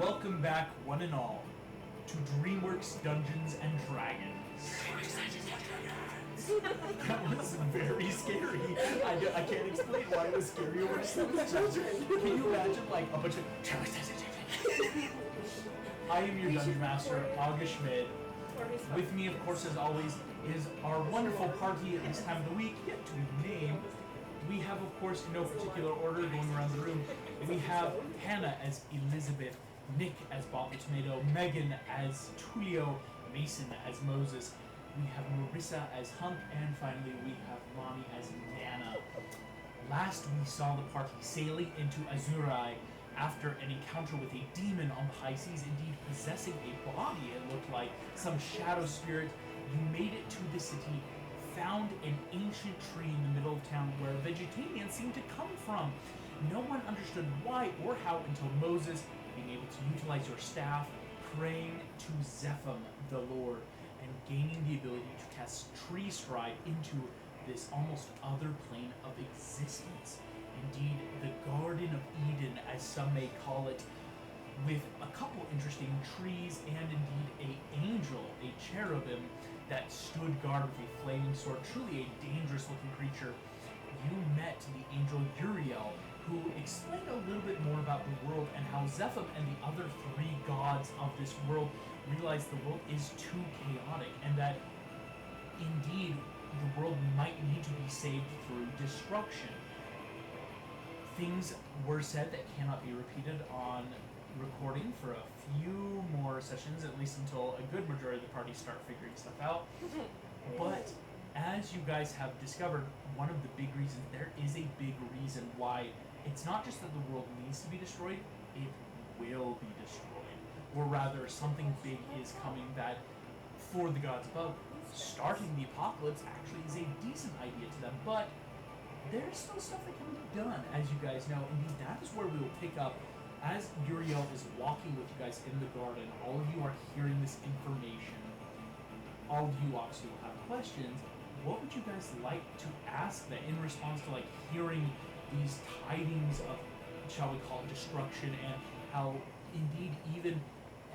Welcome back, one and all, to Dreamworks Dungeons and Dragons. That was very scary. I can't explain why it was scary over seven children. Can you imagine, like, a bunch of... I am your Dungeon Master, August Schmid. With me, of course, as always, is our wonderful party at this time of the week, yet to be named. We have, of course, in no particular order going around the room, we have Hannah as Elizabeth, Nick as Bob the Tomato, Megan as Tulio, Mason as Moses, we have Marissa as Hunk, and finally we have Lonnie as Nana. Last we saw the party sailing into Azurai after an encounter with a demon on the high seas, indeed possessing a body, it looked like, some shadow spirit. You made it to the city, found an ancient tree in the middle of town where vegetarians seemed to come from. No one understood why or how until Moses, being able to utilize your staff, praying to Zepham, the Lord, and gaining the ability to cast Tree Stride into this almost other plane of existence. Indeed, the Garden of Eden, as some may call it, with a couple interesting trees and indeed an angel, a cherubim, that stood guard with a flaming sword, truly a dangerous looking creature. You met the angel Uriel, who explained a little bit more about the world and how Zepham and the other three gods of this world realized the world is too chaotic and that indeed the world might need to be saved through destruction. Things were said that cannot be repeated on recording for a few more sessions, at least until a good majority of the party start figuring stuff out. But as you guys have discovered, one of the big reasons, there is a big reason why it's not just that the world needs to be destroyed, it will be destroyed. Or rather, something big is coming that, for the gods above, starting the apocalypse actually is a decent idea to them, but there's still stuff that can be done, as you guys know. Indeed, that is where we will pick up. As Uriel is walking with you guys in the garden, all of you are hearing this information. All of you obviously will have questions. What would you guys like to ask that in response to hearing these tidings of, shall we call it, destruction, and how indeed even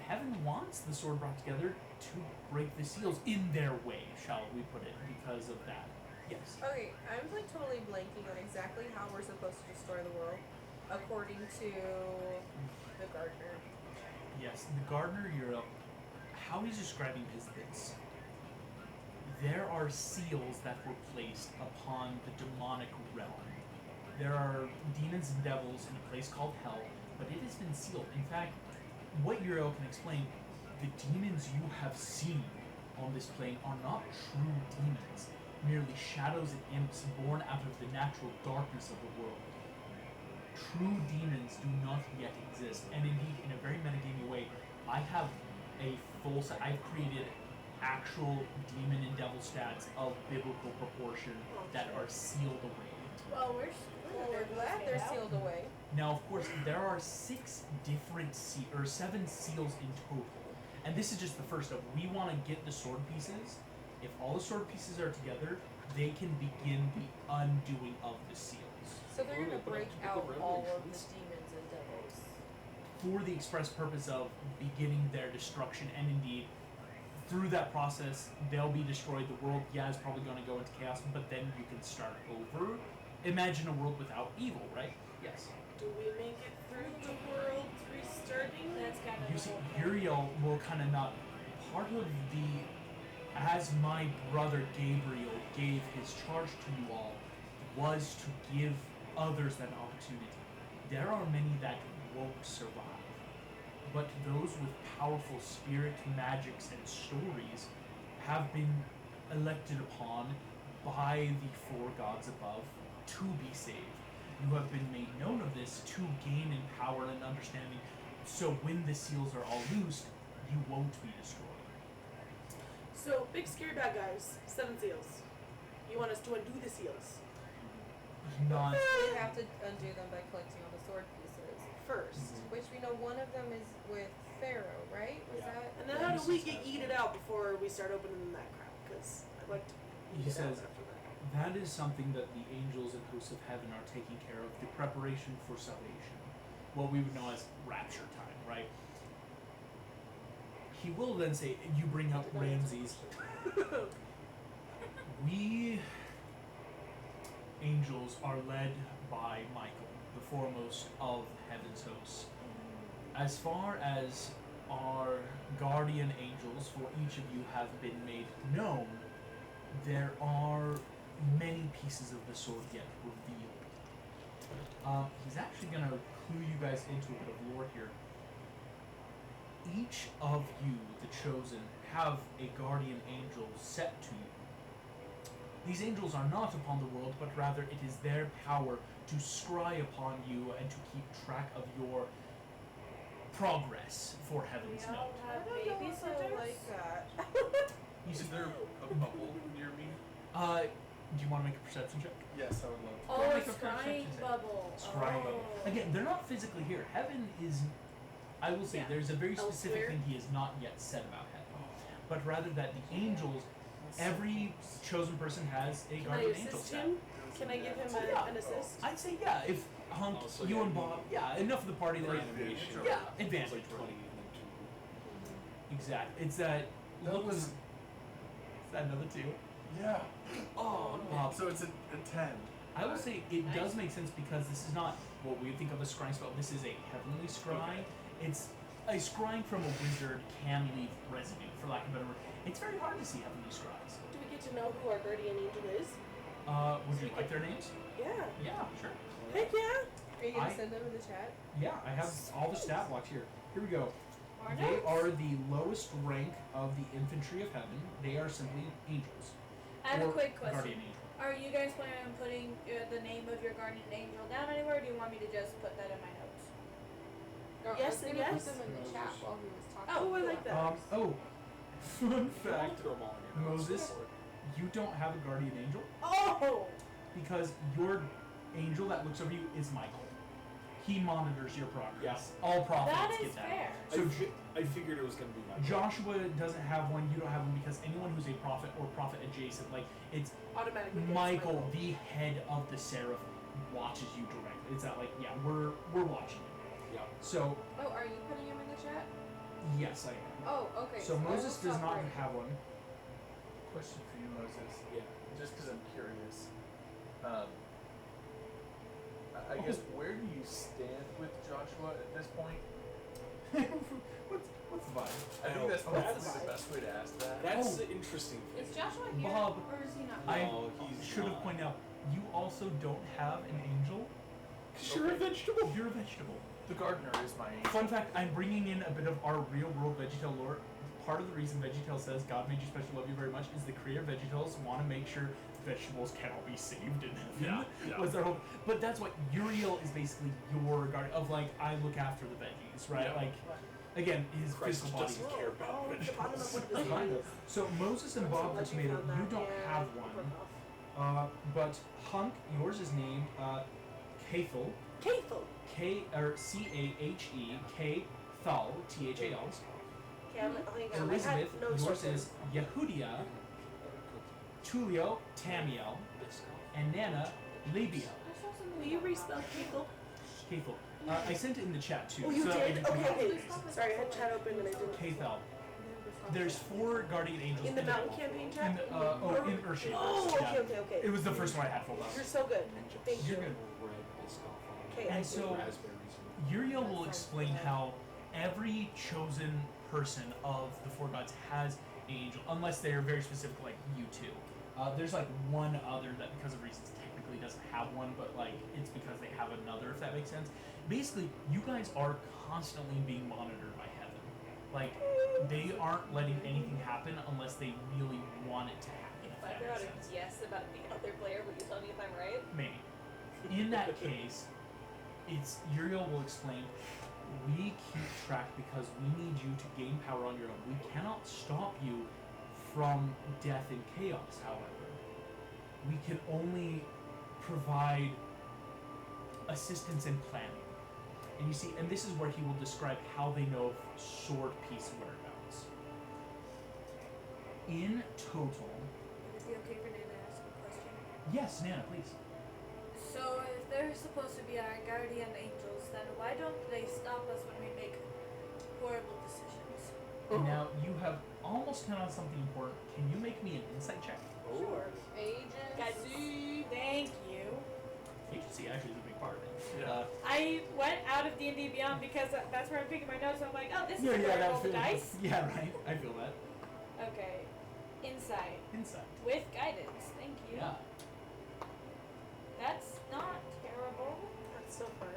heaven wants the sword brought together to break the seals in their way, shall we put it, because of that. Yes. Okay, I'm totally blanking on exactly how we're supposed to destroy the world. According to the gardener. Yes, the gardener Uriel, how he's describing is this. There are seals that were placed upon the demonic realm. There are demons and devils in a place called hell, but it has been sealed. In fact, what Uriel can explain, the demons you have seen on this plane are not true demons, merely shadows and imps born out of the natural darkness of the world. True demons do not yet exist, and indeed, in a very metagamey way, I have a full set. I've created actual demon and devil stats of biblical proportion that are sealed away. Well, we're glad they're sealed away. Now, of course, there are 6 different seven seals in total, and this is just the first of. We want to get the sword pieces. If all the sword pieces are together, they can begin the undoing of the seals. So they're going to break out all of the demons and devils. For the express purpose of beginning their destruction, and indeed, through that process, they'll be destroyed. The world, is probably going to go into chaos, but then you can start over. Imagine a world without evil, right? Yes. Do we make it through the world restarting? That's kind of. You see, Uriel will kind of not. Part of the. As my brother Gabriel gave his charge to you all, was to give others that opportunity. There are many that won't survive, but those with powerful spirit, magics, and stories have been elected upon by the 4 gods above to be saved. You have been made known of this to gain in power and understanding, so when the seals are all loosed, you won't be destroyed. So, big scary bad guys, 7 seals. You want us to undo the seals? Not. We have to undo them by collecting all the sword pieces First. which we know one of them is with Pharaoh, right? Was that? And then how do we get yeeted out before we start opening that crap? Because I'd like to He says, after that. that is something that the angels and hosts of heaven are taking care of, the preparation for salvation. What we would know as rapture time, right? he will then say, you bring up Ramses. We angels are led by Michael, the foremost of heaven's hosts. As far as our guardian angels for each of you have been made known, there are many pieces of the sword yet revealed. He's actually going to clue you guys into a bit of lore here. Each of you, the chosen, have a guardian angel set to you. These angels are not upon the world, but rather it is their power to scry upon you and to keep track of your progress for heaven's We all note. have I don't know baby if I sitters. like that. He's Is there a bubble near me? do you want to make a perception check? Yes, I would love to. Oh, a Make a scrying perception check. bubble. Scrying bubble. Again, they're not physically here. Heaven is, I will say, Yeah. there's a very specific Elsewhere. thing he has not yet said about heaven. But rather that the angels, every chosen person has a Can I guardian angel assist set. him? Can I give him an assist? I'd say yeah. If Hunk, Also, you yeah, and Bob, yeah, enough of the party For that animation. yeah, It's advantage. like 20 and then Exactly. It's that. That look, was- is that another two? 2. Yeah. Oh, Bob. So it's a 10. I will say it does make sense because this is not what we would think of as scrying spell. This is a heavenly scry. It's a scrying from a wizard can leave residue, for lack of a better word. It's very hard to see heavenly scries. Do we get to know who our guardian angel is? Would you like their names? Yeah. Yeah, sure. Heck yeah. Are you gonna I- send them in the chat? Yeah, I have all the stat blocks here. Here we go. Our They notes. are the lowest rank of the infantry of heaven. They are simply angels. I have a Or quick question. Guardian angel. Are you guys planning on putting the name of your guardian angel down anywhere, or do you want me to just put that in my notes? Or Yes I was and gonna yes. put them in the chat while he was talking. Oh, I like that. Fun fact, Throw them all in your notes. Moses, you don't have a guardian angel Oh! because your angel that looks over you is Michael. He monitors your progress. Yes. All prophets That get is that. fair. So I figured it was going to be my Joshua doesn't have one, you don't have one because anyone who's a prophet or prophet adjacent, like it's Automatically gets Michael, the head of the seraph, watches you directly. It's not like, yeah, we're watching you. Yeah. So Oh, are you putting him in the chat? yes, I am. Oh, okay. So I will Moses does stop not right have one. Question for you, Moses. Yeah. Just because I'm curious. I guess where do you stand with Joshua at this point? what's the vibe? I think that's probably that's- the best way to ask that. That's Oh. the interesting thing. Is Joshua here, Bob, or is he not? I No, he's should have not. pointed out, you also don't have an angel. You're a Okay. vegetable. You're a vegetable. The gardener is my angel. Fun fact, I'm bringing in a bit of our real world VeggieTale lore. Part of the reason VeggieTale says God made you special, love you very much is the creator of VeggieTales want to make sure vegetables cannot be saved in heaven. Yeah. Was their hope. But that's what Uriel is basically your guard of, like, I look after the veggies, right? Yeah. Like, again, his Christ physical body. doesn't care about Oh, the bottom of vegetables. one of the Kind of. pages. So Moses and Bob the Unless tomato, found that, you don't yeah, have super one. rough. But Hunk, yours is named Cathal. Cathal. C-A-H-E, K-Thal, T-H-A-L. Okay, I'm hang on. Elizabeth, I had no yours sources. is Yehudia, Tulio, Tamiel, and Nana, Labia. I saw something Will you about respell Cathal? Cathal. I sent it in the chat too. Oh, you so that way did? we can- Okay, okay. Sorry, I had chat open and I didn't. Cathal. There's 4 guardian angels. In the in mountain all. campaign In chat? the, in Urshield. Oh, yeah. okay, okay, okay. It was the first one I had pulled up. You're so good. Thank you. You're good. Okay, I And see. so Raspberries. Uriel will explain how every chosen person of the 4 gods has an angel, unless they are very specific, like you two. There's like one other that, because of reasons, technically doesn't have one, but like it's because they have another, if that makes sense. Basically, you guys are constantly being monitored by heaven. Like, they aren't letting anything happen unless they really want it to happen, if If I that throw out makes sense. a guess about the other player, will you tell me if I'm right? Maybe. In that case, it's Uriel will explain, we keep track because we need you to gain power on your own. We cannot stop you from death and chaos, however. We can only provide assistance in planning. And you see, and this is where he will describe how they know of sword piece whereabouts. In total, Would it be okay for Nana to ask a question? yes, Nana, please. So, if they're supposed to be our guardian angels, then why don't they stop us when we make horrible decisions? Now you have almost hit on something important. Can you make me an insight check? Oh. Sure. Agency. Thank you. Agency actually is a big part of it. I went out of D&D Beyond because that's where I'm picking my notes. So I'm like, oh, this is where I that roll the feels- dice. Yeah, right. I feel that. Okay. Insight Insight. with guidance. Thank you. Yeah. That's not terrible. That's so fun.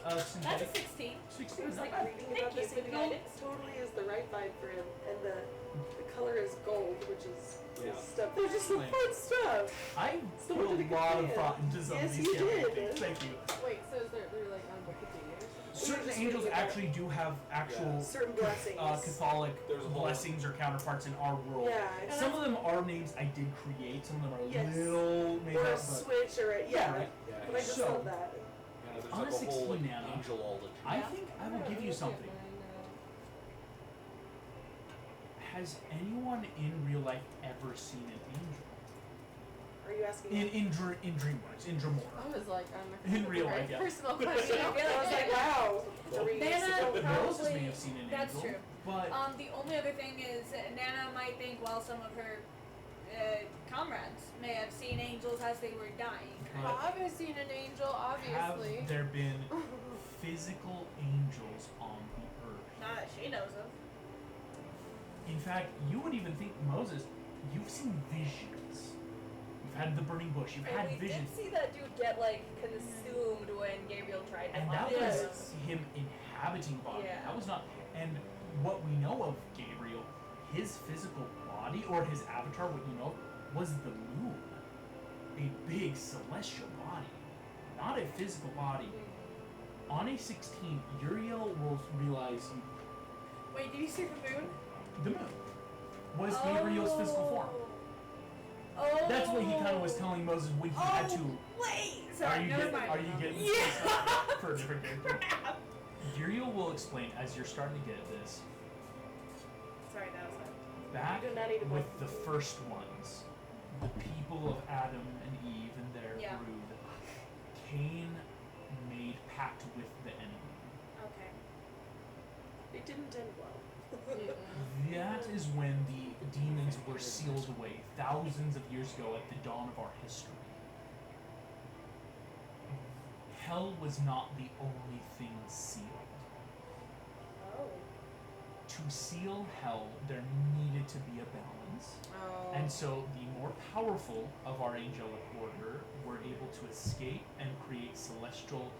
That's a Synthetic. 16. 16 I is was not like bad. reading Thank about you this for and the gold guidance. totally is the right vibe for him, and the color is gold, which is Yeah. stuff. There's just some Like- fun stuff. I So put what did a it lot of contain? thought into some Yes, of these you campaign did. things. Thank you. Wait, so is they're like on Wikipedia or something? Certain just angels reading about actually do have actual Certain blessings. Catholic There's a whole- blessings or counterparts in our world. Yeah. Some of them are names I did create. Some of them are Yes. little made Or a up. But switch or a, yeah. right. Yeah. But I just So- love that. Yeah, there's On like a a whole like, 16 Nana, angelology. I think I will give you something. Has anyone in real life ever seen an angel? Are you asking? In Dreamworks, in Dremora. I was like, In real life, yeah. Personal question. I feel I was like, wow. Well, Nana The Moses may probably. have seen an That's angel, true. but The only other thing is Nana might think, well, some of her comrades may have seen angels as they were dying. Bob has seen an angel, obviously. have there been physical angels on the earth? Not that she knows of. In fact, you would even think, Moses, you've seen visions. You've had the burning bush. You've had And we visions. did see that dude get like consumed when Gabriel tried to And hunt that him. was him inhabiting body. Yeah. That was not. And what we know of Gabriel, his physical body or his avatar, what you know, was the moon. A big celestial body, not a physical body. On a 16, Uriel will realize Wait, did you see the moon? the moon was Gabriel's physical form. Oh. That's what he kind of was telling Moses when he had to. Wait. Sorry, never mind. Are you getting Yeah. for a different character? Uriel will explain as you're starting to get at this. Sorry, that was it. Back You do not need a with book. the first ones, the people of Adam and Eve and their Yeah. brood, Cain made pact with the enemy. Okay. It didn't end well. That is when the demons were sealed away thousands of years ago at the dawn of our history. Hell was not the only thing sealed. Oh. To seal hell, there needed to be a balance. Oh. And so the more powerful of our angelic order were able to escape and create celestial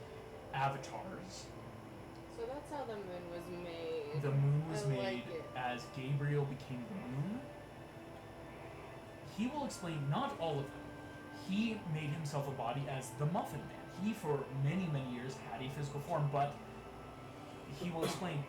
avatars. So that's how the moon was made. The moon was I made like it. as Gabriel became the moon. He will explain not all of them. He made himself a body as the Muffin Man. He, for many, many years, had a physical form, but he will explain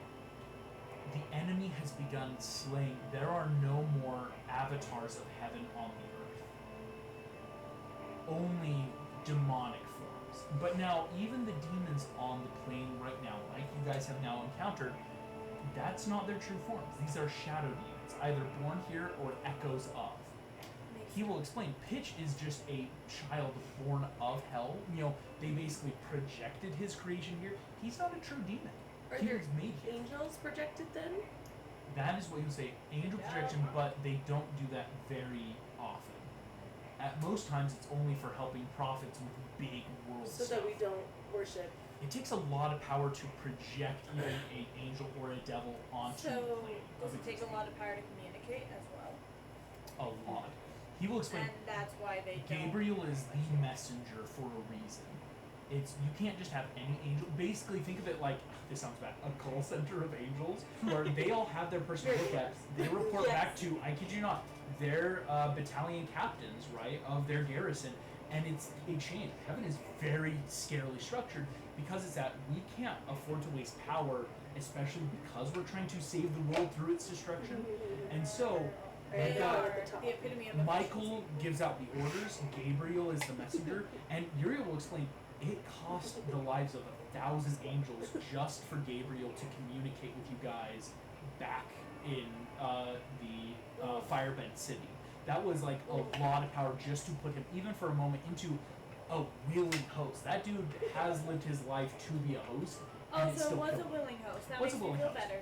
the enemy has begun slaying. There are no more avatars of heaven on the earth. Only demonic forms. But now, even the demons on the plane right now, like you guys have now encountered, that's not their true forms. These are shadow demons, either born here or echoes of. He will explain, Pitch is just a child born of hell. You know, they basically projected his creation here. He's not a true demon. Are He there was made here. angels projected then? That is what you would say, angel projection, but they don't do that very often. At most times, it's only for helping prophets with big world So stuff. that we don't worship. It takes a lot of power to project even an angel or a devil onto So, the plane. does it take a lot of power to communicate as well? A lot. He will explain. And that's why they don't. Gabriel is the messenger for a reason. It's you can't just have any angel. Basically, think of it like this sounds bad. A call center of angels, where they all have their person to look at. They report back to, I kid you not, their battalion captains, right, of their garrison, and it's a chain. Heaven is very scarily structured because it's that we can't afford to waste power, especially because we're trying to save the world through its destruction, and so. They They've got are the epitome of Michael gives out the orders, Gabriel is the messenger, and Uriel will explain it cost the lives of 1,000 angels just for Gabriel to communicate with you guys back in the Firebend City. That was like a lot of power just to put him, even for a moment, into a willing host. That dude has lived his life to be a host. Oh, and it's so it still was killed a willing host. That What's makes a me willing feel host? better.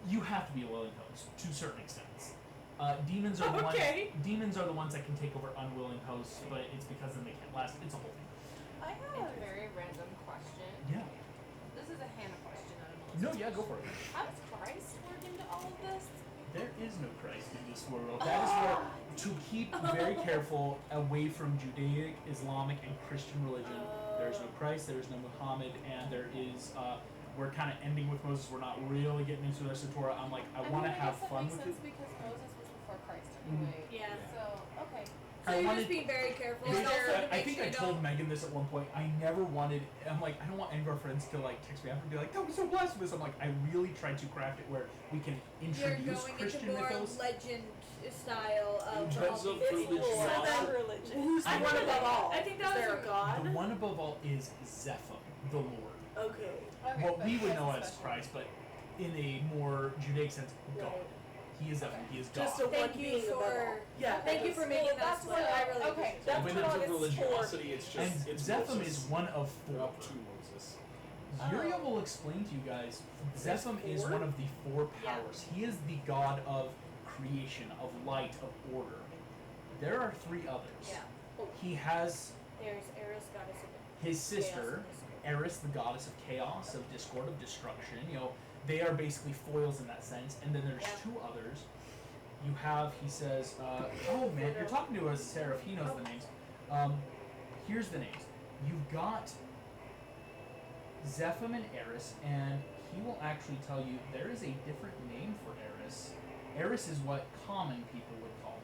You have to be a willing host to certain extents. Demons are the Okay. Demons are the ones that can take over unwilling hosts, but it's because then they can't last. It's a whole thing. I have a very random question. Yeah. This is a Hannah question. I don't know. No. Yeah. Go for it. How does Christ work into all of this? There is no Christ in this world. That is where to keep very careful away from Judaic, Islamic, and Christian religion. There is no Christ. There is no Muhammad, and there is. We're kind of ending with Moses. We're not really getting into the Torah. I'm like, I want to have fun with it. Because Moses was before Christ anyway. Yeah. So okay. So I you're wanted- just being very careful. Because and also to I make think sure I you told don't- Megan this at one point. I never wanted. I'm like, I don't want any of our friends to like text me after and be like, "That was so blasphemous." I'm like, I really tried to craft it where we can You're introduce going Christian into more mythos. legend style of In terms all of these religion, lore. So then, religion. who's the I one think above that- all? I think that Is was there a- a god? The one above all is Zepham, the Lord. Okay. Okay, What but we would that's know a as special- Christ, but in a more Judaic sense, God. Right. He is Zepham. He is God. Just a one Thank you being above all. for Yeah. thank you for making Well, that that's split. what I really okay. appreciate That's But in what terms I of was religiosity, it's And just it's Zepham Moses. is one of They're four. up to Moses. Uriel will explain to you guys. Zepham is four? one of the four Yeah. powers. He is the god of creation, of light, of order. There are three others. Yeah. He has There's Eris, goddess of his chaos sister, and discord. Eris, the goddess of chaos, of discord, of destruction. You know, they are basically foils in that sense. And then there's Yeah. two others. You have, he says, oh man, you're talking to a seraph. He knows the names. Here's the names. You've got Zepham and Eris, and he will actually tell you there is a different name for Eris. Eris is what common people would call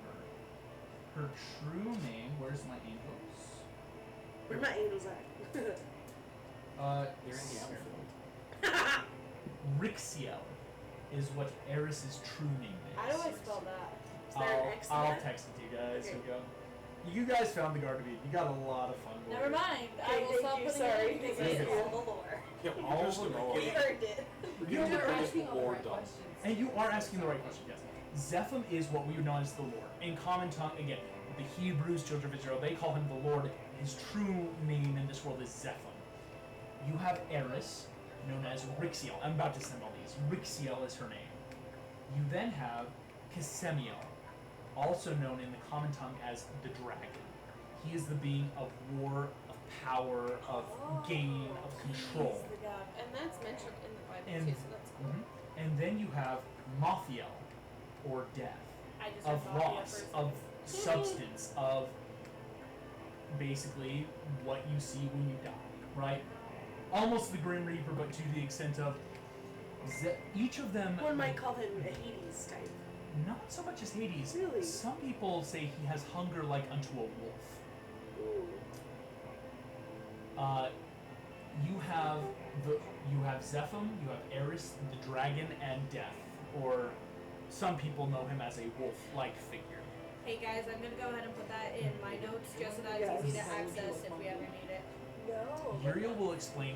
her. Her true name, where's my angels? Where my angels at? They're in the outfield. Rixiel is what Eris's true name is. How do I spell that? Is there an X I'll there? text it to you guys. Okay. Here we go. You guys found the Garden of Eden. You got a lot of fun with Never it. mind. I Okay, will thank stop you, putting sorry. it in because Thank it's you. all the lore. Yeah, All we're just of gonna them. get earned it. we're getting the You're biggest asking all the war right done. questions. And you are asking the right question, yes. Zepham is what we would know as the Lord. In common tongue, again, the Hebrews, children of Israel, they call him the Lord. His true name in this world is Zepham. You have Eris, known as Rixiel. I'm about to send all these. Rixiel is her name. You then have Kisemiel, also known in the common tongue as the dragon. He is the being of war, of power, of gain, of control. He's the god. And that's mentioned in the Bible And- too, so that's cool. And then you have Mothiel, or death, I just of have Mafia loss, first. of substance, of basically what you see when you die, right? Almost the Grim Reaper, but to the extent of each of them. One might call him a Hades type. Not so much as Hades. Really? Some people say he has hunger like unto a wolf. Ooh. You have Zepham, you have Eris, the dragon, and Death, or some people know him as a wolf-like figure. Hey guys, I'm gonna go ahead and put that in my notes just so that it's easy to access if we ever need it. No. Uriel will explain.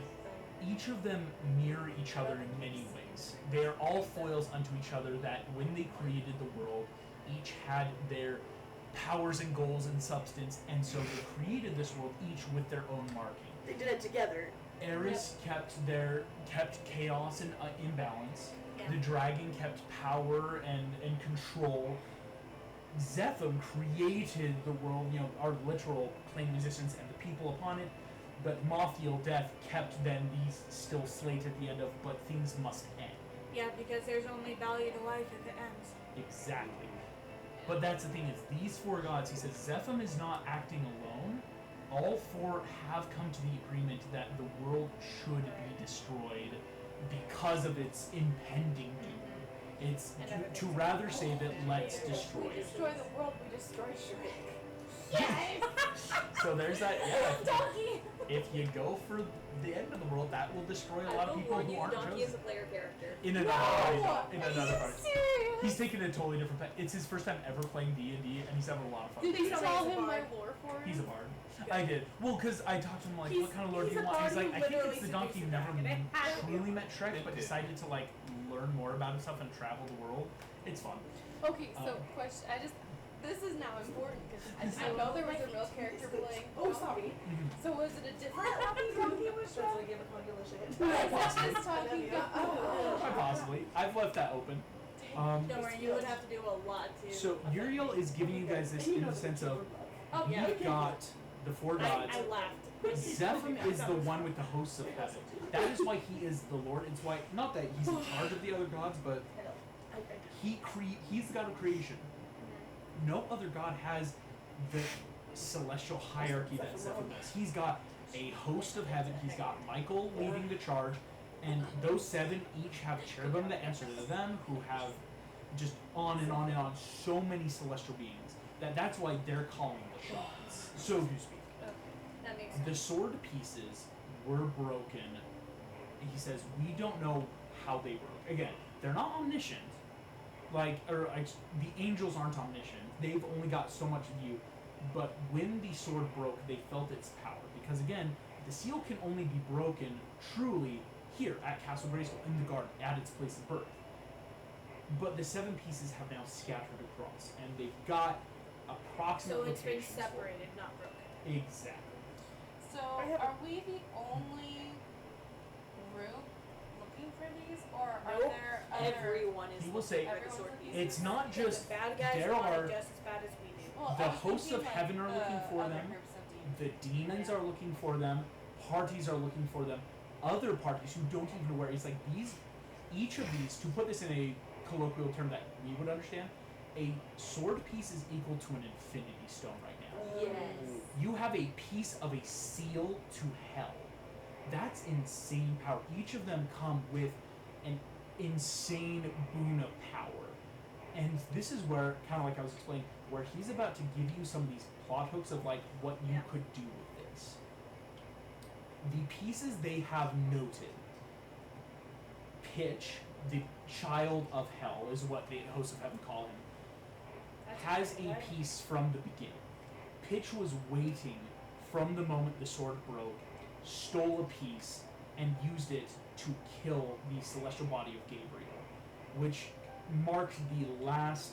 Each of them mirror each other in many ways. They are all foils unto each other that when they created the world, each had their powers and goals and substance, and so they created this world each with their own marking. They did it together. Eris kept chaos and imbalance. Yeah. The dragon kept power and control. Zepham created the world, you know, our literal plane of existence and the people upon it. But Mothiel, Death, kept then these still slate at the end of, but things must end. Yeah, because there's only value to life if it ends. Exactly. But that's the thing is, these four gods, he says, Zepham is not acting alone. All four have come to the agreement that the world should be destroyed because of its impending doom. It's to rather save it, let's destroy We it. destroy the world, we destroy Shrek. So there's that, yeah. Donkey! If you go for the end of the world, that will destroy a I lot of will people warn who you, aren't Donkey is chosen. a player character. In another party, in another party. Serious? He's taken a totally different path. It's his first time ever playing D&D, and he's having a lot of fun. Did you Please tell me tell he's a him my bard. lore for him? He's a bard. I did. Well, because I talked to him like, He's- what kind of lore do he's you a want? He's bard like, who I think literally it's the donkey who seduces never the dragon. It has to be. truly met Shrek, but It did. decided to like learn more about himself and travel the world. It's fun. Okay, so question. This is now important because I know there was a real character playing. Oh, sorry. So was it a different happy donkey was That's like give a conga shit. Quite possibly. I've left that open. Don't worry, you would have to do a lot too. So Uriel is giving you guys this in the sense of Oh, you've yeah. got the four gods. I laughed. Zeph is the one with the hosts of heaven. That is why he is the Lord. It's why, not that he's in charge of the other gods, but he's the god of creation. No other god has the celestial hierarchy that Zeph does. He's got a host of heaven. He's got Michael leading the charge, and those seven each have cherubim that answer to them, who have just on and on and on, so many celestial beings that's why they're calling the shots, so to speak. That makes sense. The sword pieces were broken. He says, we don't know how they broke. Again, they're not omniscient. The angels aren't omniscient. They've only got so much view. But when the sword broke, they felt its power. Because again, the seal can only be broken truly here at Castle Grayskull, in the garden, at its place of birth. But the seven pieces have now scattered across, and they've got approximate So it's been locations for it. separated, not broken. Exactly. So, are we the only group looking for these, or are Nope. there other? Everyone is He will say, Everyone's sword looking pieces. it's not Because just the bad guys there want are it just as bad as we do. Well, the I was hosts of thinking, heaven are looking for other them. groups of The demons are looking for them. Parties are looking for them. Other parties who don't even know where. It's like each of these, to put this in a colloquial term that we would understand, a sword piece is equal to an infinity stone right now. Yes. You have a piece of a seal to hell. That's insane power. Each of them come with an insane boon of power. And this is where, kind of like I was explaining, where he's about to give you some of these plot hooks of like what you could do with this. The pieces they have noted, Pitch, the child of hell, is what the hosts of heaven call him, has a piece from the beginning. Pitch was waiting from the moment the sword broke, stole a piece, and used it to kill the celestial body of Gabriel, which marked the last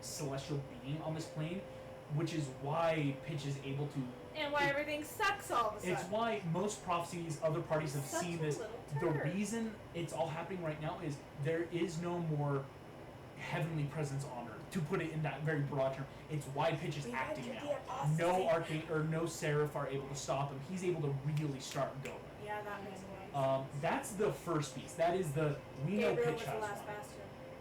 celestial being on this plane, which is why Pitch is able to. And why everything sucks all of a sudden. It's why most prophecies, other parties have Such seen a this. little The turd. reason it's all happening right now is there is no more heavenly presence on earth. To put it in that very broad term, it's why Pitch is acting now. No arcane or no seraph are able to stop him. He's able to really start going. Yeah, that makes sense. That's the first piece. That is we know Gabriel Pitch was the has last one. bastion.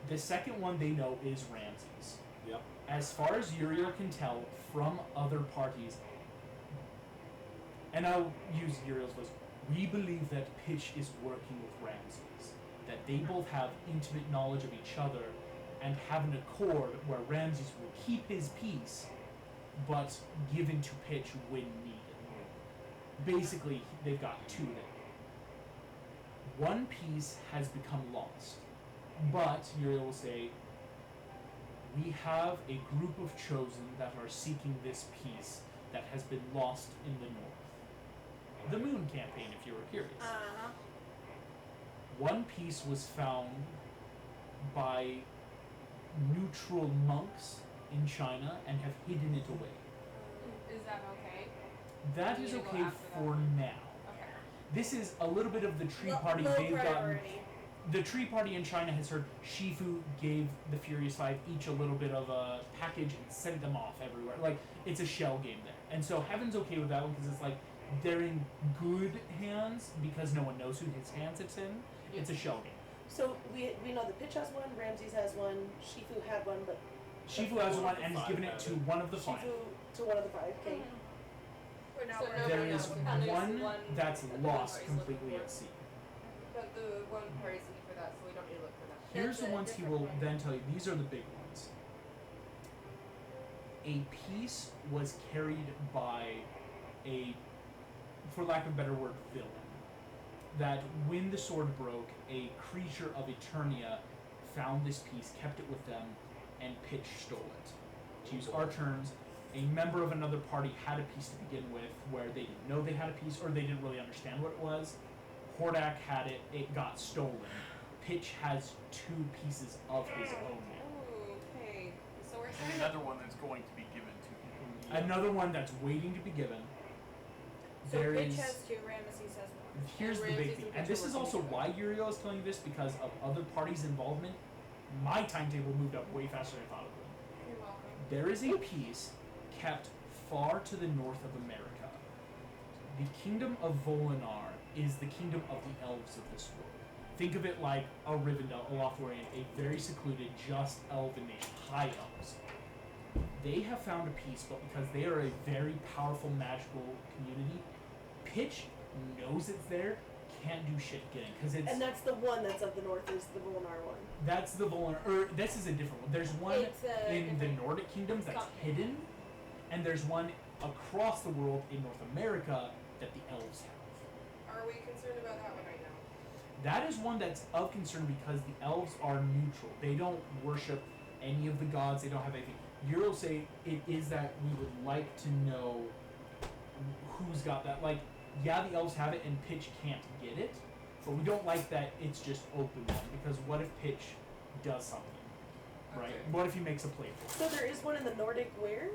The second one they know is Ramses. Yep. As far as Uriel can tell from other parties, and I'll use Uriel's voice, we believe that Pitch is working with Ramses. That they both have intimate knowledge of each other and have an accord where Ramses will keep his piece, but given to Pitch when needed. Basically, they've got two there. One piece has become lost, but Uriel will say, we have a group of chosen that are seeking this piece that has been lost in the north. The Moon Campaign, if you were curious. Uh-huh. One piece was found by neutral monks in China and have hidden it away. Is that okay? That We is need to go okay after for that. now. Okay. This is a little bit of the tree Low- party low they've gotten. priority. The tree party in China has heard Shifu gave the Furious Five each a little bit of a package and sent them off everywhere. Like, it's a shell game there. And so Heaven's okay with that one because it's like they're in good hands because no one knows who his hands it's in. It's a shell game. So we know that Pitch has one, Ramses has one, Shifu had one, but Shifu has one and has given it to one of the five. Shifu to one of the five. Okay. We're not So worried. nobody There is knows. And there's one one that's that the lost one party's looking completely for. at sea. But the one party's looking for that, so we don't need to look for that. Here's That's the a ones he different will one. then tell you. These are the big ones. A piece was carried by a, for lack of a better word, villain. That when the sword broke, a creature of Eternia found this piece, kept it with them, and Pitch stole it. To use our terms, a member of another party had a piece to begin with where they didn't know they had a piece or they didn't really understand what it was. Hordak had it, it got stolen. Pitch has two pieces of his own now. Oh, okay. So we're And trying another one that's going to be given to him. Another one that's waiting to be given. So There Pitch is- has 2, Ramesses has 1. Here's the big Ramses thing, and and Pitch this are is also working why Uriel is telling you this, because of other parties' involvement. My timetable moved up way faster than I thought it would. You're welcome. There is a piece kept far to the north of America. The kingdom of Volinar is the kingdom of the elves of this world. Think of it like a Rivendell, a Lothlorien, a very secluded, just elven nation, high elves. They have found a piece, but because they are a very powerful magical community, Pitch knows it's there, can't do shit getting, because it's... And that's the one that's of the north is the Volnar one. That's the Volinar, or this is a different one. There's one It's a in the different Nordic kingdoms that's continent. hidden, and there's one across the world in North America that the elves have. Are we concerned about that one right now? That is one that's of concern because the elves are neutral. They don't worship any of the gods. They don't have anything. Euro say it is that we would like to know who's got that. Like, yeah, the elves have it and Pitch can't get it, but we don't like that it's just open one, because what if Pitch does something, right? Okay. What if he makes a play for So there is one in the Nordic where?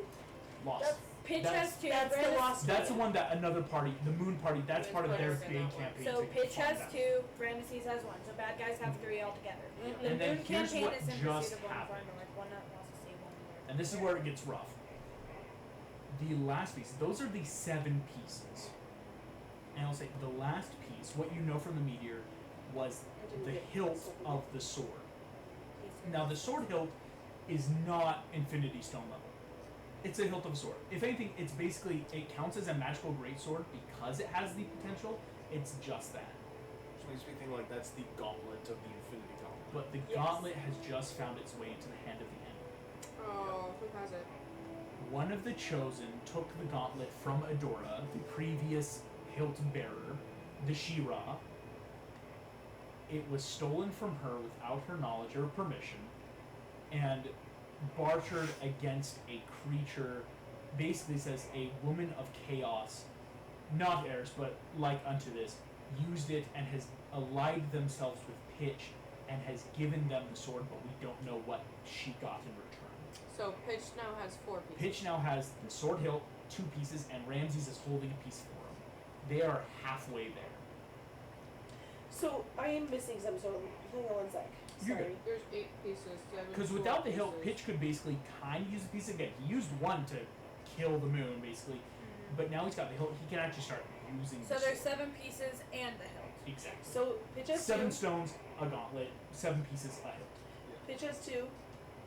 Lost. Pitch That's- has 2, That's the Ramesses. lost That's the one. one that another party, the Moon Party, that's Moon part of their Party's in big that one. campaign. So to Pitch find has that. 2, Ramesses has 1. So bad guys have 3 altogether. Mhm. The And then Moon here's campaign what is in just pursuit of 1 far happened. north, 1 that wants to see 1 north. And this is where it gets rough. The last piece, those are the 7 pieces. And I'll say the last piece, what you know from the meteor, was the hilt of the sword. Now the sword hilt is not Infinity Stone level. It's a hilt of a sword. If anything, it's basically, it counts as a magical greatsword because it has the potential. It's just that. Which makes me think like that's the gauntlet of the Infinity Gauntlet. But the Yes. gauntlet has just found its way into the hand of the enemy. Oh, who has it? One of the chosen took the gauntlet from Adora, the previous hilt bearer, the She-Ra. It was stolen from her without her knowledge or permission, and bartered against a creature, basically says a woman of chaos, not heirs, but like unto this, used it and has allied themselves with Pitch and has given them the sword, but we don't know what she got in return. So Pitch now has 4 pieces. Pitch now has the sword hilt, 2 pieces, and Ramses is holding a piece for him. They are halfway there. So I am missing some, so hang on one sec. You're Sorry. good. There's 8 pieces. 7 Because without the hilt, Pitch could basically kind of use a piece again. He used one to kill the moon, basically, but now he's got the hilt. He can actually start using. So the there's sword. 7 pieces and the hilt. Exactly. So Pitch has 7 2. stones, a gauntlet, 7 pieces, a hilt. Pitch has 2.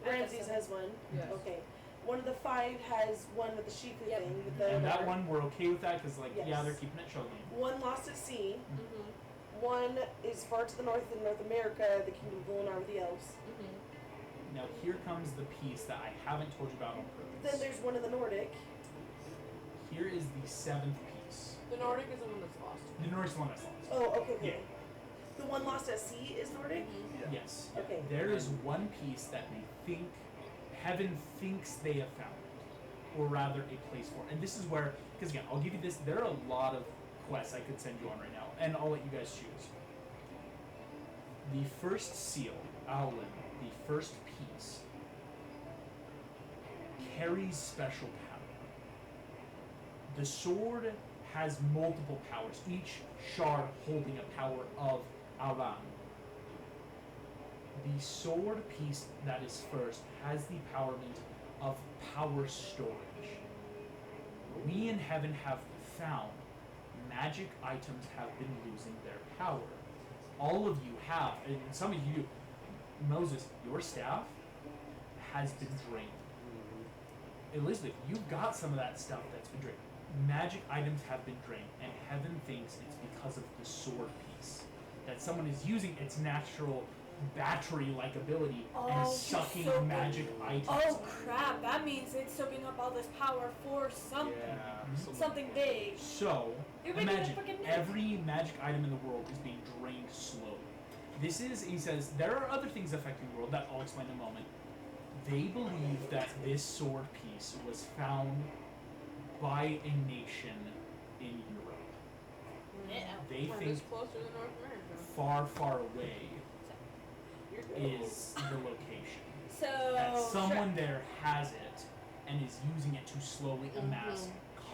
I have Ramses 7. has 1. Yes. Okay. One of the 5 has one with the Shifu Yep. thing. With the And that letter. one, we're okay with that because, like, yeah, Yes. they're keeping it shogun. One lost at sea. Mm-hmm. One is far to the north in North America, the kingdom of Volnar with the elves. Mm-hmm. Now here comes the piece that I haven't told you about on Then purpose. there's one in the Nordic. Here is the 7th piece. The Nordic is the one that's lost. The Norse one that's lost. Oh, okay, okay. Yeah. The one lost at sea is Nordic? Mm-hmm. Yeah. Yes. Okay. There is one piece that they think, Heaven thinks they have found it, or rather a place for it. And this is where, because again, I'll give you this, there are a lot of quests I could send you on right now, and I'll let you guys choose. The first seal, Owlin, the first piece, carries special power. The sword has multiple powers, each shard holding a power of Alan. The sword piece that is first has the empowerment of power storage. We in heaven have found magic items have been losing their power. All of you have, and some of you, Moses, your staff has been drained. Elizabeth, you've got some of that stuff that's been drained. Magic items have been drained, and heaven thinks it's because of the sword piece. That someone is using its natural battery-like ability and Oh, sucking so magic items. Oh crap, that means it's soaking up all this power for something. Yeah. Something big. So, You're making imagine a freaking net. every magic item in the world is being drained slowly. This is, he says, there are other things affecting the world that I'll explain in a moment. They believe that this sword piece was found by a nation in Europe. Yeah. They Or think is closer to North America. far, far away You're good. is the location. So That someone there has it and is using it to slowly amass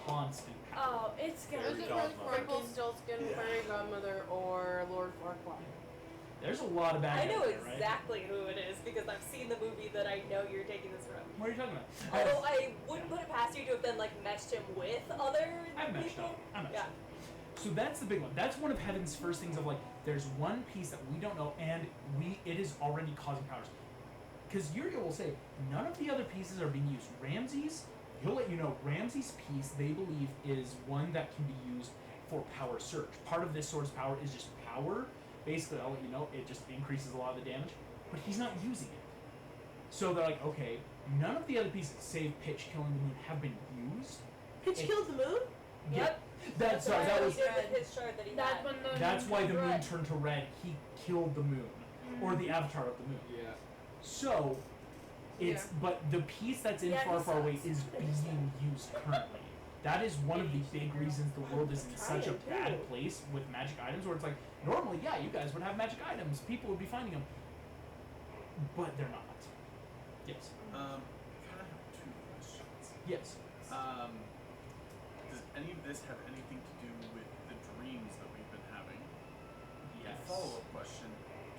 constant power. Oh, it's gonna Is be it Godmother. Prince Rumpelstiltskin, Fairy Godmother, or Lord Farquaad? There's a lot of bad I guys know there, right? exactly who it is because I've seen the movie that I know you're taking this from. What are you talking about? Although I wouldn't put it past you to have then like meshed him with other I've meshed people. up. I meshed Yeah. up. So that's the big one. That's one of Heaven's first things of like, there's one piece that we don't know, and it is already causing powers. Because Uriel will say, none of the other pieces are being used. Ramses, he'll let you know, Ramses' piece, they believe, is one that can be used for power surge. Part of this sword's power is just power. Basically, I'll let you know, it just increases a lot of the damage. But he's not using it. So they're like, okay, none of the other pieces, save Pitch killing the moon, have been used. Pitch killed the moon? Yep. That's sorry, that was. He did with his shard that he That's had. when the That's why the moon red. turned to red. He killed the moon, or the avatar of the moon. Yeah. So, it's but the piece that's in Yeah, Far he Far Away sucks. is being used currently. That is one of the big reasons the world is in such a bad place with magic items. Where it's like normally, yeah, you guys would have magic items. People would be finding them, but they're not. Yes. Kind of have two questions. Yes. Does any of this have anything to do with the dreams that we've been having? Yes. And follow-up question: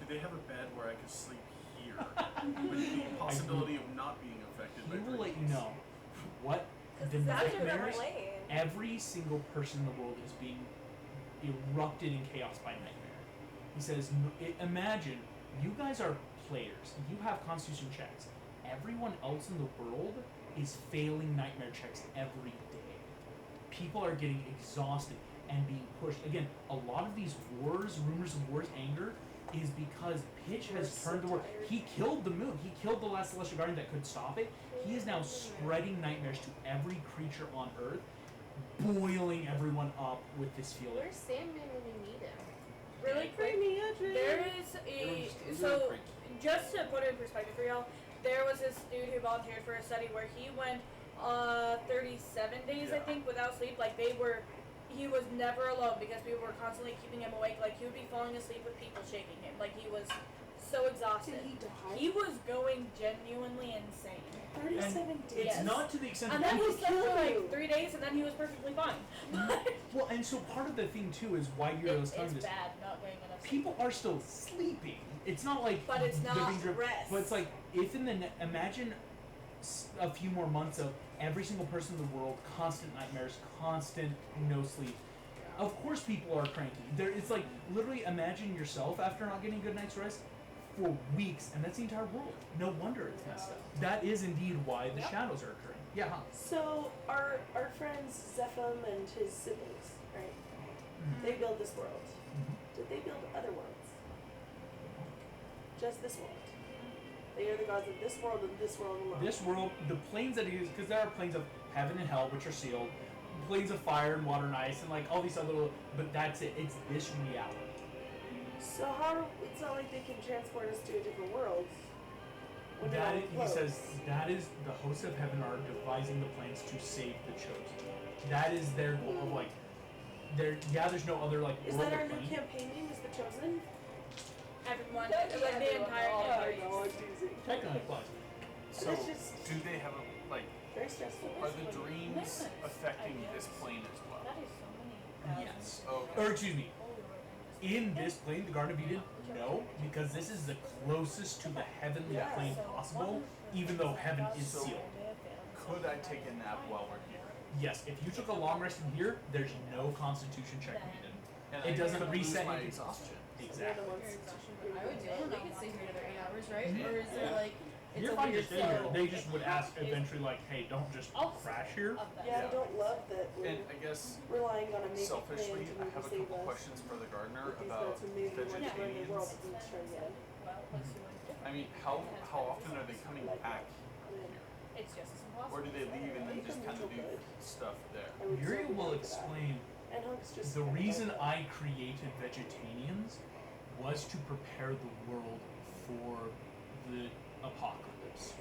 do they have a bed where I could sleep here, with the possibility of not being affected by He will let you dreams? know what the That's your nightmares. lane. Every single person in the world is being erupted in chaos by nightmare. He says, imagine you guys are players. You have constitution checks. Everyone else in the world is failing nightmare checks every day. People are getting exhausted and being pushed. Again, a lot of these wars, rumors of wars, anger, is because Pitch has turned the world. He killed the moon. He killed the last celestial guardian that could stop it. He is now spreading nightmares to every creature on Earth, boiling everyone up with this feeling. Where's Sandman when you need him? Really quick, there is so just to put it in perspective for y'all, there was this dude who volunteered for a study where he went 37 days I think without sleep. Like he was never alone because people were constantly keeping him awake. Like he would be falling asleep with people shaking him. Like he was so exhausted. Did he die? He was going genuinely insane. 37 days. It's Yes. not to the extent And that then he people slept for kill you. like 3 days, and then he was perfectly fine. well, and so part of the thing too is why you're It's telling this. bad not getting enough sleep. People are still sleeping. It's not like But it's they're not being driven- rest. But it's like if in the imagine a few more months of every single person in the world, constant nightmares, constant no sleep. Of course, people are cranky. It's like literally imagine yourself after not getting a good night's rest for weeks, and that's the entire world. No wonder it's messed up. That is indeed why the shadows are occurring. Yeah. Huh? So our friends Zepham and his siblings, right? They build this world. Did they build other worlds? Just this world. They are the gods of this world and this world alone. This world, the planes that he uses, because there are planes of heaven and hell which are sealed, planes of fire and water and ice, and like all these other little. But that's it. It's this reality. So how? It's not like they can transport us to a different world. When they're That all is, he closed. says that is the hosts of heaven are devising the plans to save the chosen. That is their goal of like, there's no other like Is world that our or new plane. campaign name? Is the chosen? Everyone, That'd be like the everyone. entire Oh, campaign. know. It's easy. Technically applies. So, It's just do they have a like? very stressful. Are the dreams Limits, affecting I this guess. plane as well? That is so many. Yes. Okay. Or excuse me, in this plane, the Garden of Eden, no, because this is the closest to the heavenly Yeah. plane possible, even though heaven is So- sealed. Could I take a nap while we're here? Yes, if you took a long rest in here, there's no Constitution check needed. And It I doesn't could reset lose my anything. exhaustion. Exactly. I would do it. We could stay here another 8 hours, right? Mhm. Or is there like it's You're a fine weird to stay here. flow? They just would ask eventually, like, hey, don't just crash here. Yeah, I Yeah. don't love that we're And I guess relying on a major plan selfishly, to I maybe have a save couple us. questions for the gardener With these about nuts and maybe want to run the world vegetarians. and turn again. I mean, how often are they coming back here? It's just as impossible. Or do they leave and then just kind of do stuff there? I would Uriel so be will down for that. explain And Hunk's just the kinda reason like I created Vegetarians was to prepare the world for the apocalypse.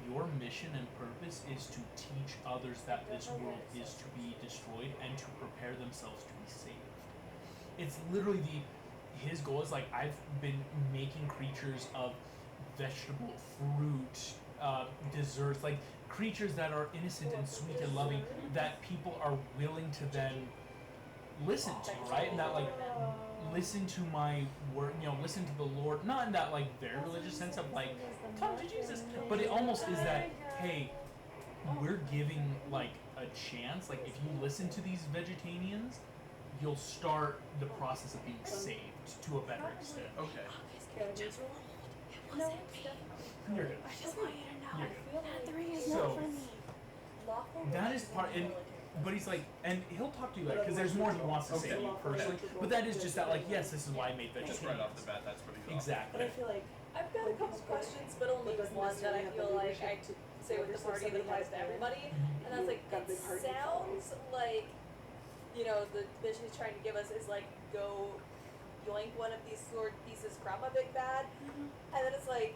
Your mission and purpose is to teach others that this world is to be destroyed and to prepare themselves to be saved. It's literally his goal is like I've been making creatures of vegetable, fruit, desserts, like creatures that are innocent and sweet and loving that people are willing to then listen to, right? And that like listen to my word, listen to the Lord, not in that like very religious sense of like come to Jesus, but it almost is that, hey, we're giving like a chance, like if you listen to these vegetarians, you'll start the process of being saved to a better extent. Okay. No, You're good. I just want you to know. You're good. That 3 is So, not for me. that is part, but he's like, and he'll talk to you like, because there's more he wants to say to you personally, but that is just that like, yes, this is why I made Just vegetarians. right off the bat, that's what he's Exactly. But I feel like I've got a couple questions, but only one that I feel like I say with the party that applies to everybody. And I was like, it sounds like, the vision he's trying to give us is like, go yoink one of these sword pieces from a big bad. And then it's like,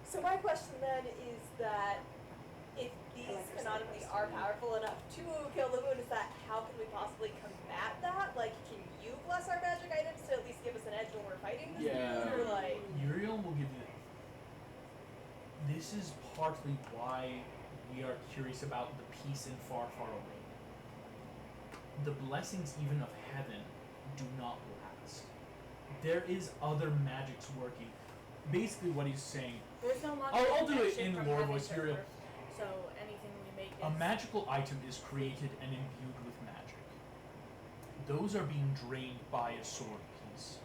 so my question then is that if these canonically are powerful enough to kill the moon, is that how can we possibly combat that? Like, can you bless our magic items to at least give us an edge when we're fighting this moon? Or like, Uriel will give you this is partly why we are curious about the peace in far, far away. The blessings even of heaven do not last. There is other magics working. Basically what he's saying, There's no longer I'll do it connection in from lore heaven voice, to Uriel. earth. So anything we make A is magical item is created and imbued with magic. Those are being drained by a sword piece.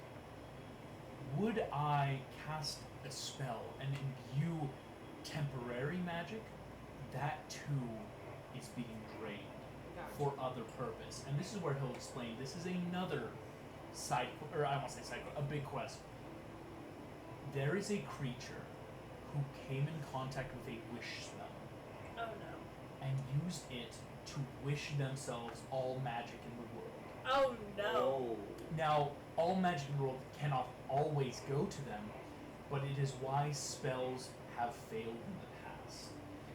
Would I cast a spell and imbue temporary magic? That too is being drained for other purpose. And this is where he'll explain, this is another side, or I won't say side, a big quest. There is a creature who came in contact with a wish spell oh no. and used it to wish themselves all magic in the world. Oh no. Now, all magic in the world cannot always go to them, but it is why spells have failed in the past.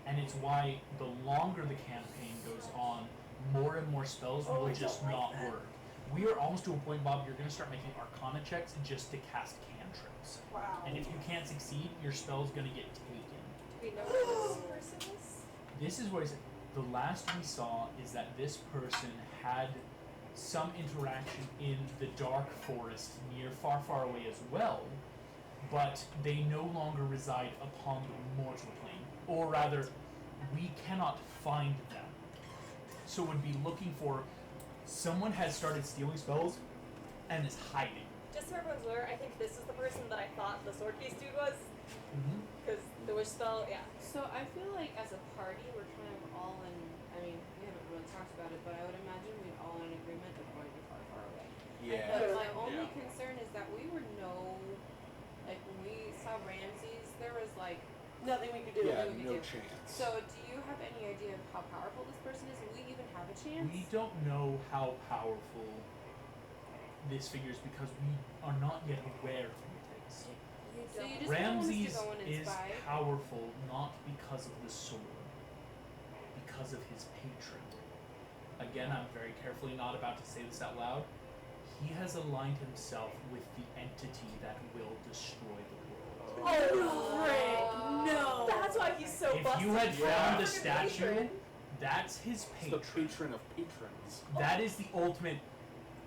And it's why the longer the campaign goes on, more and more spells will just not work. We are almost to a point, Bob, you're going to start making Arcana checks just to cast cantrips. wow. And if you can't succeed, your spell's going to get taken. do we know who this person is? This is what is the last we saw is that this person had some interaction in the dark forest near far, far away as well, but they no longer reside upon the mortal plane, or rather, we cannot find them. So would be looking for someone has started stealing spells and is hiding. Just so everyone's aware, I think this is the person that I thought the sword piece dude was. Mm-hmm. Because the wish spell, yeah. So I feel like as a party, we're kind of all in. I mean, we haven't really talked about it, but I would imagine we're all in agreement of going to far, far away. Yeah. But my Yeah. only concern is that we were like when we saw Ramses, there was like. Nothing we could do. Yeah, we no could do. chance. So do you have any idea of how powerful this person is? Will we even have a chance? We don't know how powerful this figure is because we are not yet aware of who it is. So you just Ramses don't want us to go in and is spy? powerful not because of the sword, because of his patron. Again, I'm very carefully not about to say this out loud. He has aligned himself with the entity that will destroy the world. Oh frick, no. That's why he's so If busted. you had Yeah. found the Freaking statue, patron. that's his It's the patron. patron of patrons. That is the ultimate.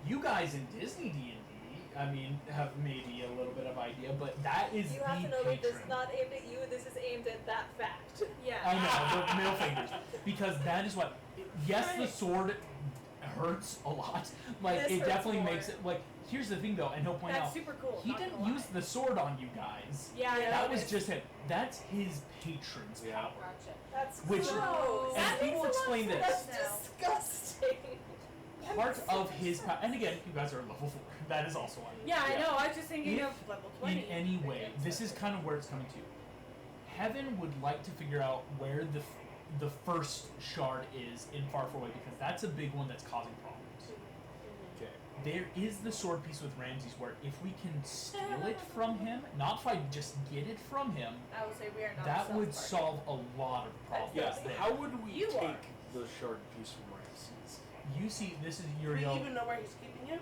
You guys in Disney D&D, I mean, have maybe a little bit of idea, but that is You the have to know that this patron. is not aimed at you, this is aimed at that fact. Yeah. I know, the middle fingers. Because that is what. Yes, the sword hurts a lot. Like, This it hurts definitely more. makes it. Like, here's the thing though, and he'll point That's out. super cool. He not didn't gonna use lie. the sword on you guys. Yeah, Yeah, That it was is. just him. That's his patron's Yeah. power. Gotcha. That's Which- gross. and That he makes will a lot explain of this. sense. That's disgusting. Part of his power. And again, you guys are level 4. That is also one. Yeah, I know. I was just thinking If of level 20. In any way, this is kind of where it's coming to. Heaven would like to figure out where the first shard is in Far Far Away because that's a big one that's causing problems. Okay. There is the sword piece with Ramses where if we can steal it from him, not if I just get it from him, I would say we are not that the would self-party. solve a lot of problems. Yeah. there. How would we You take are. the shard piece from Ramses? You see, this is Do we Uriel. even know where he's keeping it?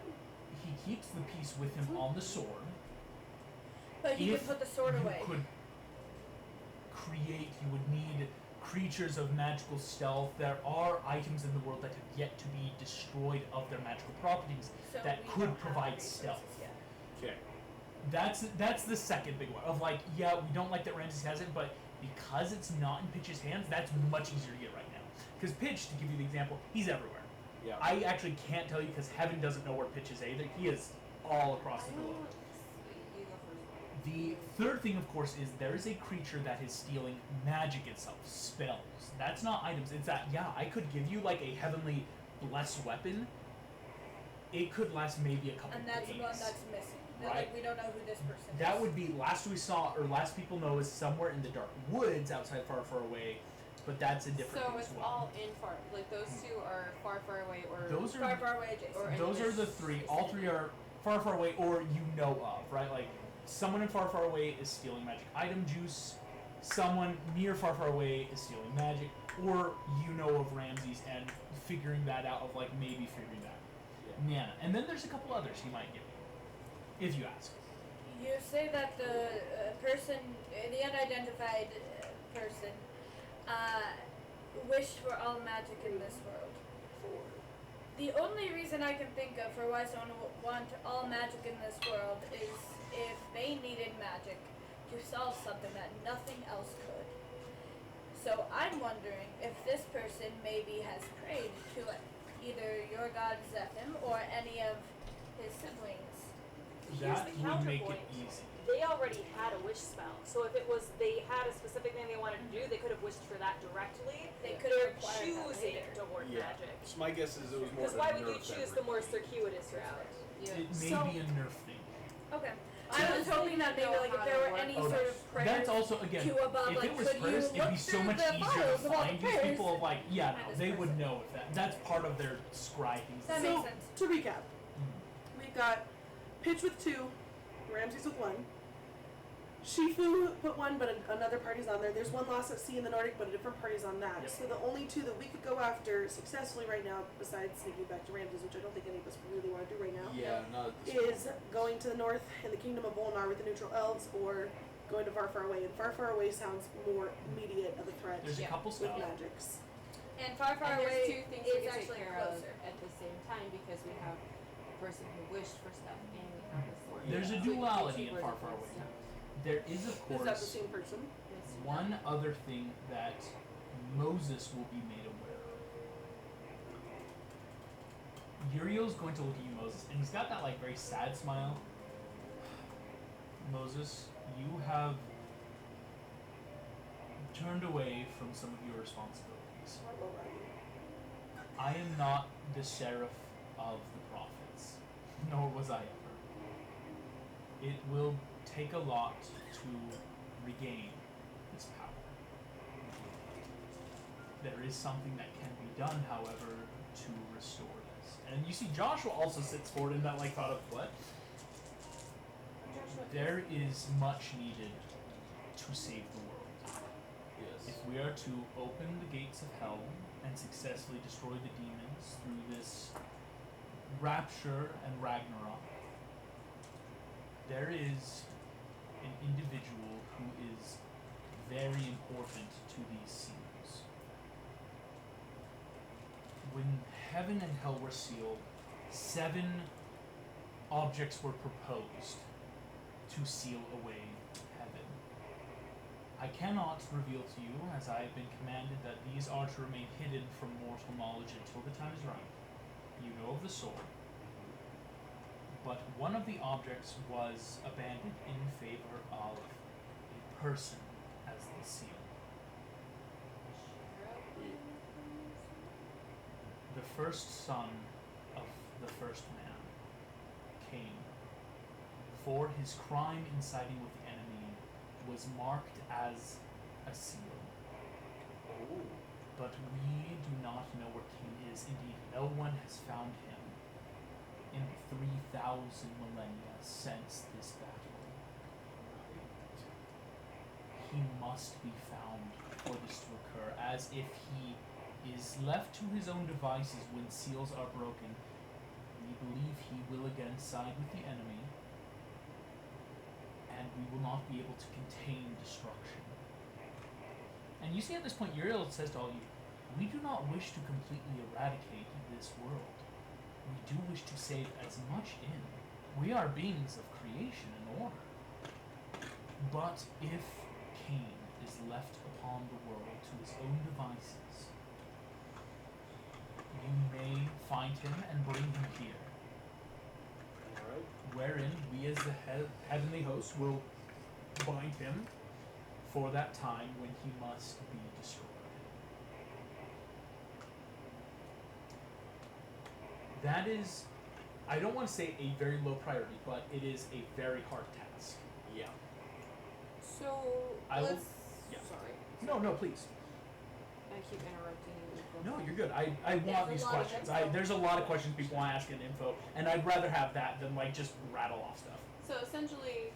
He keeps the piece with him on the sword. But he If could put the sword you away. could create, you would need creatures of magical stealth. There are items in the world that have yet to be destroyed of their magical properties So that we could don't have provide the stealth. resources yet. Okay. That's the second big one of like, yeah, we don't like that Ramses has it, but because it's not in Pitch's hands, that's much easier to get right now. Because Pitch, to give you the example, he's everywhere. Yeah. I actually can't tell you because Heaven doesn't know where Pitch is either. He is all across the globe. You go first. The third thing, of course, is there is a creature that is stealing magic itself, spells. That's not items. It's that, yeah, I could give you like a heavenly blessed weapon. It could last maybe a couple And that's days. the one that's missing. Right. Like, we don't know who this person is. That would be last we saw, or last people know, is somewhere in the dark woods outside Far, Far Away. But that's a different So thing it's as well. all in far. Like those two are far, far away, or Those are Far, far away adjacent. Or those in are the this three. All three are Far, Far Away, or you know of, right? Like someone in Far, Far Away is stealing magic item juice. Someone near Far, Far Away is stealing magic, or you know of Ramses and figuring that out. Of like maybe figuring that. Yeah. And then there's a couple others he might give you, if you ask. You say that the person, the unidentified person, wished for all magic in this world. The only reason I can think of for why someone would want all magic in this world is if they needed magic to solve something that nothing else could. So I'm wondering if this person maybe has prayed to either your god Zephim or any of his siblings. That the would make it counterpoint. easy. They already had a wish spell, so if it was they had a specific thing they wanted to do, they could have wished for that directly. They could They're have required that choosing later. to work Yeah. magic. So my guess is it was more. Because why would you choose the more circuitous route? Yeah. It may So- be a nerf thing. Okay. I was hoping that maybe like if there were any Oh, sort of prayers that's also again. to above, If like it was could prayers, you it'd look be so through much the easier to files of all the find these prayers? people. Of like, yeah, By no, this they would person. know if that's part of their scribing. That So, makes sense. to recap, we've got Pitch with 2, Ramses with 1. Shifu put 1, but another party's on there. There's one lost at sea in the Nordic, but a different party's on that. Yep. So the only 2 that we could go after successfully right now, besides sneaking back to Ramses, which I don't think any of us really want to do right now, Yeah, not at this is point. going to the north in the Kingdom of Volnar with the neutral elves, or going to Far, Far Away. And Far, Far Away sounds more immediate of a threat There's a Yeah. couple with stuff. magics. And far, far And away there's two things we is can take actually care closer. of at the same time because we have a person who wished for stuff and we have the sword. There's a So we can duality keep in where Far, the Far force Away. is. There is, of Is that the course, same person? Yes. one other thing that Moses will be made aware of. Uriel's going to look at you, Moses, and he's got that like very sad smile. Moses, you have turned away from some of your responsibilities. I am not the seraph of the prophets, nor was I ever. It will take a lot to regain this power. There is something that can be done, however, to restore this. And you see Joshua also sits forward in that like thought of what? There is much needed to save the world. Yes. If we are to open the gates of hell and successfully destroy the demons through this rapture and Ragnarok, there is an individual who is very important to these seals. When heaven and hell were sealed, 7 objects were proposed to seal away heaven. I cannot reveal to you, as I have been commanded, that these are to remain hidden from mortal knowledge until the time is right. You know of the sword. But one of the objects was abandoned in favor of a person as the seal. The first son of the first man, Cain, for his crime in siding with the enemy, was marked as a seal. Oh. But we do not know where Cain is. Indeed, no one has found him in the 3,000 millennia since this battle. He must be found for this to occur, as if he is left to his own devices when seals are broken. We believe he will again side with the enemy, and we will not be able to contain destruction. And you see at this point, Uriel says to all of you, we do not wish to completely eradicate this world. We do wish to save as much in. We are beings of creation and order. But if Cain is left upon the world to his own devices, you may find him and bring him here. Alright. Wherein we as the heavenly host will bind him for that time when he must be destroyed. That is, I don't want to say a very low priority, but it is a very hard task. Yeah. So I will- let's. yeah. Sorry. No, please. I keep interrupting you. No, you're good. I want these questions. There's a lot of questions people want to ask in info, and I'd rather have that than like just rattle off stuff. So essentially,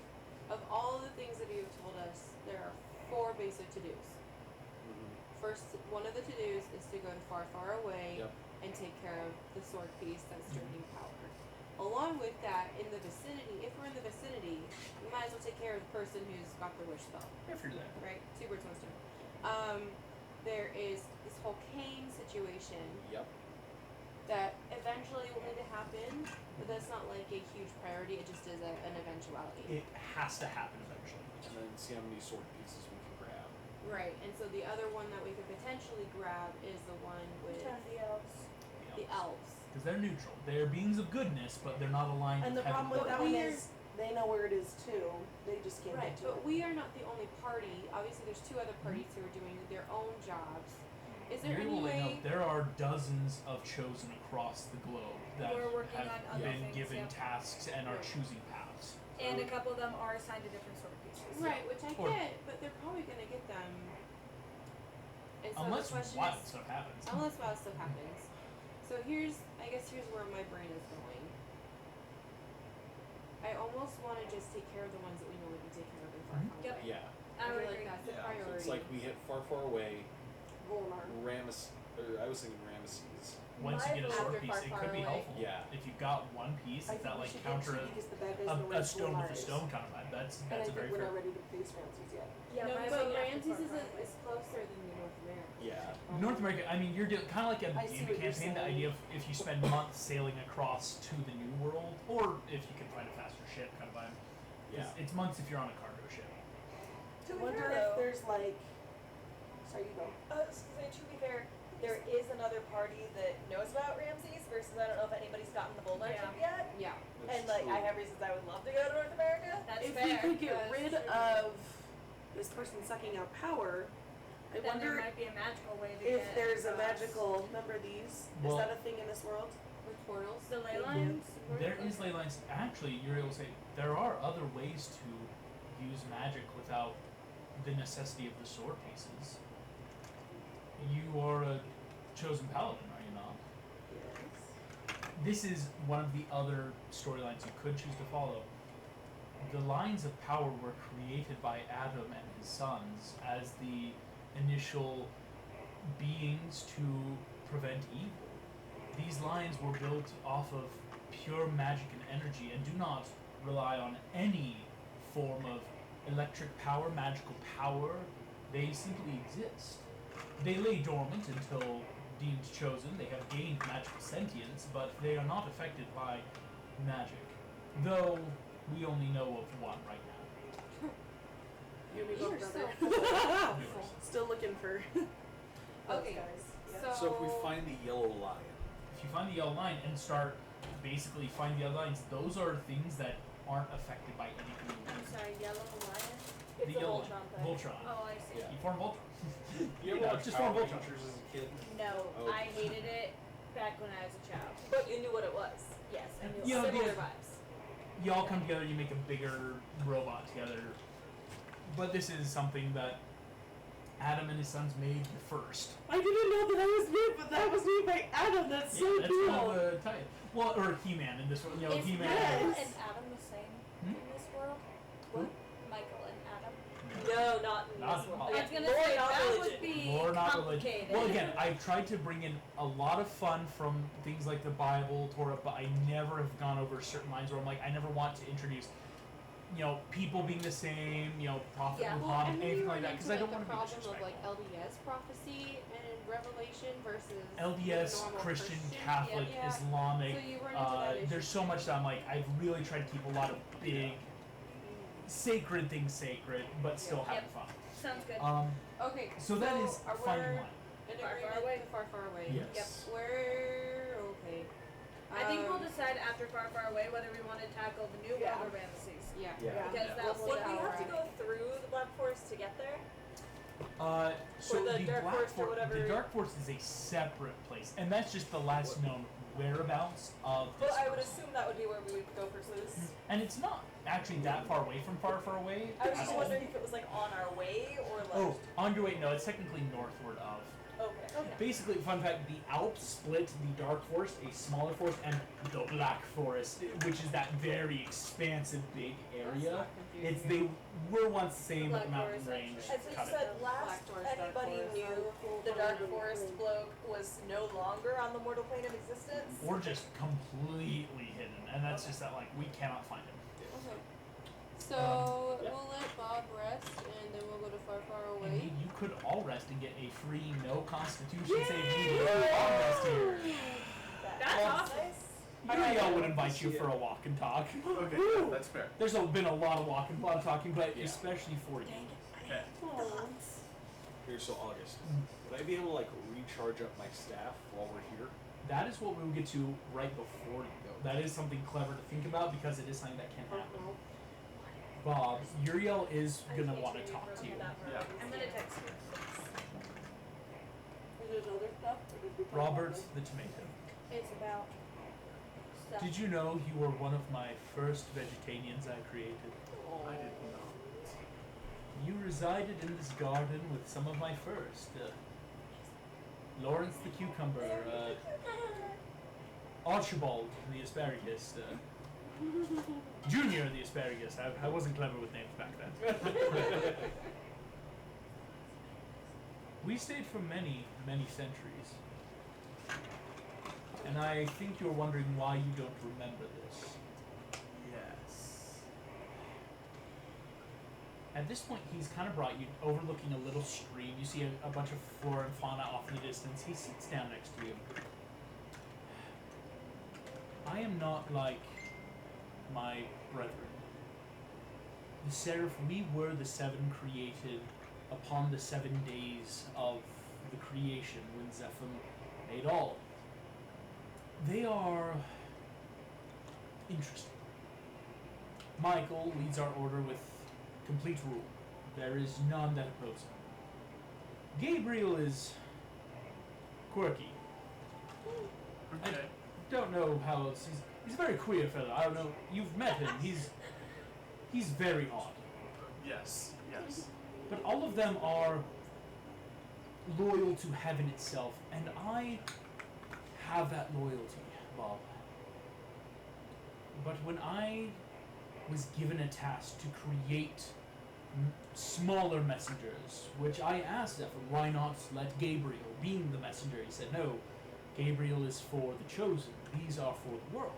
of all the things that you've told us, there are 4 basic to-dos. Mm-hmm. First, one of the to-dos is to go to far, far away Yep. and take care of the sword piece that's draining power. Along with that, in the vicinity, if we're in the vicinity, we might as well take care of the person who's got the wish spell. If you're there. Right? 2 birds, 1 stone. There is this whole cane situation Yep. that eventually will need to happen, but that's not like a huge priority, it just is an eventuality. It has to happen eventually. And then see how many sword pieces we can grab. Right, and so the other one that we could potentially grab is the one with The elves. the elves. Because they're neutral. They're beings of goodness, but they're not aligned And with the problem heaven. with that But one we're- is they know where it is too. They just can't Right, get to but it. we are not the only party. Obviously, there's 2 other parties who are doing their own jobs. Is there You any will way? know there are dozens of chosen across the globe that We're working have on other been things, given yep. tasks and are Right. choosing paths. And a couple of them are assigned to different sword pieces. Right, which I Or- get, but they're probably gonna get them. And so Unless the question wild is, stuff happens. unless wild stuff happens. So here's where my brain is going. I almost want to just take care of the ones that we know we can take care of in far, Mhm. far Yep. away. Yeah. I would feel agree. like that's the Yeah. So priority. it's like we hit far, far away. Volmar. I was thinking Ramesses. Once you get a After sword far, piece, it far could be away. helpful. Yeah. If you've got one piece, I if think that we like should counter get 2 because the bad guys know where a stone with a Volmar is. stone kind of vibe, that's And I a think very we're fair. not ready to face Ramses yet. Yeah, No, my but vote Ramses is is closer than the North America. Yeah. North America, I mean, you're kind of like a I see in what you're campaign. The saying. idea of if you spend months sailing across to the New World, or if you can find a faster ship, kind of vibe. Yeah. It's months if you're on a cargo ship. To I be wonder fair, if though, there's like. Sorry, you go. to be fair, there is another party that knows about Ramses versus I don't know if anybody's gotten the Bullard Yeah. ship yet. Yeah. That's And like true. I have reasons I would love to go to North America. That's If fair. we could get That's rid true. of this person sucking out power, I Then there wonder might be a magical way to if get there's a across. magical. Remember these? Well- is that a thing in this world? With portals. The ley Thank lines. There is ley lines. Actually, you're able to say there are other ways to use magic without the necessity of the sword pieces. You are a chosen paladin, are you not? Yes. This is one of the other storylines you could choose to follow. The lines of power were created by Adam and his sons as the initial beings to prevent evil. These lines were built off of pure magic and energy and do not rely on any form of electric power, magical power. They simply exist. They lay dormant until deemed chosen. They have gained magical sentience, but they are not affected by magic. Though we only know of one right now. You and me You're both, so brother. Yours. Still looking for those Okay, guys. so So if we find the yellow lion, If you find the yellow line and start basically find the other lines, those are things that aren't affected by anything. I'm sorry, yellow lion. It's The a yellow Voltron thing. Voltron. Oh, I see. Yeah. You form Voltron. you ever know, watch just Power form Voltron. Rangers as a kid? No, Oh. I hated it back when I was a child. But you knew what it was. Yes, I knew. You know, Similar the- vibes. You all come together, you make a bigger robot together. But this is something that Adam and his sons made first. I didn't know that I was made, but that was made by Adam. That's so that's cool. kind of a title. Well, or He-Man in this one. You know, Is He-Man. Michael Yes. and Adam the same Hmm? in this world? Who? Michael and Adam. No, not in Not this in one. all. I was gonna Lore, say not that religion. would be Lore, not religion. complicated. Well, again, I've tried to bring in a lot of fun from things like the Bible, Torah, but I never have gone over certain lines where I'm like, I never want to introduce people being the same, prophet Yeah, Muhammad, and then anything you like run that, into because I don't the want to be problem of like disrespectful. LDS prophecy and Revelation versus LDS, normal Christian, Catholic, yeah. Islamic. So you run into that issue. There's so much that I'm like, I've really tried to keep a lot of big, sacred things sacred, but still having fun. Sounds good. Okay. So that is are fine we line. in Far, agreement far away? to far, far away? Yes. Yep. We're okay. I think we'll decide after Far, Far Away whether we want to tackle the New World or Ramesses. Yeah. Because that will Would we have to go through the Black Forest to get there? So Or the Dark Black Forest or whatever. The Dark Forest is a separate place, and that's just the last known whereabouts of this But I would forest. assume that would be where we would go for sleuths. And it's not actually that far away from Far, Far Away. I was at just all. wondering if it was like on our way or like. Oh, on your way? No, it's technically northward of. Okay. Basically, fun fact: the Alps split the Dark Forest, a smaller forest, and the Black Forest, which is that very expansive, big area. It's they were once the same Black mountain Forest, range. And so you cut it. said last Black Forest, Dark anybody Forest. knew the Dark Forest bloke was no longer on the mortal plane of existence. Or just completely hidden, and that's just that we cannot find him. Okay. So yeah. we'll let Bob rest, and then we'll go to Far, Far Away. Indeed, you could all rest and get a free no Constitution save needed long rest here. That's awesome. Uriel would invite you for a walk and talk. Okay, that's fair. There's been a lot of walking, a lot of talking, but Yeah. especially for you. Okay. Here, so August. Would I be able to recharge up my staff while we're here? That is what we will get to right before you go. That is something clever to think about because it is something that can happen. Bob, Uriel is gonna want to talk to you. Yeah. I'm going to text you. Is there other stuff? Robert the Tomato. It's about stuff. Did you know you were one of my first vegetarians I created? I didn't know. You resided in this garden with some of my first. Lawrence the Cucumber, Archibald the Asparagus, Junior the Asparagus. I wasn't clever with names back then. We stayed for many, many centuries. And I think you're wondering why you don't remember this. Yes. At this point, he's kind of brought you overlooking a little stream. You see a bunch of flora and fauna off in the distance. He sits down next to you. I am not like my brethren. The Seraph, we were the seven created upon the 7 days of the creation when Zephim made all. They are interesting. Michael leads our order with complete rule. There is none that oppose him. Gabriel is quirky. Okay. Don't know how else. He's a very queer fellow. I don't know. You've met him. He's very odd. Yes. Yes. But all of them are loyal to heaven itself, and I have that loyalty, Bob. But when I was given a task to create smaller messengers, which I asked Zephyr, why not let Gabriel, being the messenger, he said, no, Gabriel is for the chosen, these are for the world.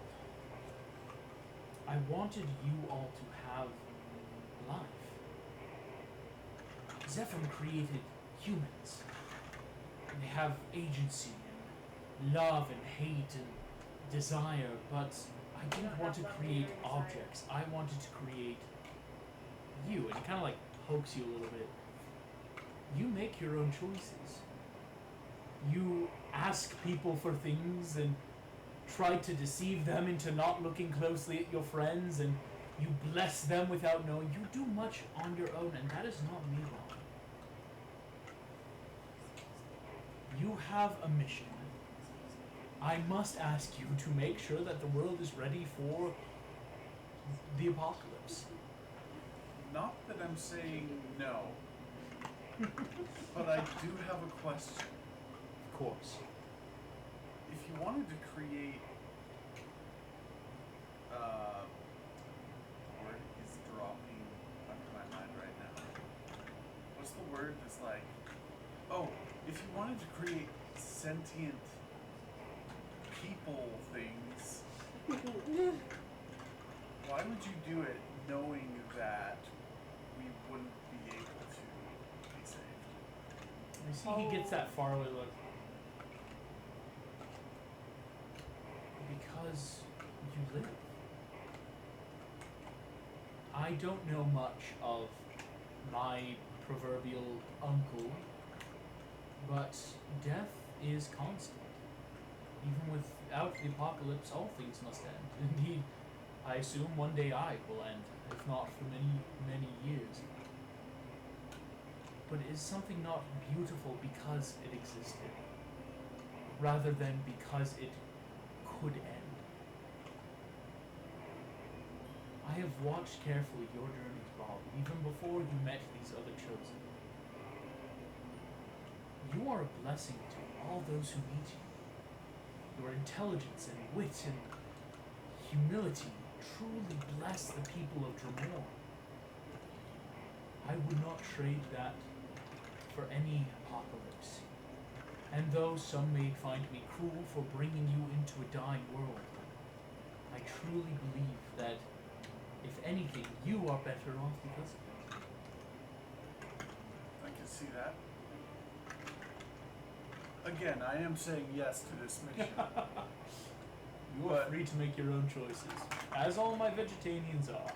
I wanted you all to have life. Zephyr created humans. And they have agency and love and hate and desire, but I didn't want to create objects. I wanted to create you. And he kind of pokes you a little bit. You make your own choices. You ask people for things and try to deceive them into not looking closely at your friends, and you bless them without knowing. You do much on your own, and that is not me wrong. You have a mission. I must ask you to make sure that the world is ready for the apocalypse. Not that I'm saying no, but I do have a question. Of course. If you wanted to create, word is dropping onto my mind right now. What's the word that's like? Oh, if you wanted to create sentient people things, why would you do it knowing that we wouldn't be able to be saved. You see, he gets that faraway look. Because you live. I don't know much of my proverbial uncle, but death is constant. Even without the apocalypse, all things must end. Indeed, I assume one day I will end, if not for many, many years. But is something not beautiful because it existed, rather than because it could end? I have watched carefully your journeys, Bob, even before you met these other chosen. You are a blessing to all those who meet you. Your intelligence and wit and humility truly bless the people of Dremore. I would not trade that for any apocalypse. And though some may find me cruel for bringing you into a dying world, I truly believe that, if anything, you are better off because of it. I can see that. Again, I am saying yes to this mission. You are free to make your own choices, as all my vegetarians are.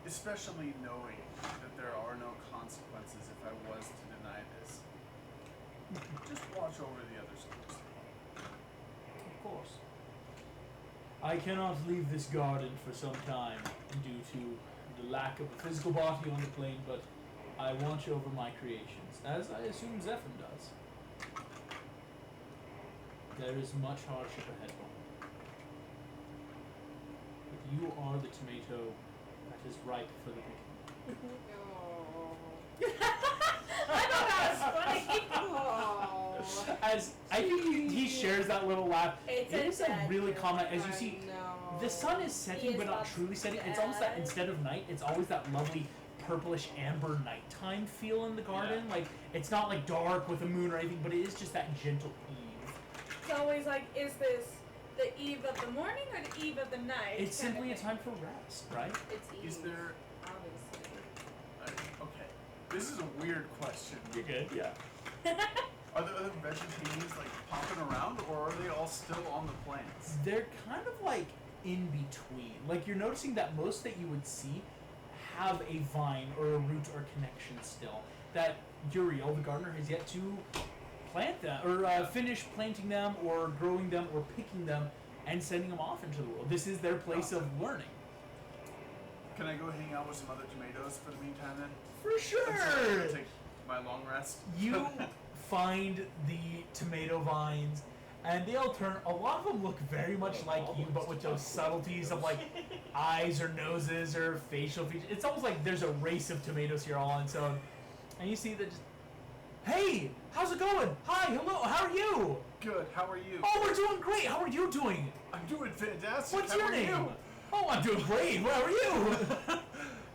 Especially knowing that there are no consequences if I was to deny this. Just watch over the other schools. Of course. I cannot leave this garden for some time due to the lack of a physical body on the plane, but I watch over my creations, as I assume Zephyr does. There is much hardship ahead, Bob. But you are the tomato that is ripe for the picking. I thought that was funny. As I think he shares that little laugh. It's It is a really joke. common, as you see, the sun is setting but not truly setting. It's almost that instead of night, it's always that lovely purplish amber nighttime feel in the garden. Yeah. Like, it's not like dark with a moon or anything, but it is just that gentle eve. It's always like, is this the eve of the morning or the eve of the night? It's simply a time for rest, right? It's easy. Is there... Obviously. Okay. This is a weird question. You're good, yeah. Are the other vegetarians like popping around, or are they all still on the plants? They're kind of like in between. Like, you're noticing that most that you would see have a vine or a root or connection still. That Uriel, the gardener, has yet to plant them, or finish planting them, or growing them, or picking them, and sending them off into the world. This is their place of learning. Can I go hang out with some other tomatoes for the meantime then? For Until sure! I take my long rest? You find the tomato vines, and they all turn, a lot of them look very much like you, but with those subtleties of like eyes or noses or facial features. It's almost like there's a race of tomatoes here all on its own. And you see that just, hey, how's it going? Hi, hello, how are you? Good, how are you? Oh, we're doing great, how are you doing? I'm doing fantastic. What's how your are name? You? Oh, I'm doing great, how are you?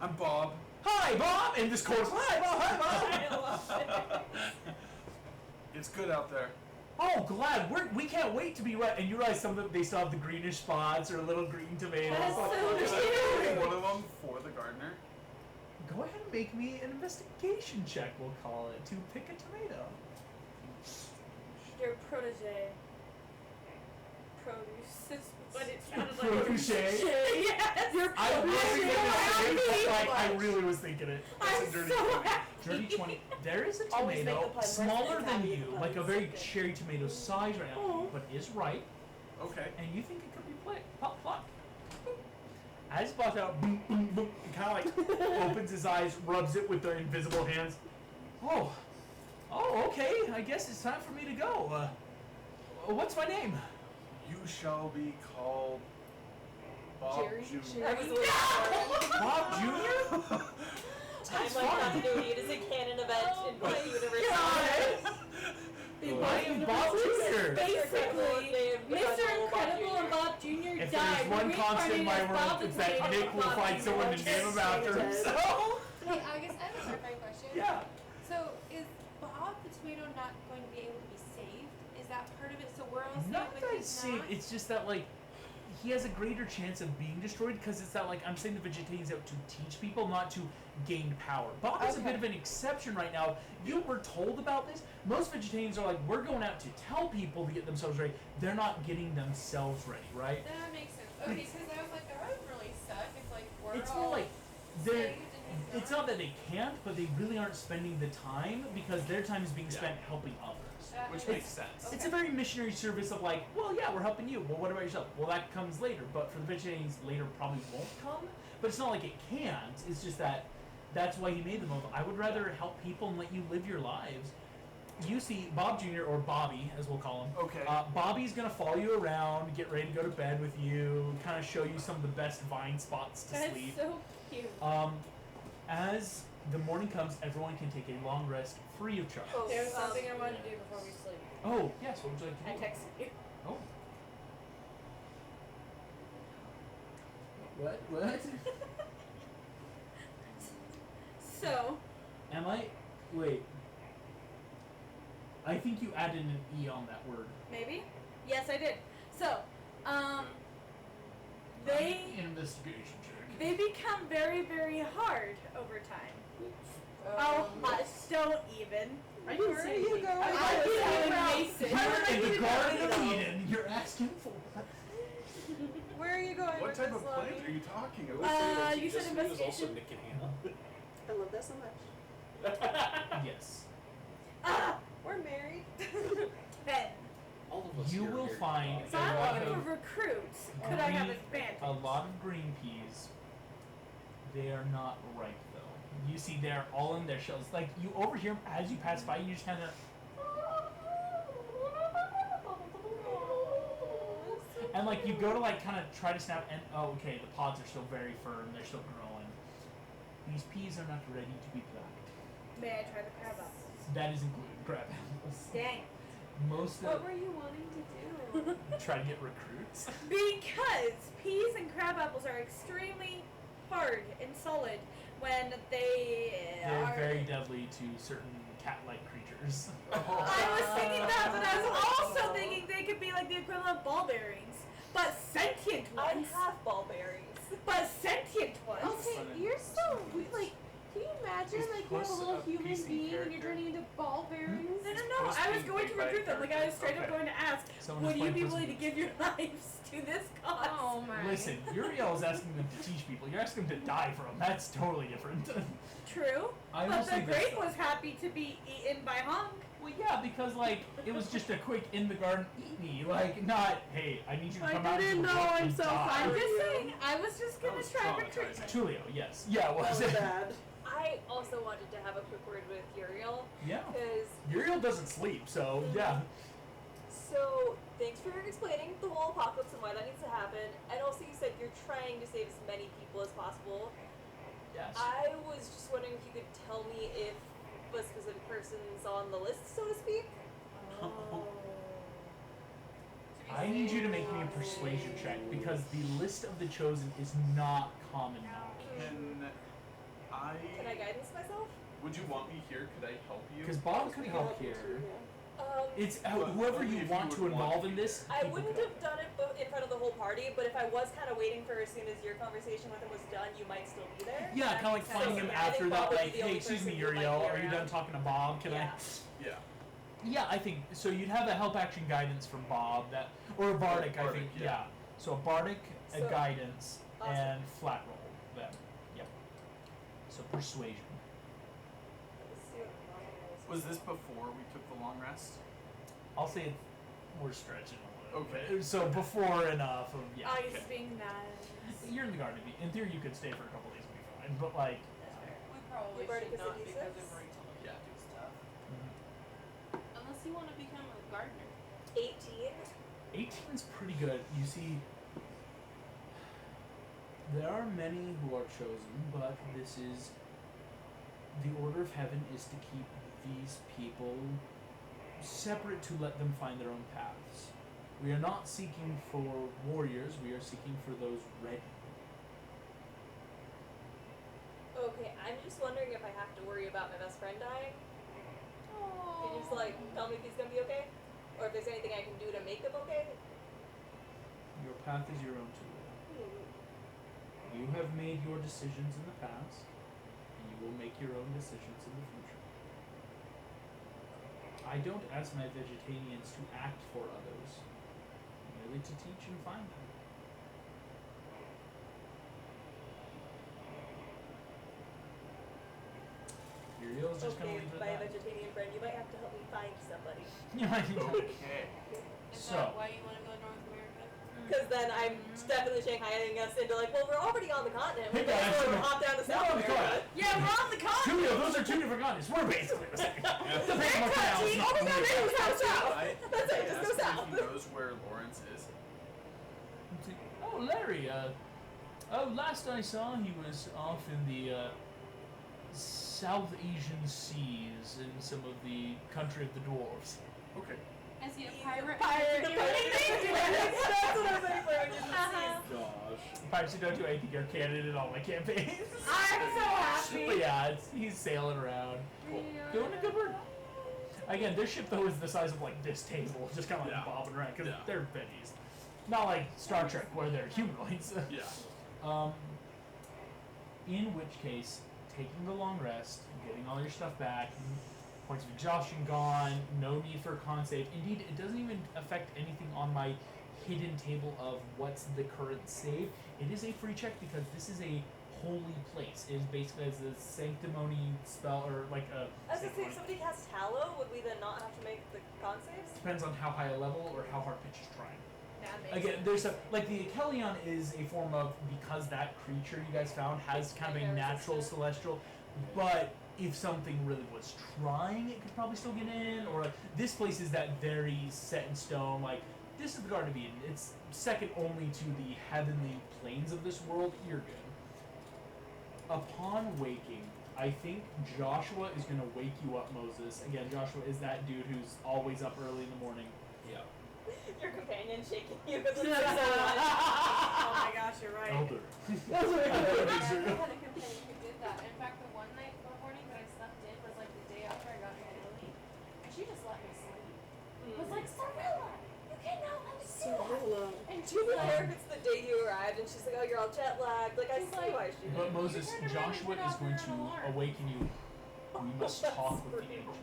I'm Bob. Hi, Bob, and this chorus, hi, Bob, hi, Bob. It's good out there. Oh, glad. We can't wait to be right. And you realize some of them, they still have the greenish spots or little green tomatoes. That's so Can I cute. pick one of them for the gardener? Go ahead and make me an investigation check, we'll call it, to pick a tomato. Your protege. Produce is what it sounded Protege? Yes. Your I really protege. I really was thinking it. I'm It's a dirty so 20. happy. Dirty 20. There is a Always make tomato the pun, smaller first than and you, happy like a puns. very cherry tomato size right now, but is ripe, Okay. and you think it could be plucked. As it pops out, boom, boom, boom, and kind of like opens his eyes, rubs it with their invisible hands. Oh, okay. I guess it's time for me to go. What's my name? You shall be called Bob Jerry? Jr. I was Bob Jr.? I'm like continuity. It is a canon event in my universe. I am Bob Jr. Basically, Mr. Incredible and Bob Jr. If died. there's one constant in my world, it's that Nick will find someone to name him after himself. Hey, August, I have a clarifying question. Yeah. So, is Bob the tomato not going to be able to be saved? Is that part of it? So we're all Not saved, that but it's he's safe, not? it's just that, like, he has a greater chance of being destroyed because it's that, like, I'm saying the vegetarian's out to teach people, not to gain power. Bob is a bit of an exception right now. You were told about this. Most vegetarians are like, we're going out to tell people to get themselves ready. They're not getting themselves ready, right? That makes sense. Okay, because I was like, that would really suck if like we're It's all more like they're. saved and he's It's not that they can't, but they really aren't spending the time because their time is being spent helping others. That Which makes makes sense. It's a very missionary service of like, well, yeah, we're helping you. Well, what about yourself? Well, that comes later. But for the vegetarians, later probably won't come. But it's not like it can't. It's just that that's why he made the move. I would rather help people and let you live your lives. You see, Bob Jr., or Bobby, as we'll call him. Okay. Bobby's going to follow you around, get ready to go to bed with you, kind of show you some of the best vine spots to That's sleep. so cute. As the morning comes, everyone can take a long rest free of charge. Oh, There's something I wanted to do before we sleep. Oh, yes, what would you like I to do? texted you. Oh. What? So, Am I? Wait. I think you added an E on that word. maybe? Yes, I did. So, they Investigation check. they become very, very hard over time. Oh, hush, don't even. Are you Where are you saying? going? I was telling Mason. You're in the Garden of Eden. You're asking for. Where are you going What with type this, of plant Lovey? are you talking I about? would say that you said Destiny was also investigation? Nick and Hannah. I love that so much. Yes. Ah, We're married. Ben. All of us You here are will married. find So a I'm lot looking of for recruits. Could I have advantage? a lot of green peas. They are not ripe though. You see, they're all in their shells. Like you overhear them as you pass by. You just kind of. And like you go to like kind of try to snap, and oh, okay, the pods are still very firm. They're still growing. These peas are not ready to be plucked. May I try the crab apples? That is included. Crab apples. Dang. Most What of were you wanting to do? try to get recruits. Because peas and crab apples are extremely hard and solid when they They're are. very deadly to certain cat-like creatures. I was thinking that, but I was also thinking they could be like the equivalent of ball bearings, but sentient I ones. have ball berries. But sentient ones. Okay, you're so like. Can you imagine Is like you have a Puss little a human PC being and character? you're turning into ball bearings? No. Supposed I to was be going to made by recruit them. Like I was straight up okay. going to ask, Someone would is you playing be Puss willing in to give your lives to this cause? Oh my. Listen, Uriel is asking them to teach people. You're asking them to die for them. That's totally different. True. I will But say the this, grape though. was happy to be eaten by Hunk. Well, yeah, because like it was just a quick in the garden eat me, like not hey I need you to Like, come I out into didn't the know world I'm and so die. I'm fine. just you. saying, I was just That gonna was try traumatizing. recruitment. Tulio, yes, yeah, it That was. was bad. I also wanted to have a quick word with Uriel Yeah, because Uriel doesn't sleep, so yeah. so thanks for explaining the whole apocalypse and why that needs to happen. And also you said you're trying to save as many people as possible. Yes. I was just wondering if you could tell me if a specific person's on the list, so to speak. I need you to make me a persuasion check because the list of the chosen is not common knowledge. Can I guidance myself? Would you want me here? Could I help you? Because Bob could help here. It's But whoever only you if you want would to want involve to. in this. I people wouldn't could have done it in front of the whole party, but if I was kind of waiting for as soon as your conversation with him was done, you might still be there. Yeah, kind of like So, finding him I think after Bob that, would be like, the only hey, excuse me, person who might Uriel, be are you done around. talking to Bob? Can Yeah. Yeah. Yeah, I think so. You'd have a help action guidance from Bob, that or a bardic, I Bardic, think. yeah. Yeah. So a bardic, a So- guidance, Awesome. and flat roll. Then, yep. So persuasion. Let's see what Was this before we took the long rest? I'll say we're stretching a little Okay. bit. So before enough of yeah. I okay. was being nice. You're in the garden. In theory, you could stay for a couple days and be fine. But like, We probably You've already should not considered because this? we've already told him Yeah. to do stuff. Unless you want to become a gardener. 18. 18 is pretty good. You see, there are many who are chosen, but this is the order of heaven is to keep these people separate to let them find their own paths. We are not seeking for warriors, we are seeking for those ready. Okay, I'm just wondering if I have to worry about my best friend dying. Can you just like tell me if he's gonna be okay? Or if there's anything I can do to make him okay? Your path is your own to live. You have made your decisions in the past, and you will make your own decisions in the future. I don't ask my vegetarians to act for others, merely to teach and find them. Uriel's just gonna Okay, leave it my at that. vegetarian friend, you might have to help me find somebody. Okay. Is So- that why you want to go to North America? Because then I'm definitely Shanghaiing us into like, well, we're already on the continent. We Hey, might as guys, well we're- hop down to we're South on the America. continent. Yeah, we're on the continent. Julio, those are two different continents. We're basically the same. Depends on what Country, town. all we gotta do is go south. I That's it, just go asked him south. if he knows where Lawrence is. Oh, Larry, last I saw, he was off in the, South Asian seas in some of the country of the dwarves. Okay. Is he a pirate? Pirate. That's what I was waiting for when you said Gosh. Pirates don't do anything, you're canon in all my campaigns. I'm so happy. But yeah, he's sailing around. Doing a good work. Again, their ship, though, is the size of, like, this table. Just kind of like Yeah. bobbing around, because Yeah. they're bennies. Not like Star Trek, where they're humanoids. Yeah. In which case, taking the long rest, getting all your stuff back, points of exhaustion gone, no need for a con save. Indeed, it doesn't even affect anything on my hidden table of what's the current save. It is a free check because this is a holy place. It is basically as a sanctimony spell, or like a... I was gonna say, if somebody casts Hallow, would we then not have to make the con saves? Depends on how high a level or how hard pitch is trying. That makes Again, sense. there's a like the Akelion is a form of, because that creature you guys found has kind of a natural celestial, but if something really was trying, it could probably still get in. Or like this place is that very set in stone. Like this is the Garden of Eden. It's second only to the heavenly plains of this world. You're good. Upon waking, I think Joshua is gonna wake you up, Moses. Again, Joshua is that dude who's always up early in the morning. Yeah. Your companion shaking you with the Oh my gosh, you're right. Elder. I actually had a companion who did that. In fact, the one morning that I slept in was like the day after I got to Italy, and she just let me sleep. It was like, Sarilla, you cannot let me sleep. And she's there if it's the day you arrived, and she's like, oh, you're all jet lagged. Like, I She's see like- why she But did. Moses, You turned around and Joshua turned is off going your to alarm. awaken you. We must talk with the angel.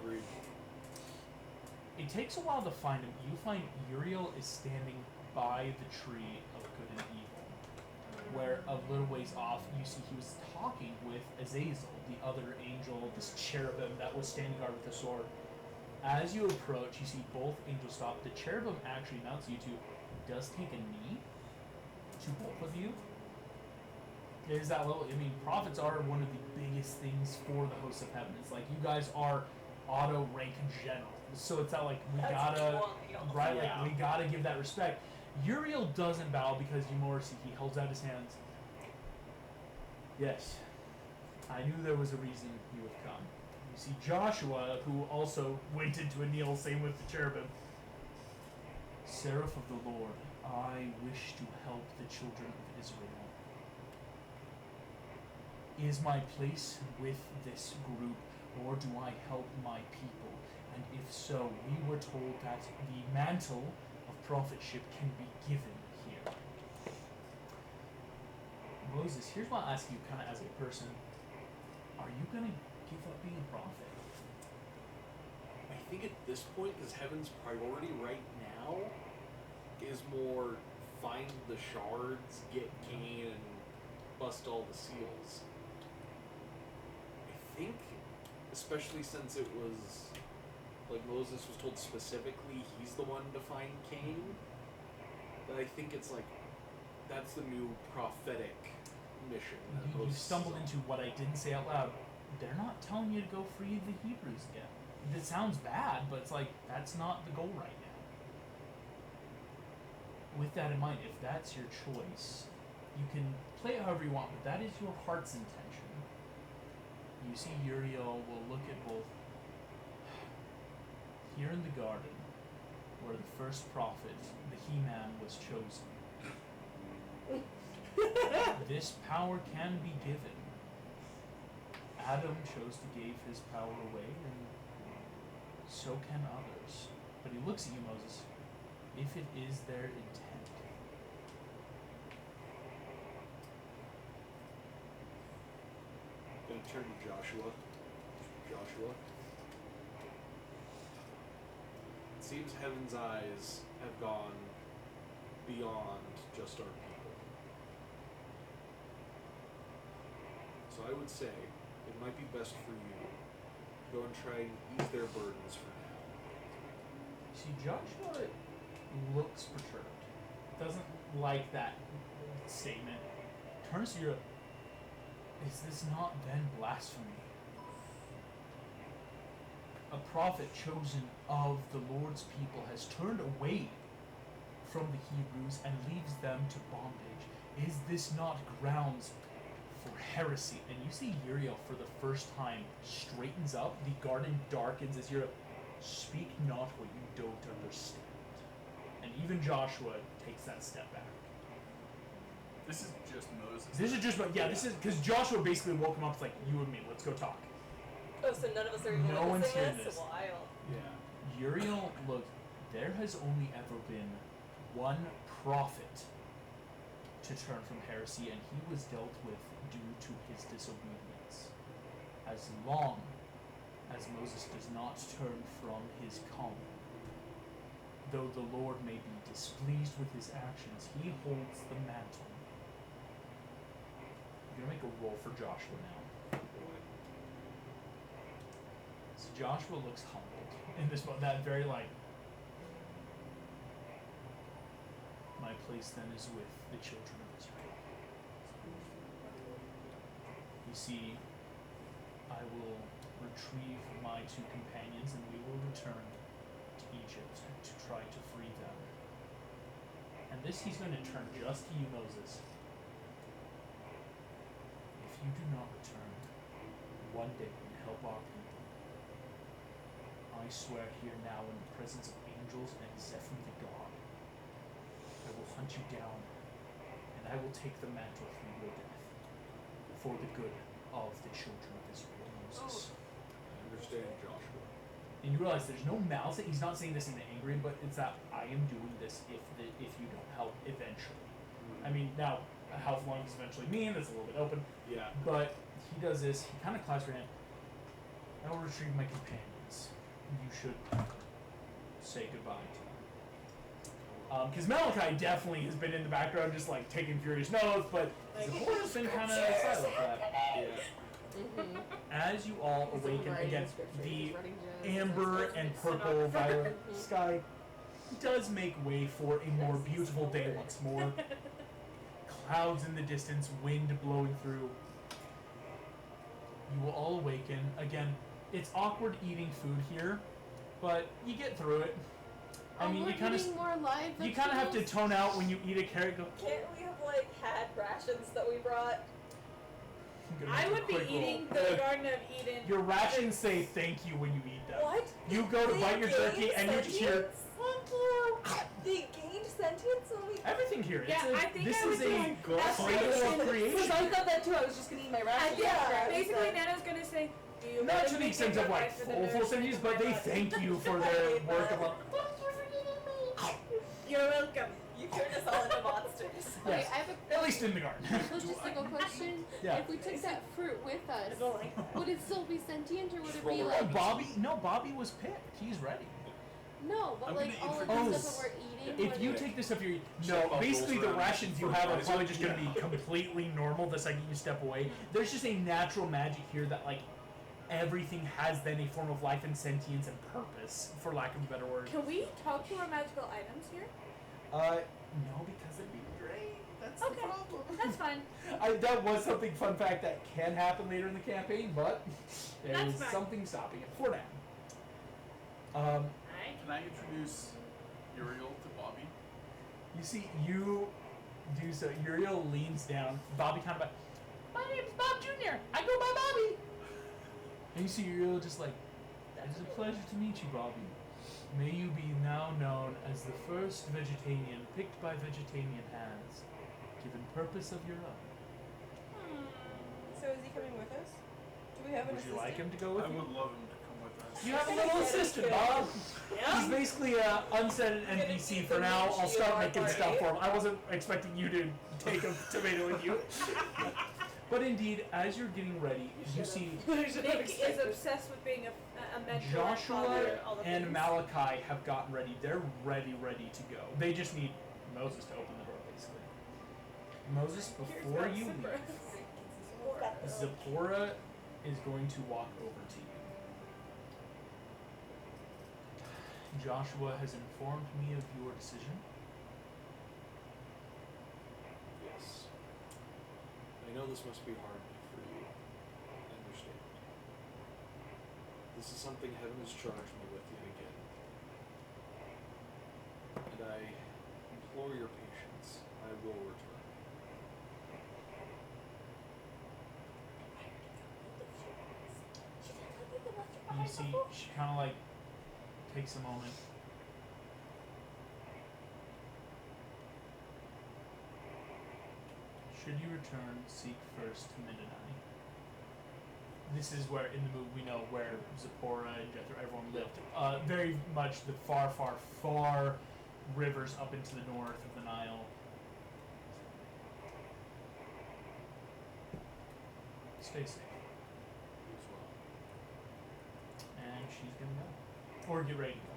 Agreed. It takes a while to find him. You find Uriel is standing by the tree of good and evil, where a little ways off you see he was talking with Azazel, the other angel, this cherubim that was standing guard with a sword. As you approach, you see both angels stop. The cherubim actually mounts you two, does take a knee to both of you. It is that level. I mean, prophets are one of the biggest things for the hosts of heaven. It's like you guys are auto rank general, so it's not like we That's gotta wild. right, Yeah. like we gotta give that respect. Uriel doesn't bow because you more see he holds out his hands. Yes, I knew there was a reason you would come. You see Joshua, who also went into a kneel, same with the cherubim. Seraph of the Lord, I wish to help the children of Israel. Is my place with this group, or do I help my people? And if so, we were told that the mantle of prophetship can be given here. Moses, here's what I'll ask you kind of as a person. Are you going to give up being a prophet? I think at this point, because Heaven's priority right now is more find the shards, get Cain, and bust all the seals. I think, especially since it was, like Moses was told specifically he's the one to find Cain, that I think it's like, that's the new prophetic mission. That You Moses stumbled is on. into what I didn't say out loud. They're not telling you to go free the Hebrews again. It sounds bad, but it's like, that's not the goal right now. With that in mind, if that's your choice, you can play it however you want, but that is your heart's intention. You see Uriel will look at both. Here in the garden, where the first prophet, the He-Man, was chosen, this power can be given. Adam chose to give his power away, and so can others. But he looks at you, Moses. If it is their intent, turn to Joshua. Joshua. It seems Heaven's eyes have gone beyond just our people. So I would say it might be best for you to go and try and ease their burdens for now. See, Joshua looks perturbed. Doesn't like that statement. Turns to you. Is this not then blasphemy? A prophet chosen of the Lord's people has turned away from the Hebrews and leaves them to bondage. Is this not grounds for heresy? And you see Uriel for the first time straightens up. The garden darkens as Uriel, speak not what you don't understand. And even Joshua takes that step back. This is just Moses. This is just, this is, because Joshua basically woke him up, like, you and me, let's go talk. Oh, so none of us are even No one's witnessing hearing this? this. Wild. Yeah. Uriel, look, there has only ever been one prophet to turn from heresy, and he was dealt with due to his disobedience. As long as Moses does not turn from his calling, though the Lord may be displeased with his actions, he holds the mantle. I'm gonna make a roll for Joshua now. So Joshua looks humbled in this moment. That very like, my place then is with the children of Israel. You see, I will retrieve my two companions and we will return to Egypt to try to free them. And this he's going to turn just to you, Moses. If you do not return one day and help our people, I swear here now in the presence of angels and Zephon the God, I will hunt you down and I will take the mantle from your death for the good of the children of Israel, Moses. I understand, Joshua. And you realize there's no malice. He's not saying this in the angry, but it's that I am doing this if you don't help eventually. I mean, now how long does eventually mean? That's a little bit open. Yeah. But he does this. He kind of clasps your hand. I will retrieve my companions. You should say goodbye to them. Because Malachi definitely has been in the background, just like taking furious notes, but Zipporah's been kind of silent for that. Yeah. Mm-hmm. As you all awaken again, the amber and purple violet sky does make way for a more beautiful day once more. Clouds in the distance, wind blowing through. You will all awaken. Again, it's awkward eating food here, but you get through it. I mean, you kind of have to tone out when you eat a carrot. Go, can't we have like had rations that we brought? I would be eating the Garden of Eden. Your rations say thank you when you eat them. What? You go to bite your turkey and you just hear. Thank you. They gained sentience when we. Everything here. Yeah, I think this I is would a do flavor of creation. Because I thought that too. I was just gonna eat my rations. Yeah, Basically, Nana's gonna say, do you Not want to the make extent of like sacrifice for the full nourishment sentences, but they of my body?" thank you for their work of. You're welcome. You turned us all into monsters. Okay, Yes. I have At least in the garden. a logistical question. Yeah. If we took that fruit with I us, don't like that. would it still be sentient or would it be Oh, like Bobby was picked. He's ready. no? But I'm like gonna all of introduce- the stuff that we're eating. If would you it- take this stuff here, Chef no, basically rolls the around rations you for have are fries. probably just going to be completely normal the second you step away. There's just a natural magic here that like everything has then a form of life and sentience and purpose, for lack of a better word. Can we talk to our magical items here? No, because it'd be great. That's Okay. the problem. That's fine. That was something fun fact that can happen later in the campaign, but there That's is fine. something stopping it for now. Alright. Can I introduce Uriel to Bobby? You see, you do so. Uriel leans down. Bobby kind of like, my name's Bob Jr. I go by Bobby. And you see Uriel just like, it's a pleasure to meet you, Bobby. May you be now known as the first Vegetarian picked by Vegetarian hands, given purpose of your own. So is he coming with us? Do we have an Would you assistant? like him to go with I you? would love him to come with us. You have a little assistant, Bob. Yeah. He's basically an unsaid NPC for now. I'll start making stuff for him. I wasn't expecting you to take a tomato with you. But indeed, as you're getting ready, you see Nick is obsessed with being a mentor and Joshua father, all the and things. Malachi have gotten ready. They're ready to go. They just need Moses to open the door, basically. Moses, before you leave, Zipporah is going to walk over to you. Joshua has informed me of your decision. Yes. I know this must be hard for you. I understand. This is something heaven has charged me with yet again. And I implore your patience. I will return. You see, she kind of like takes a moment. Should you return, seek first Midianite. This is where, in the movie, we know where Zipporah and Jethro, everyone lived. Very much the far, far, far rivers up into the north of the Nile. Stay safe. You as well. And she's gonna go. Or get ready to go.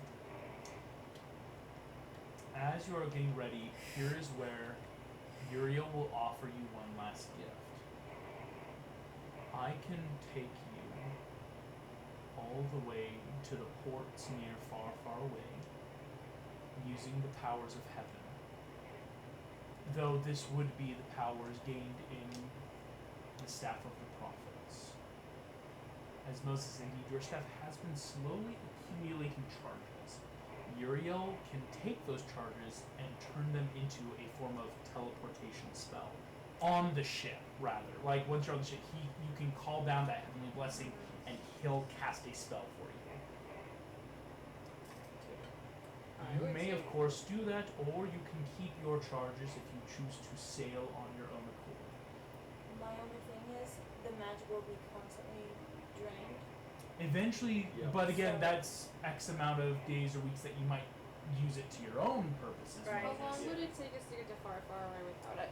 As you are getting ready, here is where Uriel will offer you one last gift. I can take you all the way to the ports near far, far away, using the powers of heaven. Though this would be the powers gained in the staff of the prophets. As Moses, indeed, your staff has been slowly accumulating charges. Uriel can take those charges and turn them into a form of teleportation spell. On the ship, rather. Like, once you're on the ship, you can call down that heavenly blessing and he'll cast a spell for you. You may, of course, do that, or you can keep your charges if you choose to sail on your own accord. My only thing is, the magic will be constantly drained. Eventually, Yeah. but again, So- that's X amount of days or weeks that you might use it to your own purposes. Right. How long would it take us to get to far, far away without it?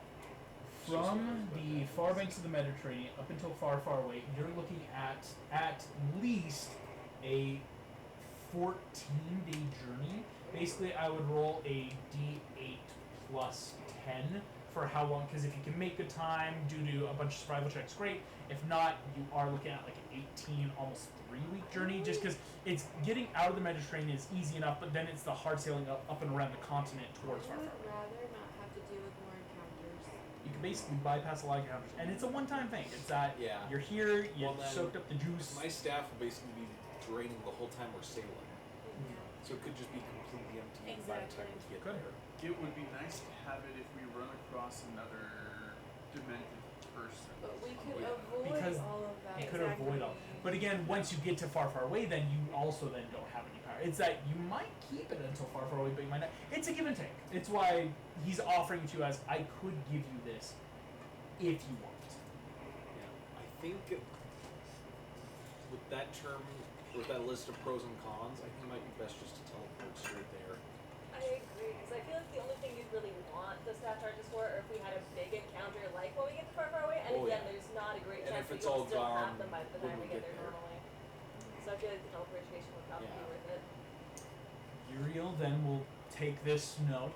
From the far banks of the Mediterranean up until far, far away, you're looking at least a 14-day journey. Basically, I would roll a D8 plus 10 for how long, because if you can make the time due to a bunch of survival checks, great. If not, you are looking at like an 18, almost 3-week journey, just because it's getting out of the Mediterranean is easy enough, but then it's the hard sailing up and around the continent towards I far, would far away. rather not have to deal with more encounters. You can basically bypass a lot of encounters, and it's a one-time thing. It's that Yeah. you're here, you Well, then, soaked up the juice. My staff will basically be draining the whole time we're sailing. Yeah. So it could just be completely empty by the time we get Good. there. It would be nice to have it if we run across another demented person. But we could Yeah. avoid Because all of that. You could avoid all. But again, once you get to far, far away, then you also then don't have any power. It's that you might keep it until far, far away, but you might not. It's a give and take. It's why he's offering to you as, I could give you this if you want. Yeah. I think with that term, with that list of pros and cons, I think it might be best just to teleport straight there. I agree, because I feel like the only thing you'd really want the staff charges for are if we had a big encounter like when we get to far, far away, and Oh, again, yeah. there's not a great And chance if that it's all you'll still gone have them by the when time we we get get there there. normally. So I feel like the teleportation would probably Yeah. be worth it. Uriel then will take this note,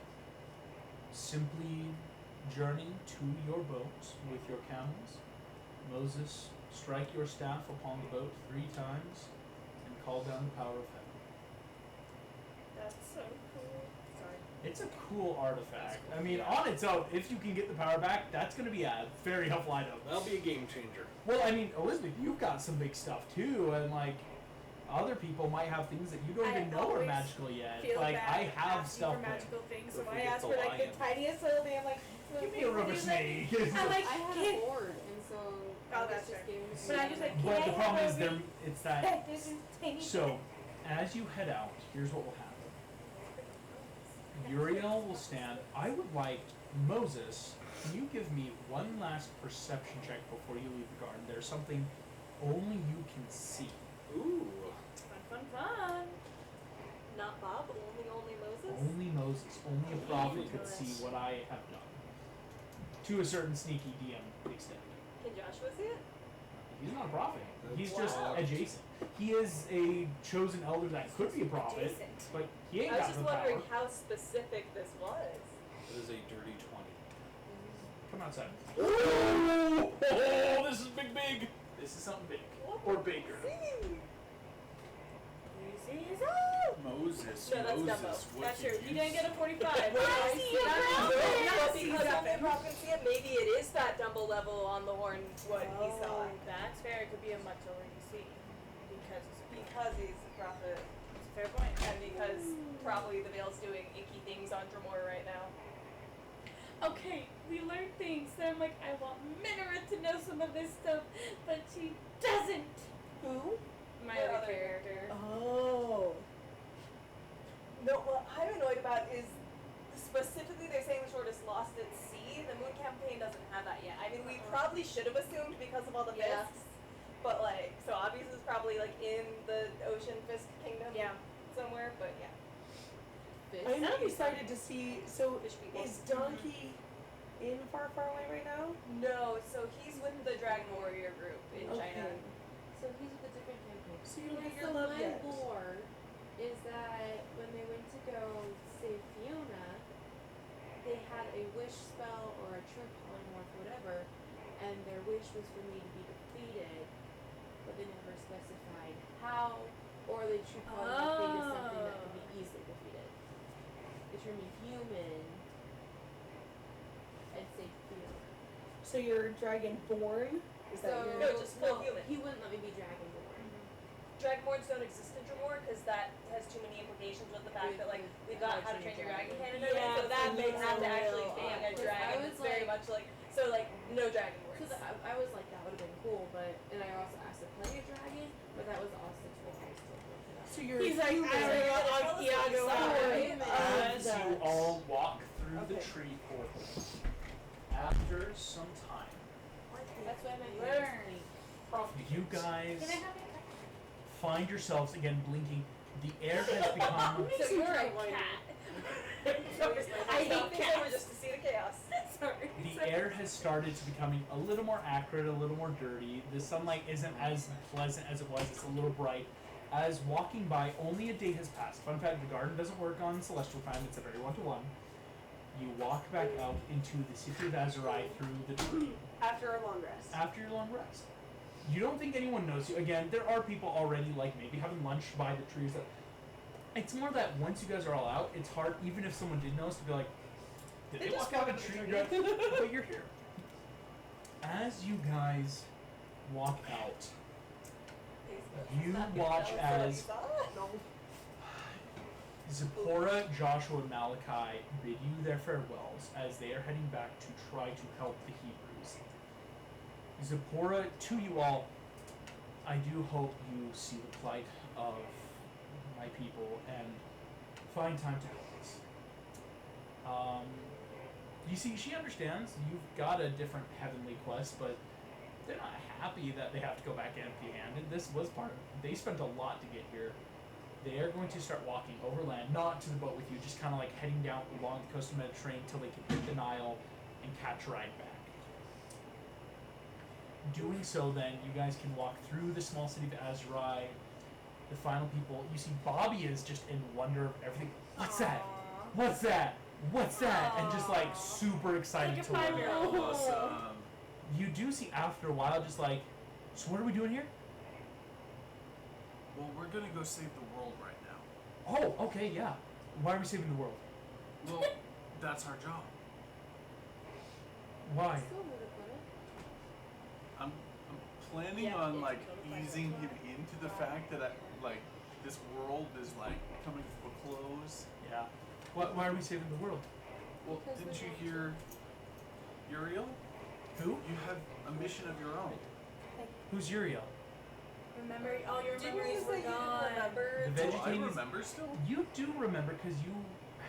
simply journey to your boat with your camels. Moses, strike your staff upon the boat 3 times and call down the power of heaven. That's so cool. Sorry. It's a cool artifact. I mean, on its own, if you can get the power back, that's going to be a very helpful item. That'll be a game changer. Well, I mean, Elizabeth, you've got some big stuff too, and like, other people might have things that you don't I even know are always magical yet. Feel Like, bad I have asking stuff for that. magical things, so If we I get ask the for like lion. the tiniest little thing. I'm like, Give me a rubber snake. I'm like, I had can, a board, and so Oh, I was that's just fair. giving But I'm just like, can But I the have problem a is, it's that. this is tiny. So, as you head out, here's what will happen. Uriel will stand. I would like Moses. Can you give me one last perception check before you leave the garden? There's something only you can see. Ooh. Fun, fun, fun. Not Bob, only Moses? Only Moses, only a prophet could see what I have done. To a certain sneaky DM extent. Can Joshua He's not a prophet. He's Wow. just adjacent. He is a chosen elder that could be a prophet, Adjacent. but he ain't I was got just the wondering power. how specific this was. It is a dirty 20. Come outside. Oh, this is big. This is something big. Or bigger. Moses. No, that's Dumbo. What That's did true. you He didn't get a 45. I see you Yes, because only Rob can see it. Maybe it is that Dumbo level on the horn what he saw. That's fair. It could be a much lower DC because Because he's a prophet. it's a fair point. And because probably the Veil's doing icky things on Dremor right now. Okay, we learned things. So I'm like, I want Minora to know some of this stuff, but she doesn't. Who? My Your other other character. Oh. No, what I'm annoyed about is specifically they're saying the shortest lost at sea. The Moon campaign doesn't have that yet. I mean, we probably should have assumed because of all the Yeah. fists. But like, so obviously it's probably like in the Ocean Fist Kingdom Yeah. somewhere. But yeah, I'm excited to see. So fish people. is Donkey in Far Far Away right now? No, so he's with the Dragon Warrior group in China. So he's with a different campaign. So you don't Yeah, get your so love my yet. lore is that when they went to go save Fiona, they had a wish spell or a true polymorph, whatever, and their wish was for me to be defeated, but they never specified how, or the true polymorph thing is something that can be easily defeated. They turned me human and saved Fiona. So you're Dragonborn? Is that your? No, just full human. He wouldn't let me be Dragonborn. Dragonborns don't exist in Dremor because that has too many implications with the fact that like we've got How to Train Your Dragon canon. Yeah, so that you makes have it to actually real being a odd. dragon. I was It's very like- much like so like no Dragonborns. So I was like, that would have been cool, but, and I also asked to play a dragon, but that was also told I still looked it up. So you're He's like, human. I don't know. Yeah, go ahead. As you that. all walk through the Okay. tree portal, after some time, That's why my Learn. you guys Can I have it? find yourselves again blinking. The air has become. So you're a cat. I hate cats. Just to see the chaos. Sorry. The air has started to becoming a little more acrid, a little more dirty. The sunlight isn't as pleasant as it was. It's a little bright. As walking by, only a day has passed. Fun fact: the garden doesn't work on celestial time. It's a very 1-to-1. You walk back out into the city of Azurai through the tree. After a long rest. After your long rest. You don't think anyone knows you. Again, there are people already, like, maybe having lunch by the trees. It's more that once you guys are all out, it's hard, even if someone did notice, to be like, did they walk out of the tree? But you're here. As you guys walk out, you watch as Zipporah, Joshua, and Malachi bid you their farewells as they are heading back to try to help the Hebrews. Zipporah, to you all, I do hope you see the plight of my people and find time to help us. You see, she understands you've got a different heavenly quest, but they're not happy that they have to go back empty-handed. This was part of it. They spent a lot to get here. They are going to start walking overland, not to the boat with you, just kind of like heading down along the coast of the Mediterranean until they can hit the Nile and catch a ride back. Doing so, then, you guys can walk through the small city of Azurai. The final people, you see Bobby is just in wonder of everything. What's that? What's that? What's that? And just like super excited Like a to learn. 5-year-old. Awesome. You do see after a while, just like, so what are we doing here? Well, we're gonna go save the world right now. Oh, okay, yeah. Why are we saving the world? Well, that's our job. Why? Still would have put it. I'm planning Yeah, on yeah, like totally. easing him into the fact that like this world is like coming to a close. Yeah. Why are we saving the world? Well, Because didn't we you want hear, Uriel? Who? You have a mission of your own. Who's Uriel? Remember, all your Didn't memories you were say you didn't gone. remember? The Do I vegetarians. remember still? You do remember because you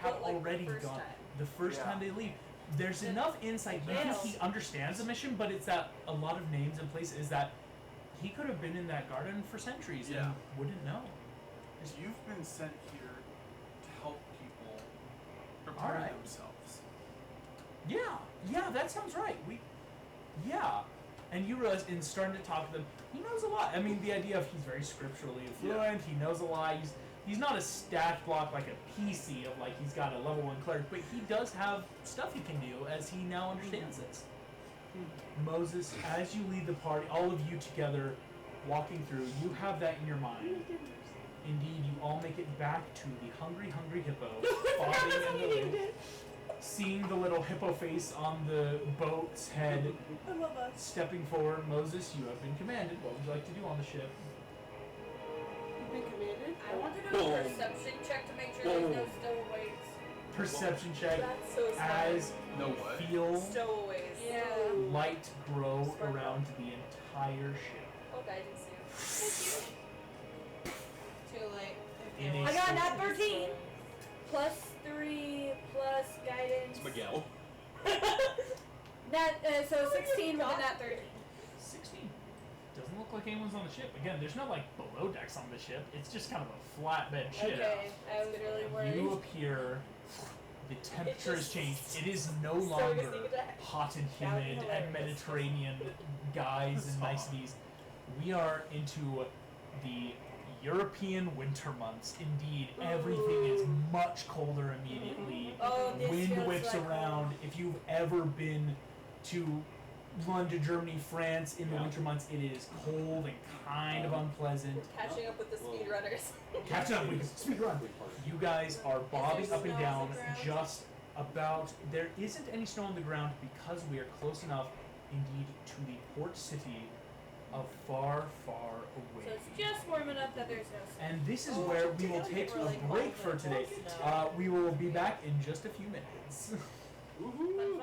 have But, like, the already first gone. time. The first Yeah. time they leave. There's Then- enough insight. You think Yes. he understands the mission, but it's that a lot of names and places is that he could have been in that garden for centuries Yeah. and wouldn't know. You've been sent here to help people prepare Alright. themselves. Yeah, that sounds right. Yeah. And you realize in starting to talk to them, he knows a lot. I mean, the idea of he's very scripturally fluent, he knows a lot, he's not a stat block like a PC of like he's got a level 1 cleric, but he does have stuff he can do as he now understands this. Moses, as you lead the party, all of you together walking through, you have that in your mind. Indeed, you all make it back to the hungry hippo, bobbing and willing, seeing the little hippo face on the boat's head, I love us. stepping forward. Moses, you have been commanded. What would you like to do on the ship? You've been commanded? I want to do a perception check to make sure there's no stowaways. Perception check That's so smart. as No you what? feel Stowaways. Yeah. light grow around the entire ship. Oh, guidance you. Too late. In a I got state- nat 13 plus 3 plus guidance. It's Miguel. So 16 with a nat 13. 16. Doesn't look like anyone's on the ship. Again, there's no like below decks on the ship. It's just kind of a flatbed ship. Okay, I was really worried. You appear. The temperature has just- changed. It is no so longer sneak attack. hot and That would be humid hilarious. and Mediterranean guys and niceties. We are into the European winter months. Indeed, everything is much colder immediately. Oh, this Wind feels whips like around. If you've ever been to London, Germany, France in the winter months, it is cold and kind of unpleasant. Catching up with the speedrunners. Catching up with speed run. You guys are bobbing up and snow down on the ground? just about. There isn't any snow on the ground because we are close enough, indeed, to the port city of far, far away. So it's just warm enough that there's no snow. And this is where we will take a break for today. We will be back in just a few minutes. Fun, fun.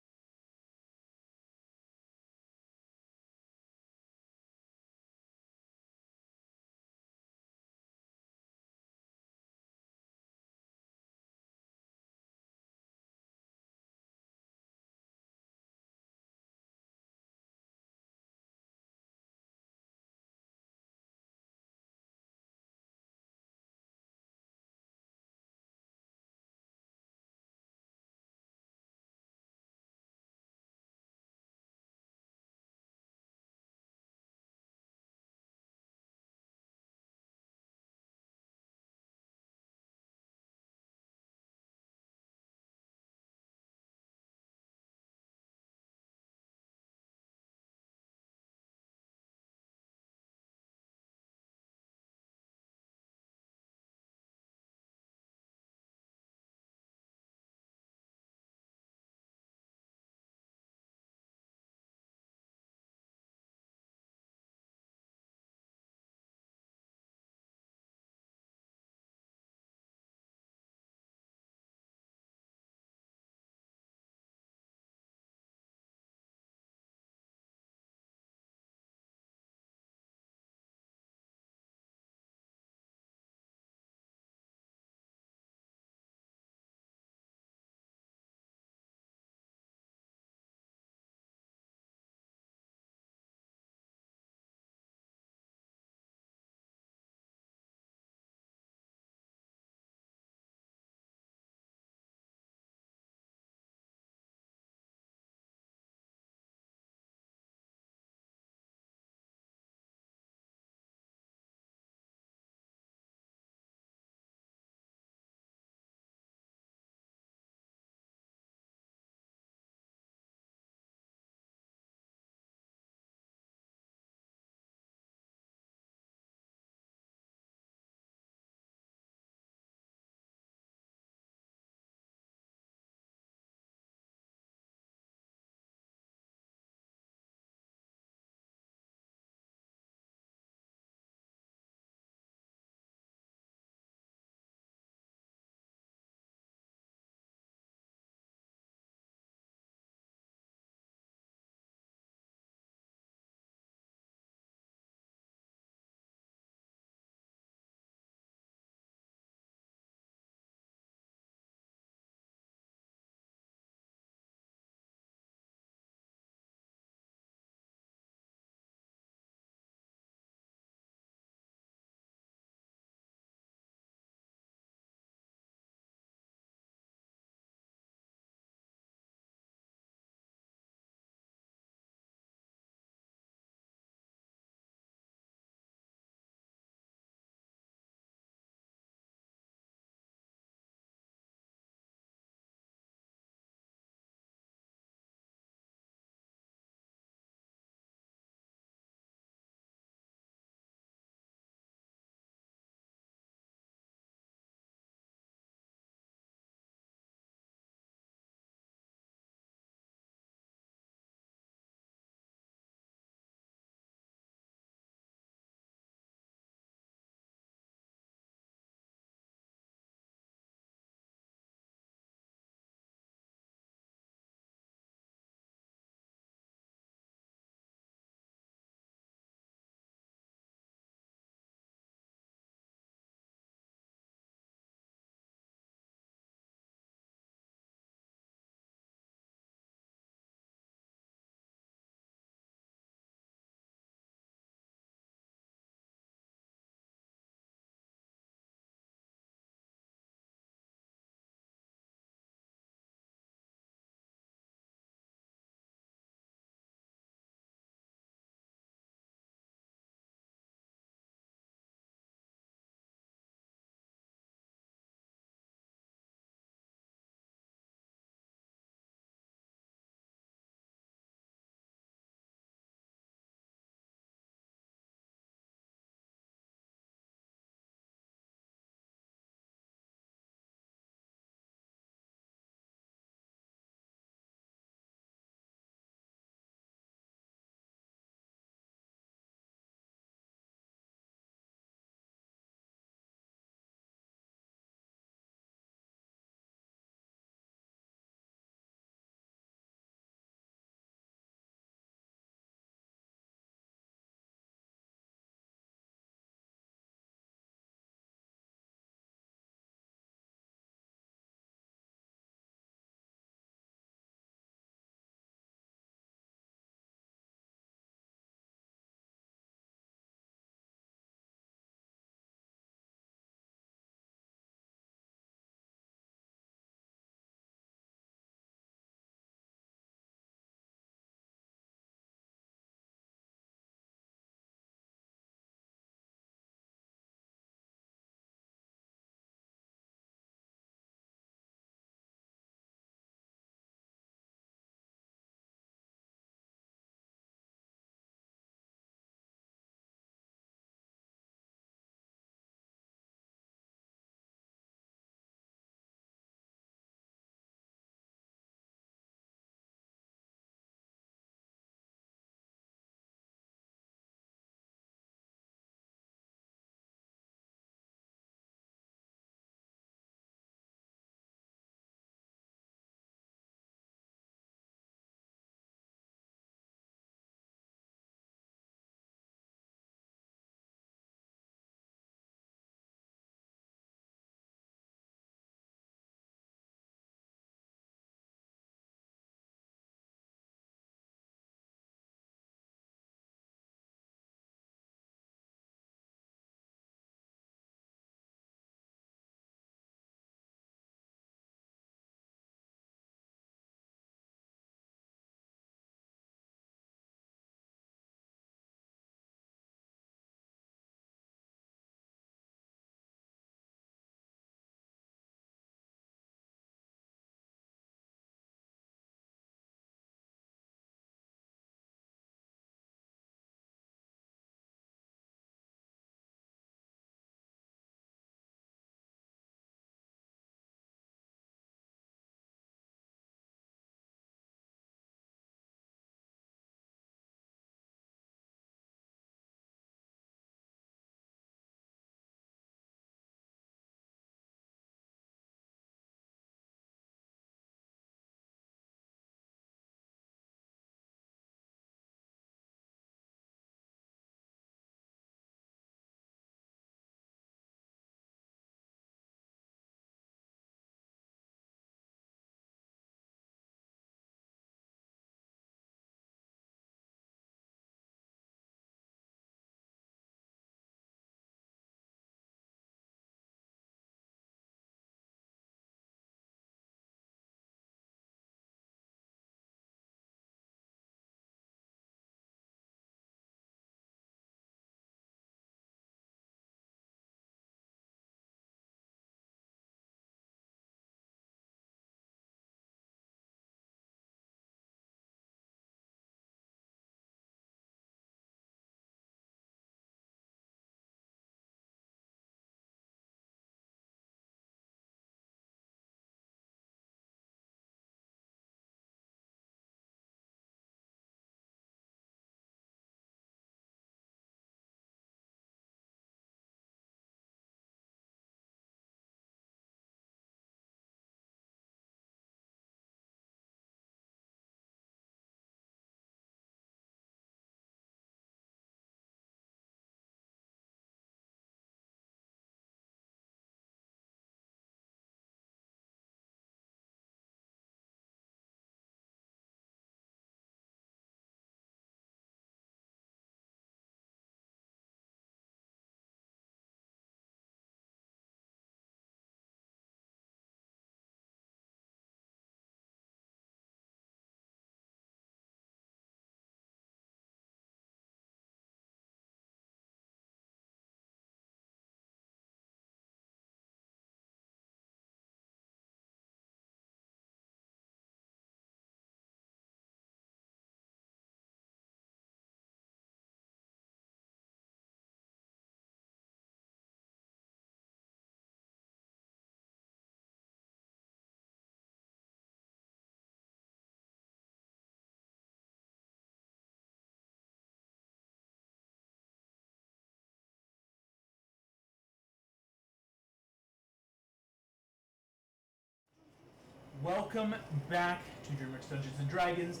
Welcome back to Dreamworks Dungeons and Dragons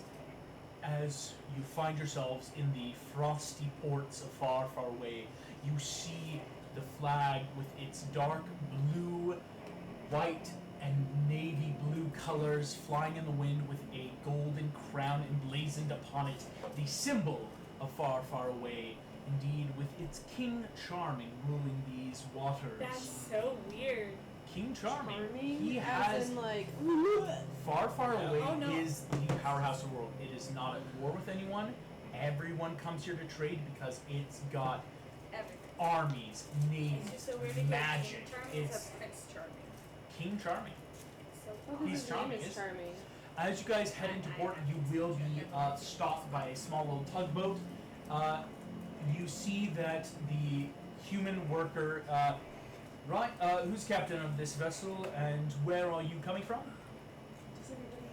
as you find yourselves in the frosty ports of far, far away. You see the flag with its dark blue, white, and navy blue colors flying in the wind with a golden crown emblazoned upon it, the symbol of far, far away. Indeed, with its King Charming ruling these waters. That's so weird. King Charming. He has in like far, far away Oh, no. is the powerhouse of the world. It is not at war with anyone. Everyone comes here to trade because it's got Everything. armies, navies, It's just so weird to hear magic. King Charming It's to Prince Charming. King Charming. So He's his charming, name is isn't Charming. As you guys head into port, you will be stopped by a small little tugboat. You see that the human worker, who's captain of this vessel, and where are you coming from?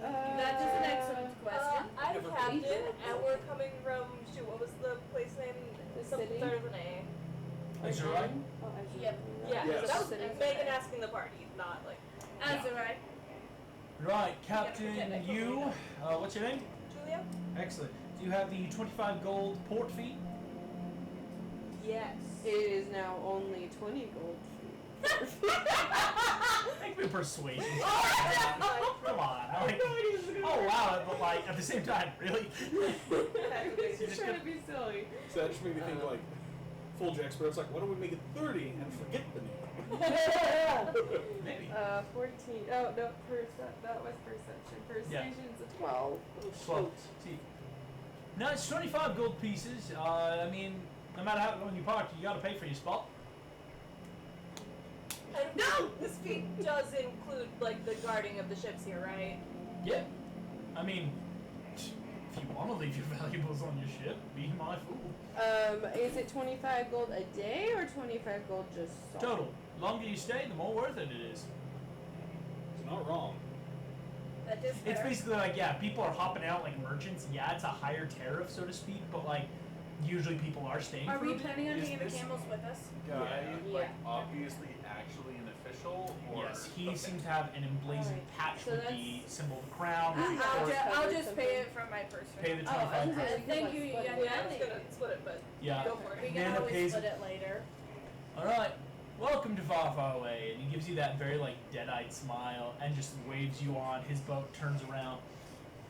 That is an excellent question. I'm Never captain, been. and we're coming from, what was the place name? The Something city? started with an A. Azurite? Oh, Azure. Yep. Yeah, Yes. so that was City. Megan asking the party, not like Azurite. Right, Captain, you, what's your name? Julia. Excellent. Do you have the 25 gold port fee? Yes. It is now only 20 gold. Make me a persuasion. Come on. I'll allow it, but like, at the same time, really? He's just trying to be silly. So that just made me think like full Jack Sparrow's like, why don't we make it 30 and forget the name? Maybe. 14. Oh, no, that was perception. Persuasion's a 12. Well, see, no, it's 25 gold pieces. I mean, no matter how long you park, you gotta pay for your spot. No! This fee does include, like, the guarding of the ships here, right? Yeah. I mean, if you want to leave your valuables on your ship, be my fool. Is it 25 gold a day or 25 gold just solid? Total. Longer you stay, the more worth it is. It's not wrong. That is It's fair. basically like, yeah, people are hopping out like merchants. Yeah, it's a higher tariff, so to speak, but like, usually people are staying Are for we a bit. planning on Is taking the this- camels with us? Guy, Yeah. like, obviously actually an official, or Yes, he okay. seems to have an emblazoned Alright, patch so with that's- the symbol of the crown. I'll just pay it from my purse. Pay the Oh, I was 25 gonna gold. say, Thank you, split it. yeah, Yeah, I was gonna split it, but Yeah. go for We it. can Nana always pays- split it later. Alright, welcome to Far, Far Away. And he gives you that very like dead-eyed smile and just waves you on. His boat turns around.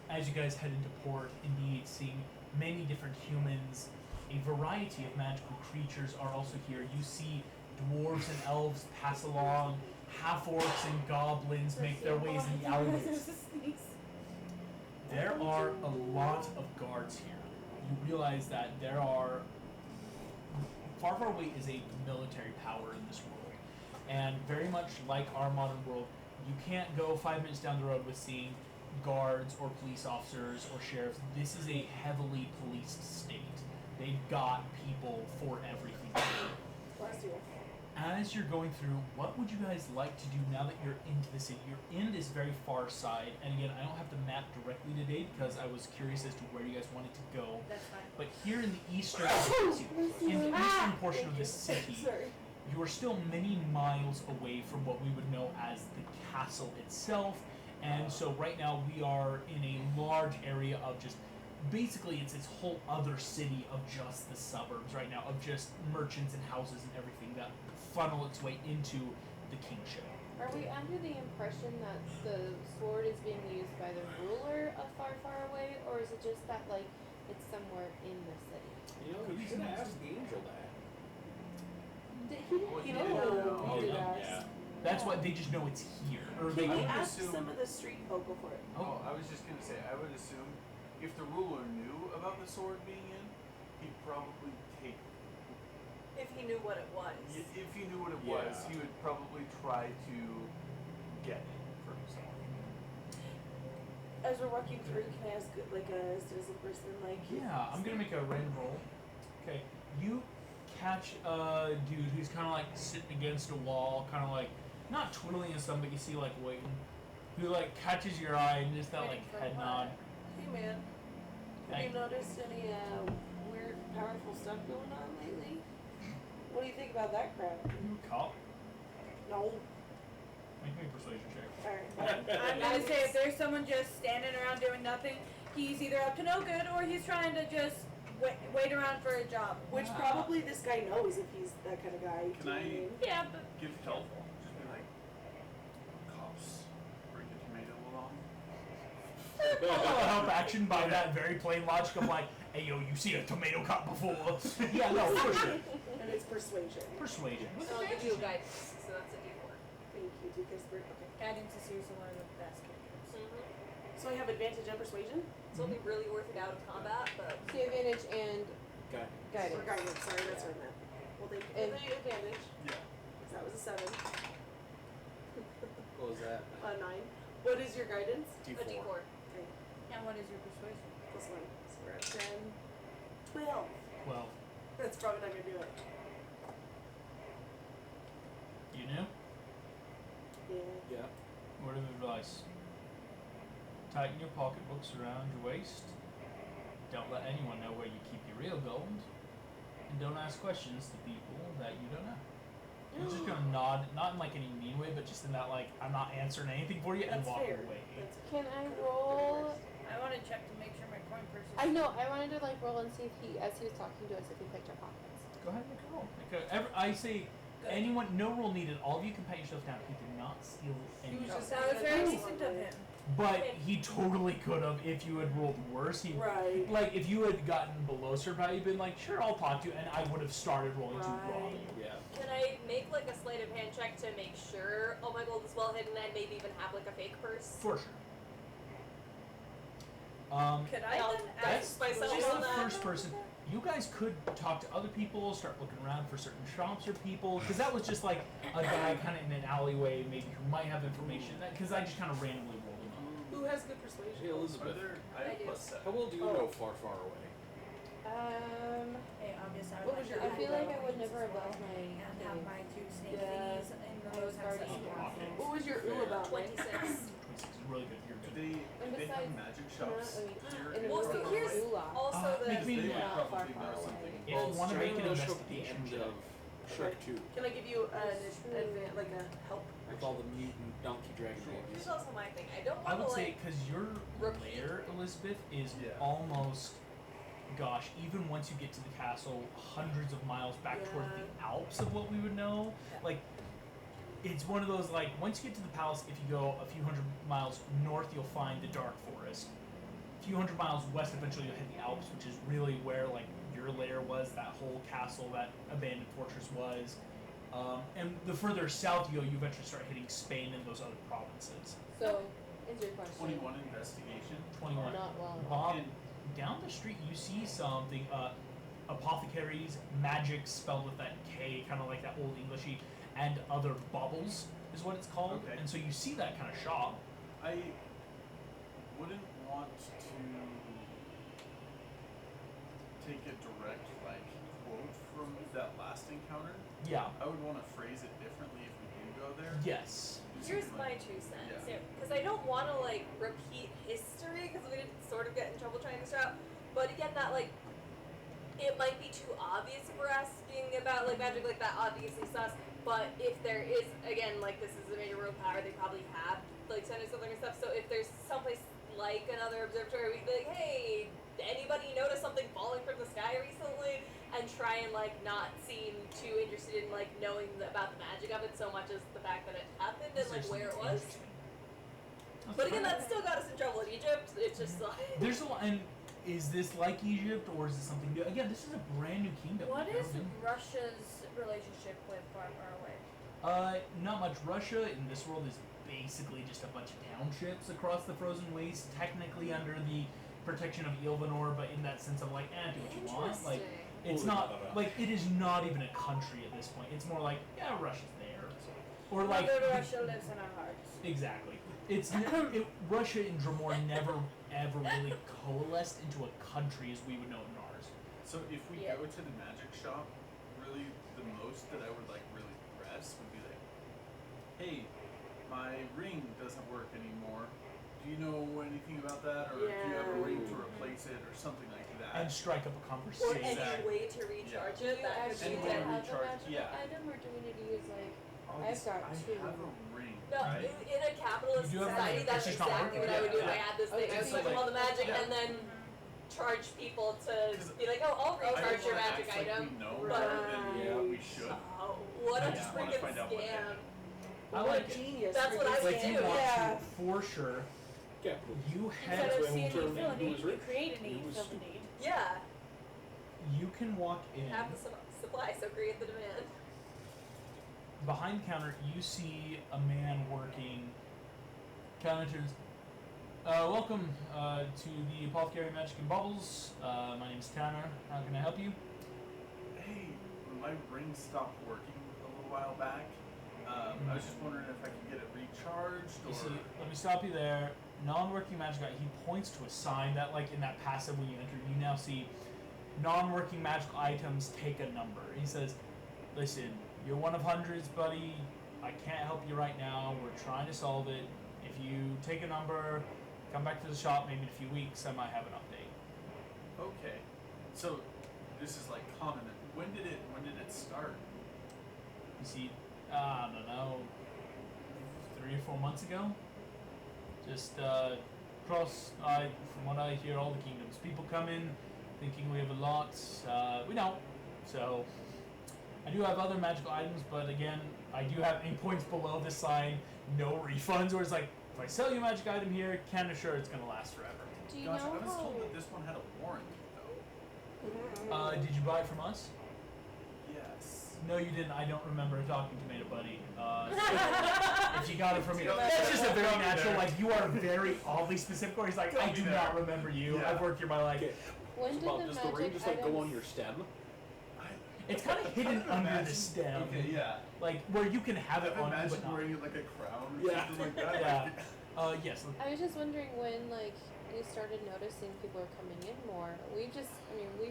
As you guys head into port, indeed, seeing many different humans, a variety of magical creatures are also here. You see dwarves and elves pass along, half-orcs and goblins make their ways in the alleyways. There are a lot of guards here. You realize that there are... Far, Far Away is a military power in this world. And very much like our modern world, you can't go 5 minutes down the road with seeing guards or police officers or sheriffs. This is a heavily policed state. They've got people for everything. Bless you. As you're going through, what would you guys like to do now that you're into the city? You're in this very far side, and again, I don't have the map directly today because I was curious as to where you guys wanted to go. That's fine. But here in the eastern, in the eastern portion of this city, Sorry. you are still many miles away from what we would know as the castle itself. And so right now we are in a large area of just, basically it's this whole other city of just the suburbs right now, of just merchants and houses and everything that funnel its way into the kingship. Are we under the impression that the sword is being used by the ruler of Far, Far Away, or is it just that, like, it's somewhere in the city? You know, we should have asked Angel that. Well, He yeah. didn't know. Oh, He did yeah. ask. That's what, they just know it's here. Or Can they we would ask assume- some of the street? Oh, go for it. Oh, I was just gonna say, I would assume if the ruler knew about the sword being in, he'd probably take. If he knew what it was. If he knew what it was, Yeah. he would probably try to get it for himself. As we're walking through, can I ask, like, a citizen person, like... Yeah, I'm gonna make a random roll. Okay, you catch a dude who's kind of like sitting against a wall, kind of like not twiddling his thumb, but you see like waiting. Who like catches your eye and just that like Waiting for head what? nod. Hey, man. Have you noticed any, weird, powerful stuff going on lately? What do you think about that crap? You cop? No. Make me a persuasion check. Alright. I'm gonna say if there's someone just standing around doing nothing, he's either up to no good or he's trying to just wait around for a job. Which probably this guy knows if he's that kind of guy. Can I Yeah, but give help? Just be like, cops, bring a tomato along. Help action by that very plain logic of like, hey yo, you see a tomato cop before? Yeah, no, for sure. And it's persuasion. Persuasion. I'll give you a guidance, so that's a D4. Thank you, because we're okay. guidance is usually one of the best characters. So I have advantage and persuasion? It's only really worth it out of combat, but So advantage and Okay. guidance. Or guidance, sorry, that's what I meant. Well, thank you And- for the advantage. Yeah. Because that was a 7. What was that? 9. What is your guidance? a D4. Okay, And what is your persuasion? plus 1. So we're at 10. 12. Well, That's probably not going to do it. you know? Yeah. Yeah. Word of advice. Tighten your pocketbooks around your waist. Don't let anyone know where you keep your real gold. And don't ask questions to people that you don't know. You're just gonna nod, not in like any mean way, but just in that like, I'm not answering anything for you, and That's walk fair. away. That's Can I roll? I want to check to make sure my coin purse is. I know. I wanted to like roll and see if he, as he was talking to us, if he picked our pockets. Go ahead, make a roll. I say, anyone, no roll needed. All of you can pat yourself down. He did not steal any. was just- That was very decent of him. But he totally could have if you had rolled worse. He Right. like if you had gotten below certain value, you'd been like, sure, I'll talk to you, and I would have started rolling to rob you. Yeah. Can I make like a sleight of hand check to make sure all my gold is well hidden and maybe even have like a fake purse? For sure. Could I I'll then guess ask myself Just on the that. first person. You guys could talk to other people, start looking around for certain shops or people, because that was just like a guy kind of in an alleyway, maybe who might have information. Because I just kind of randomly rolled him up. Who has good persuasion? Hey, Are Elizabeth. there? I I have do. plus 7. How well do you know far, far away? Hey, obvious. I What would was like your- to I feel have like I the would never coins have as left well my and have thing. my two snake Yeah. thingies in I those was guarding accessible. the castle. What was your ooh about? 26. 26 is really good. You're Do good. they have besides, magic Not, shops I mean, here in in Well, Aurora, so Aurora? here's Ula. also the. make me- They would Not probably far, know far away. something. If you want to make an Striking a show at the investigation end check. of Shrek 2 Can I give you like a help? with all the mutant donkey dragon Here's babies. also my thing. I don't I want would to say like. because your repeat. lair, Elizabeth, is Yeah. almost, gosh, even once you get to the castle, hundreds of miles back towards Yeah. the Alps of what we would know. Like, it's one of those like once you get to the palace, if you go a few hundred miles north, you'll find the Dark Forest. A few hundred miles west, eventually you'll hit the Alps, which is really where like your lair was, that whole castle, that abandoned fortress was. And the further south you go, you eventually start hitting Spain and those other provinces. So, is your question? 21 investigation. 21. Not well. Bob, And- down the street you see something, apothecaries, magic spelled with that K, kind of like that old Englishy, and other baubles is what it's called. Okay. And so you see that kind of shop. I wouldn't want to take a direct like quote from that last encounter. Yeah. I would want to phrase it differently if we do go there. Yes. Do Here's something my like- 2 cents. Yeah. Because I don't want to like repeat history because we did sort of get in trouble trying this route. But again, that like it might be too obvious if we're asking about like magic like that. Obviously sus. But if there is again like this is a major world power, they probably have like centers of learning stuff. So if there's someplace like another observatory, we'd be like, hey, anybody notice something falling from the sky recently? And try and like not seem too interested in like knowing about the magic of it so much as the fact that it happened and like where it was. But again, that still got us in trouble in Egypt. It's just like There's a lot, and is this like Egypt or is it something new? Again, this is a brand new kingdom. What We've is never been- Russia's relationship with Far Far Away? Not much. Russia in this world is basically just a bunch of townships across the frozen waste, technically under the protection of Ilvanor, but in that sense of like, do what you want. Like, it's not like it is not even a country at this point. It's more like, yeah, Russia's there, or like Mother Russia lives in our hearts. exactly. It's Russia and Dremor never ever really coalesced into a country as we would know it in ours. So if we Yeah. go to the magic shop, really the most that I would like really press would be like, hey, my ring doesn't work anymore. Do you know anything about that, or do you have a ring to replace it, or something like And that? strike up a or conversation. any Exactly. way to recharge Do it. you That could actually Any be way to dead. have a recharge- magical yeah. item, or do we need to use like? I'll I've just- got I 2. have a ring. No, Right. in a capitalist You do have society, money, that's it's just not exactly what working. I would do if Yeah. I had this thing. I would It's give them like- all the magic yeah. and then charge people to 'Cause be like, oh, I'll I recharge don't your wanna magic act like item. we know but- more than Yeah. we should. Oh, what I a just wanna freaking find out what they scam. do. I What like a it. genius. That's what I freaking would Like do. you want Yeah. to, for sure, Capitalism. you Instead head, of why seeing we'll a turn fill a him who need, was you rich. create a He need, was fill the stupid. need. Yeah, you can walk in. have the supply, so create the demand. Behind the counter, you see a man working. Counter turns. Welcome to the Apothecary Magic and Bubbles. My name's Tanner. How can I help you? Hey, my ring stopped working a little while back. I was just wondering if I could get it recharged You or. see, let me stop you there. Non-working magic item. He points to a sign that, like, in that passive when you enter, you now see non-working magical items take a number. He says, "Listen, you're one of hundreds, buddy. I can't help you right now. We're trying to solve it. If you take a number, come back to the shop maybe in a few weeks. I might have an update." Okay, so this is like common. When did it start? You see, I don't know, 3 or 4 months ago. Just across, from what I hear, all the kingdoms. People come in thinking we have a lot. We don't. So I do have other magical items, but again, I do have 8 points below the sign, no refunds. Where it's like, if I sell you a magic item here, can't assure it's gonna last forever. Do you Gosh, know I was how? told that this one had a warranty though. Did you buy it from us? Yes. No, you didn't. I don't remember talking to Made Buddy. If you got it from me, that's just a very natural. Like, you are very oddly specific. Where he's like, I do not remember you. Yeah. I've worked here my life. Okay. When did Well, the does magic the ring just like go items- on your stem? It's kind of hidden under the stem, Okay, yeah. like where you can have it I've on you, imagined but not. wearing it like a crown or Yeah. something like that. Yeah. Yes. I was just wondering when, like, we started noticing people are coming in more. We've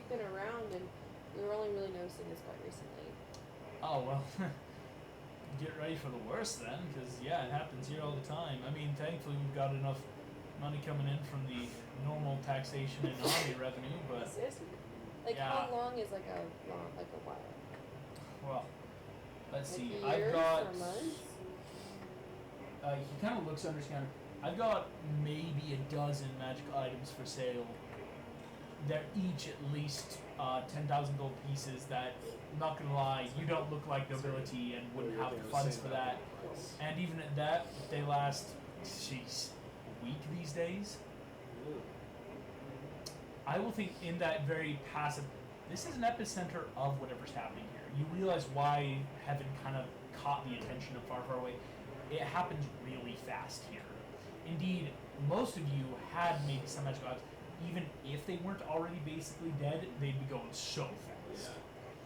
been around and we were only really noticing this quite recently. Oh well. Get ready for the worst then, because yeah, it happens here all the time. I mean, thankfully we've got enough money coming in from the normal taxation and army revenue, but Like, Yeah. how long is like a while? well, let's Like see. years I've got. or months? He kind of looks under his counter. I've got maybe a dozen magical items for sale. They're each at least 10,000 gold pieces that, I'm not gonna lie, you don't look like nobility and wouldn't have the funds for that. And even at that, they last, jeez, a week these days. I will think in that very passive, this is an epicenter of whatever's happening here. You realize why heaven kind of caught the attention of Far, Far Away. It happens really fast here. Indeed, most of you had maybe some magical items. Even if they weren't already basically dead, they'd be going so fast. Yeah.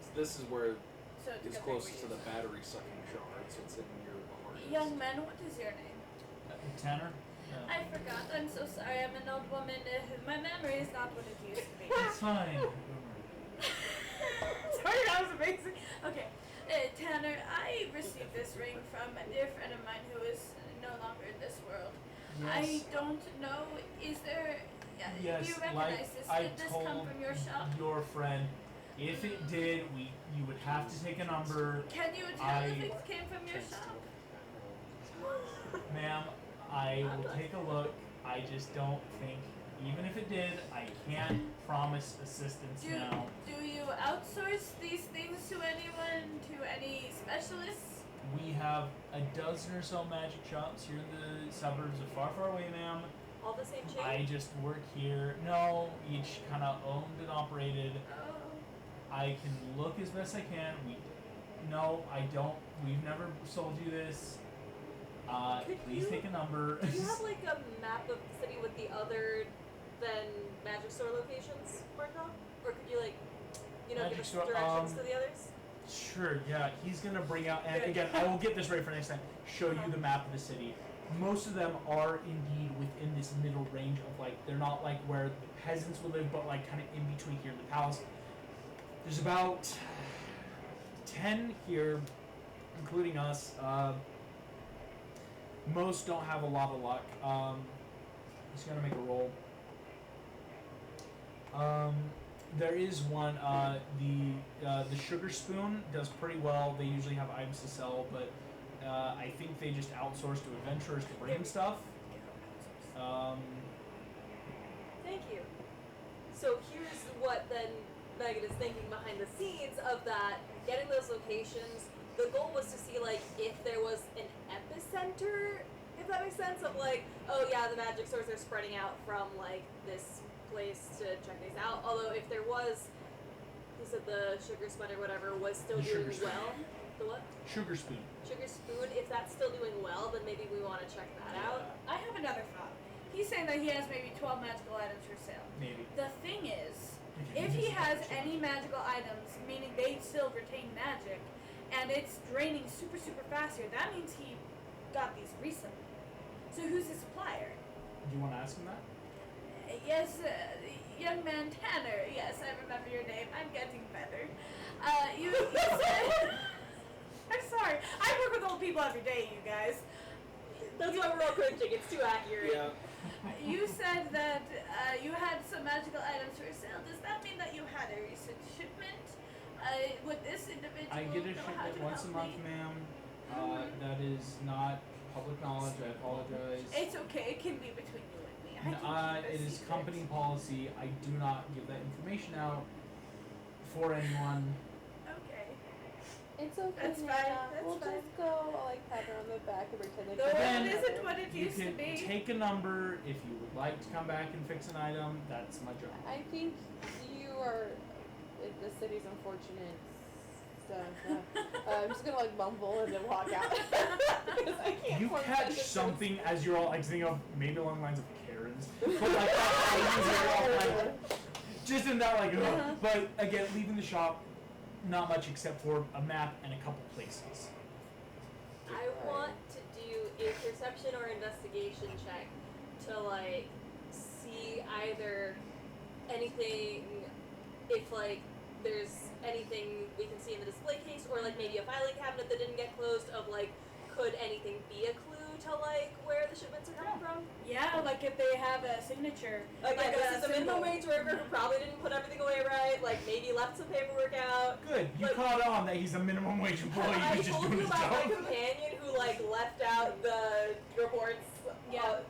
So this is where So it's it's a good closest thing to we the battery sucking shard, so it's in your heart. use. Young man, what is your name? Tanner? I forgot. I'm so sorry. I'm an old woman. My memory is not what it used to be. It's fine. Sorry, that was amazing. Okay, Tanner, I received this ring from a dear friend of mine who is no longer in this world. I Yes. don't know. Is there? Yes, do you like recognize this? I Did this told come from your shop? your friend, if it did, you would have to take a number. Can you tell if it came from your shop? Ma'am, I will take a look. I just don't think, even if it did, I can't promise assistance now. Do you outsource these things to anyone? To any specialists? We have a dozen or so magic shops here in the suburbs of Far, Far Away, ma'am. All the same chain? I just work here. No, each kind of owned and operated. Oh. I can look as best I can. No, I don't. We've never sold you this. Could Please you- take a number. Do you have like a map of the city with the other than magic store locations marked off? Or could you like, give Magic us store, directions to the others? Sure, yeah. He's gonna bring out, and Good. again, I will get this ready for next time, show you the map of the city. Most of them are indeed within this middle range of like, they're not like where the peasants would live, but like kind of in between here in the palace. There's about 10 here, including us. Most don't have a lot of luck. Just gonna make a roll. There is one. The Sugar Spoon does pretty well. They usually have items to sell, but I think they just outsource to adventurers to bring stuff. Thank you. So here's what then Megan is thinking behind the scenes of that, getting those locations. The goal was to see like if there was an epicenter, if that makes sense, of like, oh yeah, the magic stores are spreading out from like this place to check these out. Although if there was, he said the sugar spoon or whatever was still doing well. The what? Sugar spoon. Sugar spoon, if that's still doing well, then maybe we want to check that out. I have another thought. He's saying that he has maybe 12 magical items for sale. Maybe. The thing is, if he has any magical items, meaning they still retain magic, and it's draining super, super fast here, that means he got these recently. So who's his supplier? Do you want to ask him that? Yes, young man Tanner. Yes, I remember your name. I'm getting better. You said... I'm sorry. I work with old people every day, you guys. That's why we're all cringing. It's too accurate. Yeah. You said that you had some magical items for sale. Does that mean that you had a recent shipment? Would this individual I get a know how shipment to once a help month, me? ma'am. That is not public knowledge. I apologize. It's okay. It can be between you and me. I can keep It is secret. company policy. I do not give that information out for anyone. Okay. It's okay, That's Nana. fine, that's We'll fine. just go. I'll like pat her on the back and pretend like The we're Then world together. isn't what it You used to can be. take a number if you would like to come back and fix an item. That's my job. I think you are. The city's unfortunate stuff. I'm just gonna like mumble and then walk out. 'Cause I can't You form catch sentences. something as you're all like thinking of maybe along the lines of Karens, but like that, you're all, like, just in that like. Uh-huh. But again, leaving the shop, not much except for a map and a couple places. I want to do a perception or investigation check to like see either anything, if like there's anything we can see in the display case, or like maybe a filing cabinet that didn't get closed, of like could anything be a clue to like where the shipments are coming from? Yeah, like if they have a signature. Again, like this is a minimum symbol. wage worker who probably didn't put everything away right, like maybe left some paperwork out. Good, you Like- caught on that he's a minimum wage employee. I He's just told doing you his about my job. companion who like left out the reports,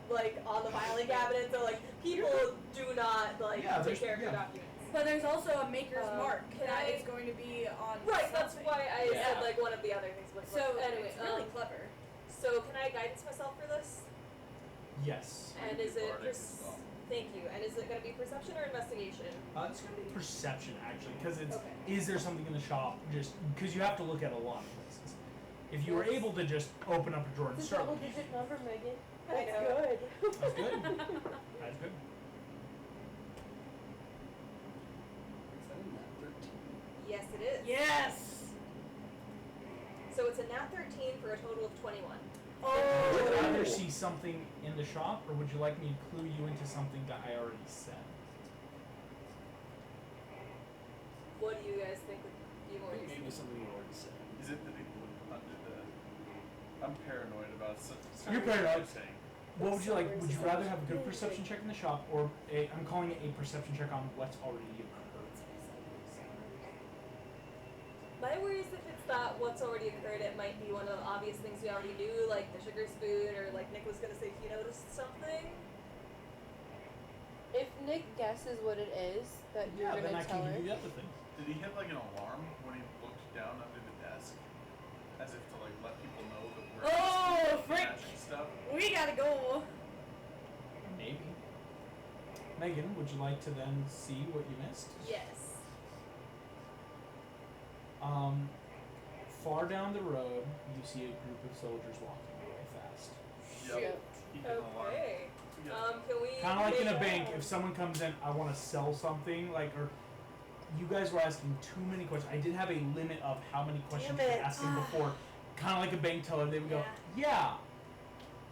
like on the filing cabinet. So like people do not like Yeah, take there's- care of your yeah. documents. But there's also a maker's mark can that I- is going to be on. Right, that's something. why I Yeah. said like one of the other things. Was So anyway, it's really clever. so can I guidance myself for this? Yes. And is it thank you. And is it going to be perception or investigation? It's gonna be perception actually, because it's Okay. is there something in the shop? Just because you have to look at a lot of places. If you were able to just open up a drawer and It's a start, double-digit number, Megan. I That's know. good. that's good. That's good. Is that in that 13? Yes, it is. Yes. So it's a nat 13 for a total of 21. Would you rather Oh. see something in the shop, or would you like me to clue you into something that I already said? What do you guys think would be more I think maybe useful? something you already said. Is it that people under the? I'm paranoid about such. You're paranoid. Saying. What would you like? Would you rather have a good perception check in the shop, or I'm calling it a perception check on what's already occurred? My worry is if it's that what's already occurred, it might be one of the obvious things we already knew, like the sugar spoon, or like Nick was gonna say he noticed something. If Nick guesses what it is that you're Yeah, then gonna I tell can her. give you the other thing. Did he hit like an alarm when he looked down under the desk, as if to like let people know that we're Oh, investigating frick. magic stuff? We gotta go. Maybe. Megan, would you like to then see what you missed? Yes. Far down the road, you see a group of soldiers walking really fast. Yep. He hit an alarm. Okay. Yeah. Can we? Kind of like in a make- bank, if someone comes in, I want to sell something, like, or you guys were asking too many questions. I did have a limit of how many questions you Damn could it. ask them before. Kind of like a bank teller, they would go, yeah,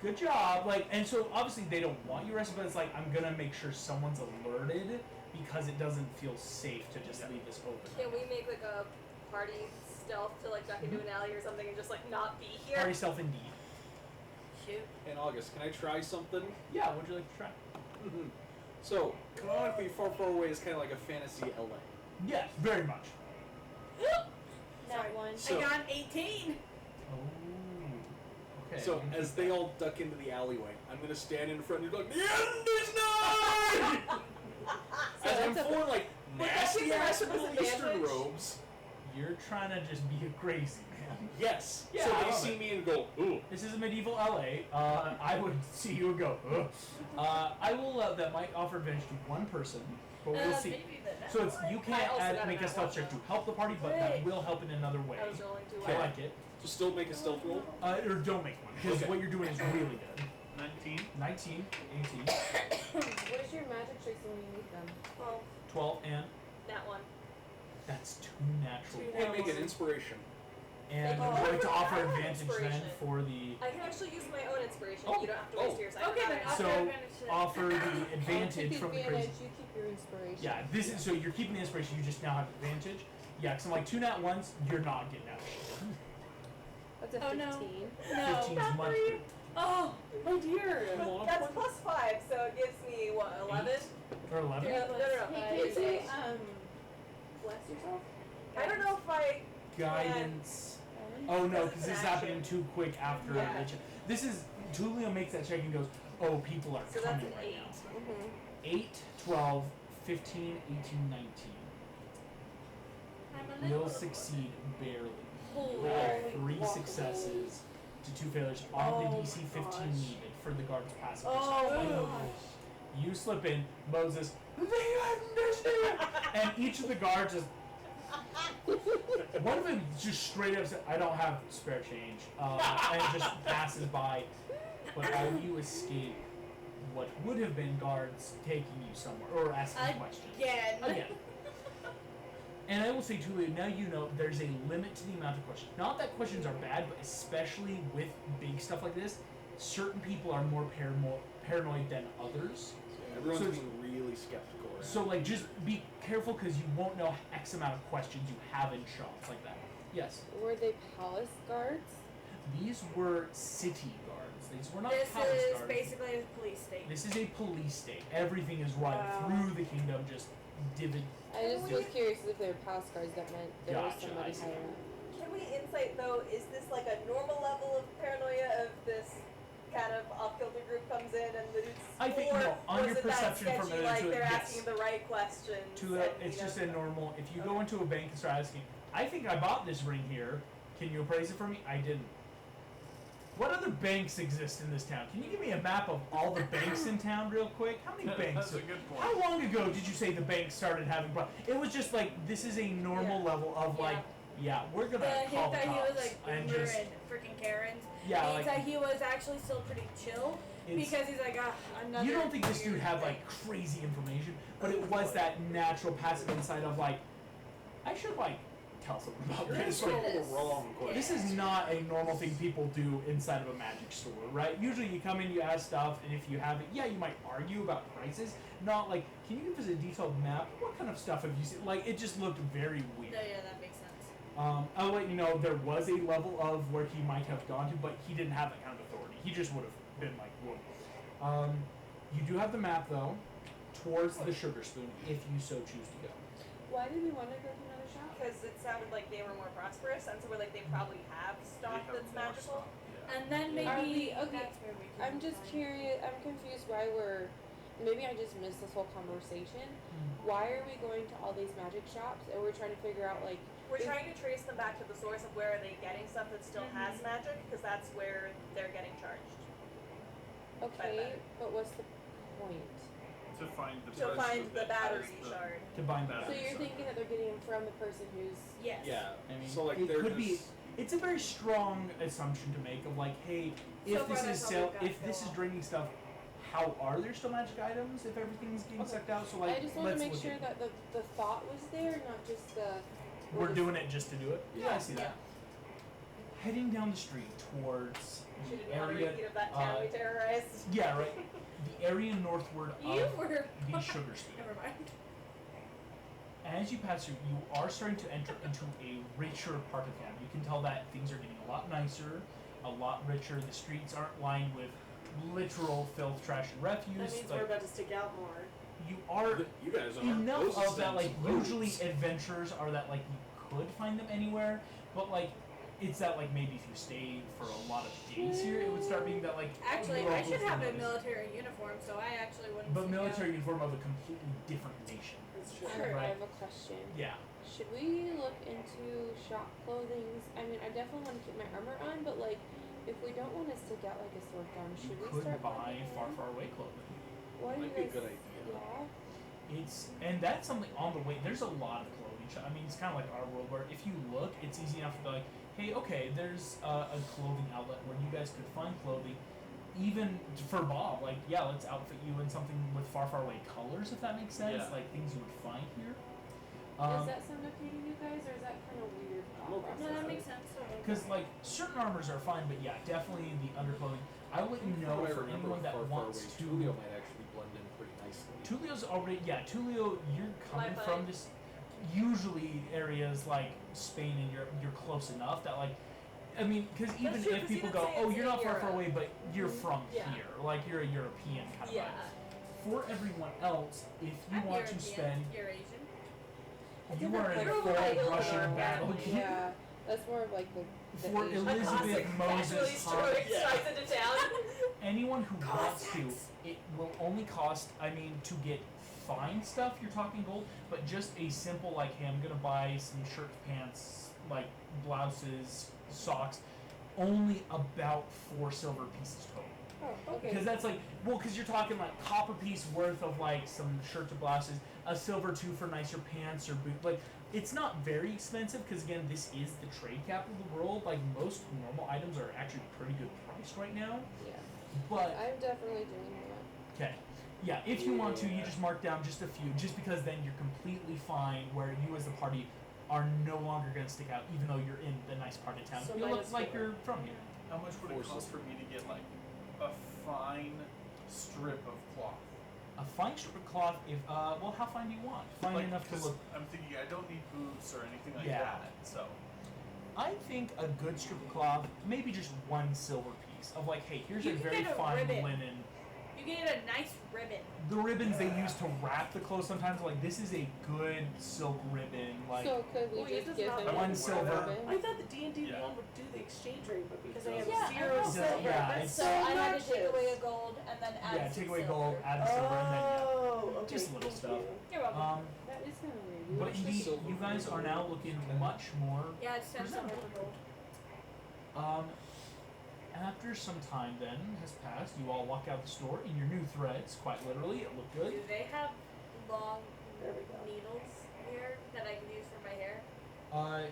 good job. Like, and so obviously they don't want you arrested, but it's like, I'm gonna make sure someone's alerted because it doesn't feel safe to just leave this open. Can we make like a party stealth to like duck into an alley or something and just like not be here? Party self indeed. Shoot. In August, can I try something? Yeah, would you like to try? So, canonically, Far Far Away is kind of like a fantasy LA. Yes, very much. That one. So- I got 18. Oh. Okay. So as they all duck into the alleyway, I'm gonna stand in front and go, "The end is nigh!" As I'm full of like nasty ass Middle Eastern robes. You're trying to just be a crazy man. Yes. Yeah, so I they love see it. me and go, "Ooh." This is a medieval LA. I would see you and go, ugh. I will, that might offer advantage to one person, but we'll see. So it's, you can't make a stealth check to help the party, but that will help in another way. I was rolling too I well. like it. So still make a stealth roll. Or don't make one, because Okay. what you're doing is really good. 19. 19, 18, What is your magic tricks when you need them? Well, 12, and that one. that's too natural. And make an inspiration. And Oh, I'm I going to forgot offer I have advantage then inspiration. for the... I can actually use my own inspiration. Oh, You don't have to waste yours. I Okay, then forgot. I'll So, take advantage then. offer the I'll advantage take the from the advantage, crazy... you keep your inspiration. Yeah, this is, so you're keeping the inspiration, you just now have advantage. Yeah, because I'm like 2 nat ones, you're not getting out of shit. That's a Oh, 15. no. 15's much good. Oh, Oh dear. That's plus 5, so it gives me, what, 11? Or 11? No. Hey, can you bless yourself? I don't know if I... Guidance. Oh no, because this is Action. happening too quick after Yeah. the check. This is, Tulio makes that check and goes, oh, people are So that's coming an right 8. now. Mm-hmm. 8, 12, 15, 18, 19. I'm a Will little succeed barely. Holy. Roll 3 successes to 2 failures on the DC 15 gosh. needed for the guard's passive. Oh, You slip in, Moses, they understand! And each of the guards is. One of them just straight up said, I don't have spare change. And just passes by. But all of you escape what would have been guards taking you somewhere or asking questions. Again. And I will say too, now you know there's a limit to the amount of questions. Not that questions are bad, but especially with big stuff like this, certain people are more paranoid than others. Everyone's So- being really skeptical. Right? So like, just be careful because you won't know X amount of questions you have in shops like that. Yes. Were they palace guards? These were city guards. These were not this palace is guards. basically a police state. This is a police state. Everything is run Wow. through the kingdom, just divided. I just was curious if they were palace guards that meant there was Gotcha, somebody I see. higher up. Can we insight, though, is this like a normal level of paranoia of this kind of off-kilter group comes in and the dude's... I think, or no, on was your it perception that from sketchy, it like to it, they're yes. asking the right questions? It's just a normal. If you go into a bank and start asking, I think I bought this ring here. Can you appraise it for me? I didn't. What other banks exist in this town? Can you give me a map of all the banks in town real quick? How many banks? That's a good point. How long ago did you say the banks started having problems? It was just like, this is a normal level of like, yeah, we're gonna The call hint the that he was cops like and Boomer just, and freaking Karens yeah, means like, that he was actually still pretty chill it's, because he's like, another. you don't think this dude weird had thing. like crazy information, but it was that natural passive insight of like, I should like tell someone about You're this. asking Like, all the wrong questions. this is not a normal thing people do inside of a magic store, right? Usually you come in, you ask stuff, and if you have it, yeah, you might argue about prices. Not like, can you give us a detailed map? What kind of stuff have you seen? Like, it just looked very weird. No, yeah, that makes sense. I'll let you know there was a level of where he might have gone to, but he didn't have that kind of authority. He just would have been like, whoa. You do have the map though, towards the Sugar Spoon, if you so choose to go. Why did we want to go to another shop? Because it sounded like they were more prosperous, and so we're like, they probably have stock They have that's more magical. stuff, yeah. And then maybe Are we- okay, that's where we can I'm just find- curious. I'm confused why we're. Maybe I just missed this whole conversation. Why are we going to all these magic shops and we're trying to figure out like? We're trying to trace them back to the source of where are they getting stuff that still has magic, because that's where they're getting charged. Okay, but what's the point? To find the To person find the that battery has the- shard. To bind That So that. you're thinking that they're getting them from the person who's. Yes. Yeah. I mean, so like it they're could be. just- It's a very strong assumption to make of like, hey, if So far this is that's all we've got if this going is on. draining stuff, how are there still magic items if everything's getting Okay. sucked out? So like, I just want let's to make look sure at- that the thought was there, not just the. we're doing it just to do it. Yeah, I see Yeah. that. Heading down the street towards She the didn't want to area. repeat of that town we terrorized. Yeah, right. The area northward You of were. the Sugar Spoon. Never mind. As you pass through, you are starting to enter into a richer part of town. You can tell that things are getting a lot nicer, a lot richer. The streets aren't lined with literal filth, trash, and refuse. That means Like, we're about to stick out more. you are You guys are enough those of that. Like roads. usually adventures are that like you could find them anywhere, but like it's that like maybe if you stay for a lot of days here, it would start being that like. Actually, I should have a notice. military uniform, so I actually wouldn't. But see military uniform of a completely different nation. That's true. I Right. have a question. Yeah. Should we look into shop clothing? I mean, I definitely want to keep my armor on, but like, if we don't want to stick out like a sore thumb, should You we could start buy looking far, at- far away clothing. Why do you Might be a guys? good idea. Yeah. And that's something on the way. There's a lot of clothing shop. I mean, it's kind of like our world where if you look, it's easy enough to be like, hey, okay, there's a clothing outlet where you guys could find clothing. Even for Bob, like, yeah, let's outfit you in something with far, far away colors, if that makes sense. Yeah. Like things you would find here. Does that sound okay to you guys, or is that kind of weird? I'm okay with No, that that. makes sense. Because like certain armors are fine, but yeah, definitely the underclothing. I will let you know From what I for remember, anyone that far, far wants away, to. Tulio might actually blend in pretty nicely. Tulio's already, yeah, Tulio, you're coming Bye-bye. from this, usually areas like Spain and you're close enough that like, I mean, because even That's true, if 'cause you people didn't go, say oh, it's you're in not far, far Europe. away, but you're from Yeah. here, like you're a European kind of Yeah. vibe. For everyone else, if you I'm want European. to spend, You're Asian. you are in You're full right, Russian Illinois. battle gear. Yeah, that's more of like the For Asian- A classic Elizabeth casually Moses strikes Hunt, into town. anyone who wants to, Cossacks. it will only cost, I mean, to get fine stuff, you're talking gold, but just a simple, like, hey, I'm gonna buy some shirts, pants, like, blouses, socks, only about 4 silver pieces total. Oh, okay. Because that's like, well, because you're talking like copper piece worth of like some shirts or blouses, a silver too for nicer pants or boot. Like, it's not very expensive because again, this is the trade capital of the world. Like most normal items are actually pretty good priced right now. Yeah, But I'm definitely doing that. okay, yeah, if you want to, you just mark down just a few, just because then you're completely fine. Where you as the party are no longer going to stick out, even though you're in the nice part of town. So You look minus like 4. you're from here. How much would it cost for me to get like a fine strip of cloth? A fine strip of cloth. If well, how fine do you want? Fine Like, enough to 'cause look. I'm thinking I don't need boots or anything like Yeah. that. So I think a good strip of cloth, maybe just 1 silver piece of like, hey, here's You a can very get a fine ribbon. linen. You can get a nice ribbon. The ribbons they use to wrap the clothes sometimes, like this is a good silk ribbon. Like So could we Well, it just does give not him matter. One one silver. ribbon? I thought the D&D Yeah. one would do the exchange rate, but because I It have does. Yeah, I 0 know. silver, Yeah, that's it's- So so I had to obnoxious. take away a gold and then add yeah, some take away silver. gold, add a silver, and then Oh, okay. just little thank stuff. you. You're welcome. That is kind of weird. but Much the indeed, silver you guys for are now gold. looking Okay. much more. Yeah, it's 10 silver presentable. for gold. After some time then has passed, you all walk out the store in your new threads. Quite literally, it looked good. Do they have long There we go. needles here that I can use for my hair?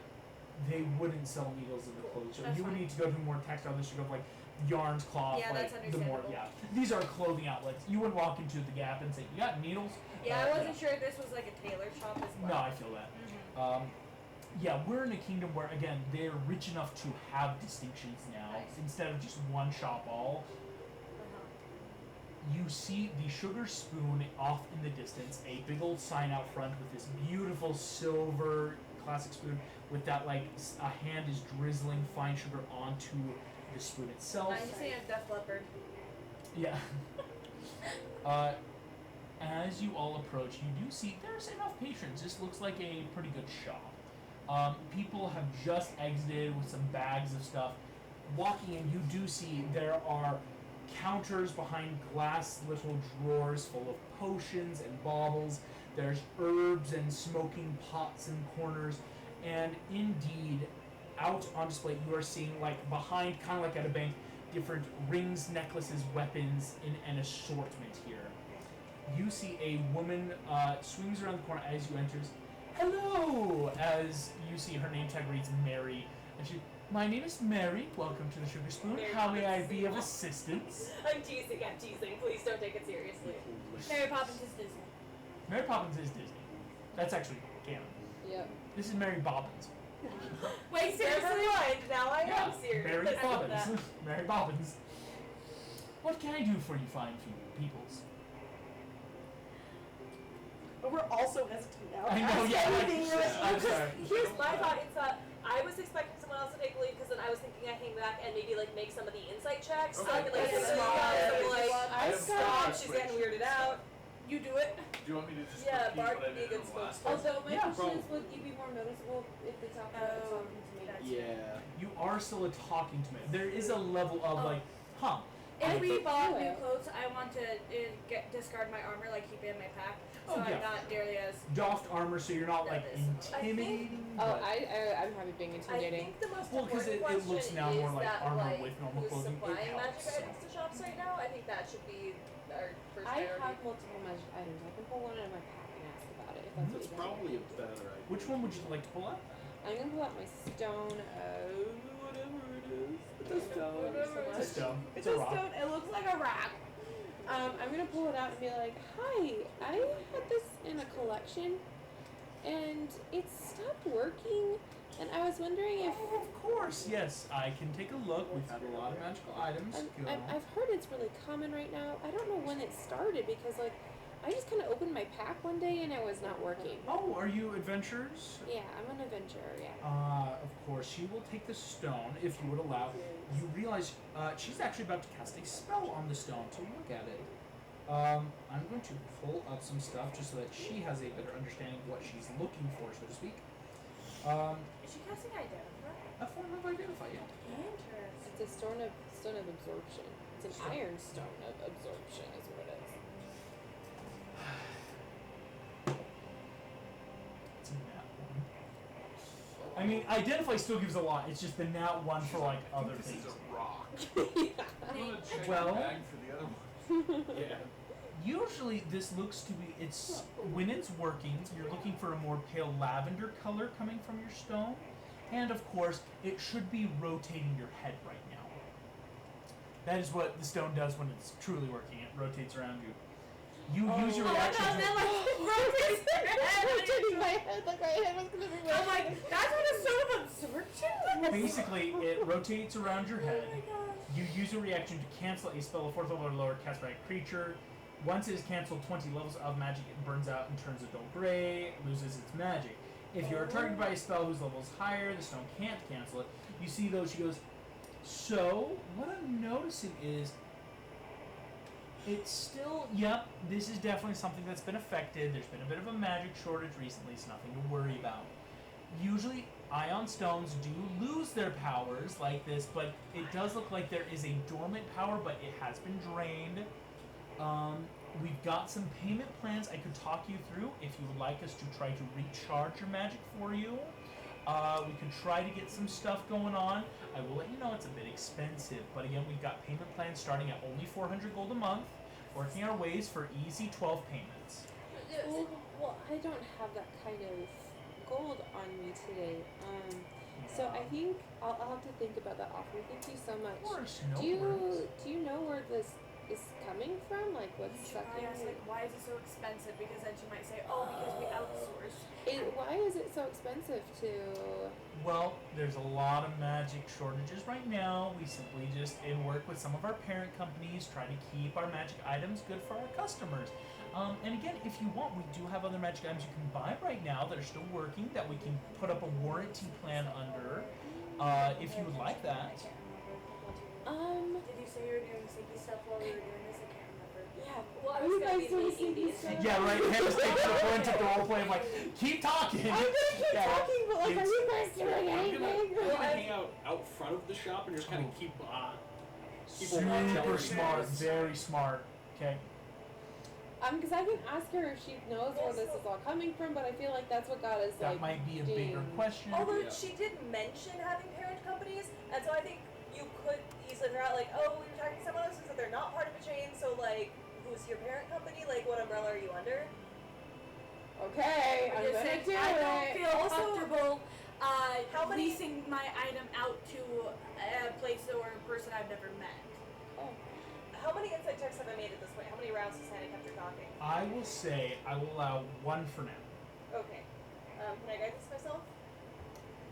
They wouldn't sell needles in the Cool. clothes store. That's You would fine. need to go to more textile district of like yarns, cloth, Yeah, like that's the more understandable. These are clothing outlets. You wouldn't walk into the Gap and say, "You got needles?" Yeah, I wasn't sure if this was like a tailor shop as well. No, I feel that. Mm-hmm. Yeah, we're in a kingdom where again they're rich enough to have distinctions now Nice. instead of just one shop all. You see the sugar spoon off in the distance, a big old sign out front with this beautiful silver classic spoon with that like a hand is drizzling fine sugar onto the spoon itself. I'm saying a Def Leppard. Yeah. As you all approach, you do see there's enough patrons. This looks like a pretty good shop. People have just exited with some bags of stuff. Walking in, you do see there are counters behind glass little drawers full of potions and baubles. There's herbs and smoking pots in corners. And indeed, out on display, you are seeing, like, behind, kind of like at a bank, different rings, necklaces, weapons in an assortment here. You see a woman swings around the corner as you enters. Hello! As you see her name tag reads Mary. And she, my name is Mary. Welcome to the Sugar Spoon. Mary How may I Poppins. be of assistance? I'm teasing. Please don't take it seriously. Mary Poppins is Disney. Mary Poppins is Disney. That's actually canon. Yep. This is Mary Bobbins. Wait, Never seriously? mind. Now I Yeah, am serious. Mary I love Bobbins. that. Mary Bobbins. What can I do for you fine peoples? But we're also hesitant now. I know, Ask yeah, like- anything, you're like, I'm Because sorry. here's my thought. It's that I was expecting someone else to take the lead because then I was thinking I'd hang back and maybe like make some of the insight checks. So I Okay. could like That's figure smart. out some like I stop. She's getting weirded out. You do it. Do you want me to just Yeah, repeat Bard what I would be a did good in the last spokesperson. Also, my Yeah, question is, probably. would you be more noticeable if the top is talking to me? Yeah. You are still a talking to me. There is a level of like, huh? If we could bought do new it. clothes, I want to discard my armor, like keep it in my pack, so Oh, yeah. I'm not nearly as. Doffed armor, so you're not like That is. intimidating. Oh, but- I'm happy being I intimidating. think the most Well, 'cause important it looks question now is more like that, armor like, with normal who's clothing. It supplying magic helps. items to shops right now? I think that should be our first I priority. have multiple magic items. I can pull one out of my pack and ask about it if that's what That's you guys probably a better idea. Which one would you like to pull out? I'm gonna pull out my stone of whatever it is. It's a stone. It's a stone. It's It's a a rock. stone. It looks like a rock. I'm gonna pull it out and be like, "Hi, I had this in a collection, and it stopped working, and I was wondering if Oh, of course, yes. I can take a look. We've had a lot of magical items. Go. I've heard it's really common right now. I don't know when it started because like I just kind of opened my pack one day and it was not working. Oh, are you adventurers? Yeah, I'm an adventurer. Yeah. Of course, she will take the stone if you would allow. You realize she's actually about to cast a spell on the stone, so look at it. I'm going to pull up some stuff just so that she has a better understanding of what she's looking for, so to speak. Is she casting Identify? A form of identify, yeah. Interesting. It's a stone of absorption. It's an iron stone of absorption, is what it is. It's a nat one. I mean, identify still gives a lot. It's just the nat one for like I other think this things. is a rock. Yeah. I'm gonna check Well- the bag for the other one. Yeah. Usually this looks to be, it's, when it's working, you're looking for a more pale lavender color coming from your stone. And of course, it should be rotating your head right now. That is what the stone does when it's truly working. It rotates around you. You use your Oh my reaction god, to... that like rotates their head. Rotating my head like my head was gonna be I'm like, that's what a stone of absorption. Basically, it rotates around your head. Oh my gosh. You use a reaction to cancel a spell of 4th level or lower cast by a creature. Once it is cancelled, 20 levels of magic, it burns out and turns a dull gray, loses its magic. If you are targeted by a spell whose level is higher, the stone can't cancel it. You see though, she goes, so, what I'm noticing is, it's still, yep, this is definitely something that's been affected. There's been a bit of a magic shortage recently, it's nothing to worry about. Usually, ion stones do lose their powers like this, but it does look like there is a dormant power, but it has been drained. We've got some payment plans I could talk you through if you would like us to try to recharge your magic for you. We could try to get some stuff going on. I will let you know it's a bit expensive, but again, we've got payment plans starting at only 400 gold a month, working our ways for easy 12 payments. Well, I don't have that kind of gold on me today. So I think I'll have to think about that offer. Thank you so much. Of course, no do worries. you know where this is coming from? Like what's I sucking? asked, like, why is it so expensive? Because then she might say, oh, because we outsource. Why is it so expensive to? Well, there's a lot of magic shortages right now. We simply just, in work with some of our parent companies, try to keep our magic items good for our customers. And again, if you want, we do have other magic items you can buy right now that are still working that we can put up a warranty plan under, if you would like that. Did you say you were doing sneaky stuff while we were doing this? I can't remember. Yeah. Well, I Are was you gonna guys be doing making sneaky these. stuff? Yeah, right. Hannah's taking the point at the role play. I'm like, keep talking. I'm gonna keep Yeah. talking, but like, are It's- you guys doing I'm anything? gonna hang out front of the shop and just kind of keep people Super smart, very smart. Okay. Because I can ask her if she knows where this is all coming from, but I feel like that's what got us That like. might be a bigger dinged. question. Although Yeah. she did mention having parent companies, and so I think you could easily figure out, like, oh, you're talking to someone else who said they're not part of a chain, so, like, who's your parent company? Like, what umbrella are you under? Okay, I'm Just gonna saying, do I don't it. feel Also, comfortable how many- leasing my item out to a place or a person I've never met. Oh. How many insight checks have I made at this point? How many rounds has Hannah kept her talking? I will say I will allow one for now. Okay. Can I guide this myself?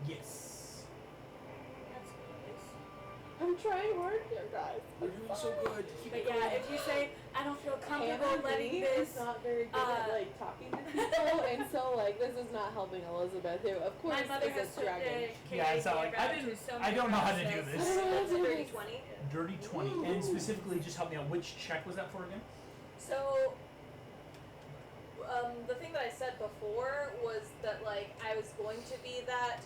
Yes. That's nice. I'm trying hard here, guys. You're doing so good. Keep But it yeah, going. if you say, I don't feel comfortable Hannah letting Lee this. is not very good at like talking to people, and so like this is not helping Elizabeth, who of course My mother is has a dragon. Yeah, it's not like, I don't know how to do this. That's a dirty 20. Dirty 20. And specifically, just help me out. Which check was that for again? So, the thing that I said before was that, like, I was going to be that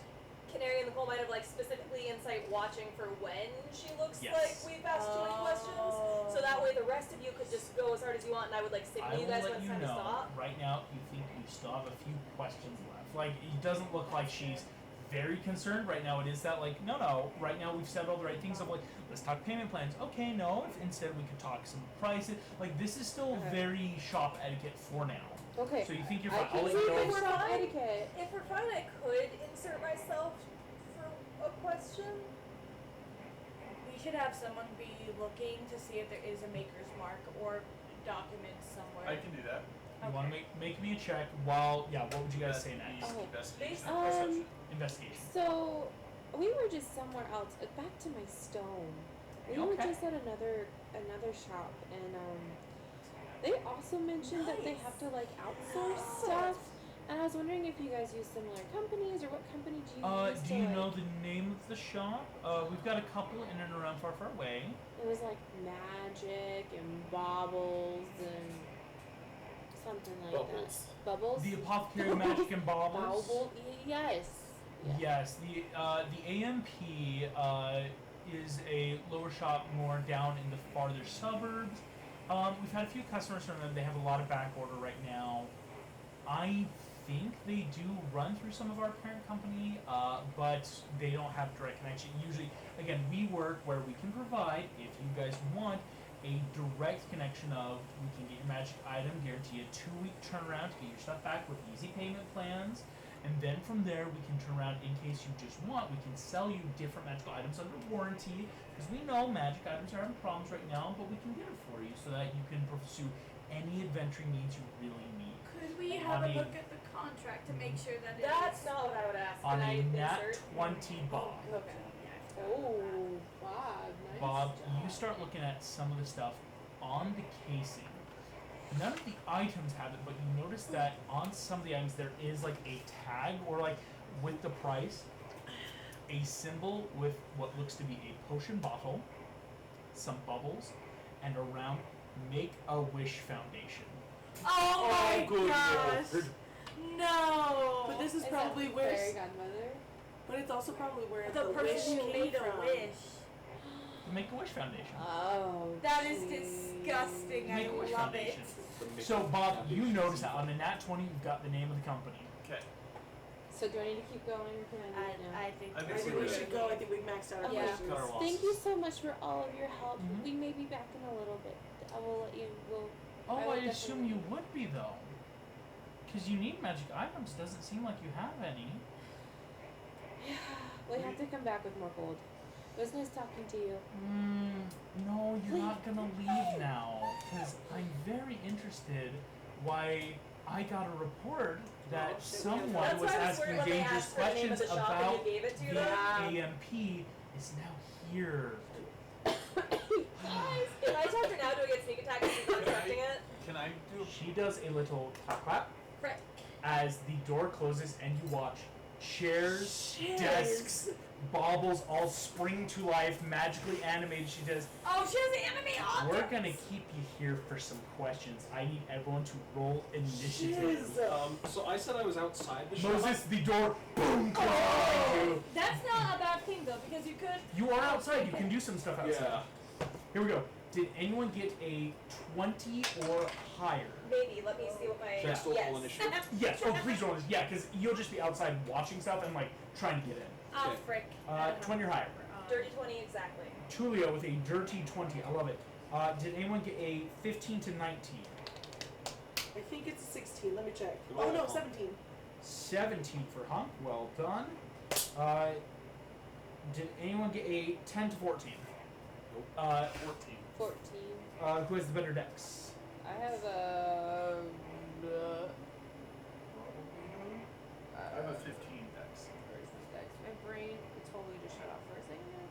canary in the coal mine of, like, specifically Insight watching for when she looks like we've asked too many questions. So that way the rest of you could just go as hard as you want, and I would, like, signal you guys when it's time to stop. Right now, you think you still have a few questions left. Like, it doesn't look like she's very concerned right now. It is that, like, no, right now we've said all the right things of, like, let's talk payment plans. Okay, no, if instead we could talk some prices. Like, this is still very shop etiquette for now. Okay. So you think you're fine? I can see the shop etiquette. If we're fine, I could insert myself for a question. We should have someone be looking to see if there is a maker's mark or documents somewhere. I can do that. You want to make me a check while, what would you guys say next? Investigation. Investigation. So, we were just somewhere else. Back to my stone. We were just at another shop, and they also mentioned that they have to like outsource stuff. And I was wondering if you guys use similar companies, or what company do you use? Do you know the name of the shop? We've got a couple in and around far away. It was like Magic and Baubles and something like that. Bubbles? The Apothecary Magic and Baubles. Yes. Yeah. Yes. The AMP is a lower shop more down in the farther suburbs. We've had a few customers from them. They have a lot of back order right now. I think they do run through some of our parent company, but they don't have direct connection. Usually, again, we work where we can provide, if you guys want, a direct connection of, we can get your magic item, guarantee a 2-week turnaround to get your stuff back with easy payment plans, and then from there we can turn around in case you just want. We can sell you different magical items under warranty, because we know magic items are having problems right now, but we can get it for you so that you can pursue any adventuring needs you really need. Could we have a look at the contract to make sure that That's not what I would ask. On Can a I nat insert? 20 Bob. Okay. Oh, Bob. Nice. Bob, you start looking at some of the stuff on the casing. None of the items have it, but you notice that on some of the items there is like a tag, or like with the price, a symbol with what looks to be a potion bottle, some bubbles, and around Make-A-Wish Foundation. Oh my gosh! Lord. No! But this is Is probably that where. fairy godmother? But it's also probably where The wish person who came made from. a wish. The Make-A-Wish Foundation. Oh. That is geez. disgusting. I Make-A-Wish love it. Foundation. So Bob, you notice that on the nat 20 you've got the name of the company. Okay. So do I need to keep going, or can I leave now? I think I I think we should go. I think we've maxed out our Yeah. questions. Cut our losses. Thank you so much for all of your help. Mhm. We may be back in a little bit. I will let you. Oh, I would I assume you definitely- would be though. Because you need magic items. Doesn't seem like you have any. We have to come back with more gold. It was nice talking to you. No, you're not gonna leave now. Because I'm very interested why I got a report that someone That's was why I was asking worried when they dangerous asked for the name of questions the shop and about you gave it to the them. AMP is now here. If I tell her now, do I get sneak attack if she's not accepting it? Can I do? She does a little clap clap Frick. as the door closes and you watch chairs, desks, baubles all spring to life, magically animated. She does. Oh, she has anime on. We're gonna keep you here for some questions. I need everyone to roll initiative. So I said I was outside the shop. Moses, the door, boom, closes behind you. That's not a bad thing though, because you could. You are outside. You can do some stuff outside. Yeah. Here we go. Did anyone get a 20 or higher? Maybe. Let me see what my. Should I still yes. roll initiative? Yes. Oh, please roll this. Yeah, because you'll just be outside watching stuff and like trying to get in. Oh, Okay. frick. 20 or higher. Dirty 20 exactly. Tulio with a dirty 20. I love it. Did anyone get a 15 to 19? I think it's 16. Let me check. Well, Oh no, Hunk. 17. 17 for Hunk. Well done. Did anyone get a 10 to 14? Nope. 14. 14. Who has the better dex? I have a. I have a 15 dex. Where's my dex? My brain totally just shut off for a second.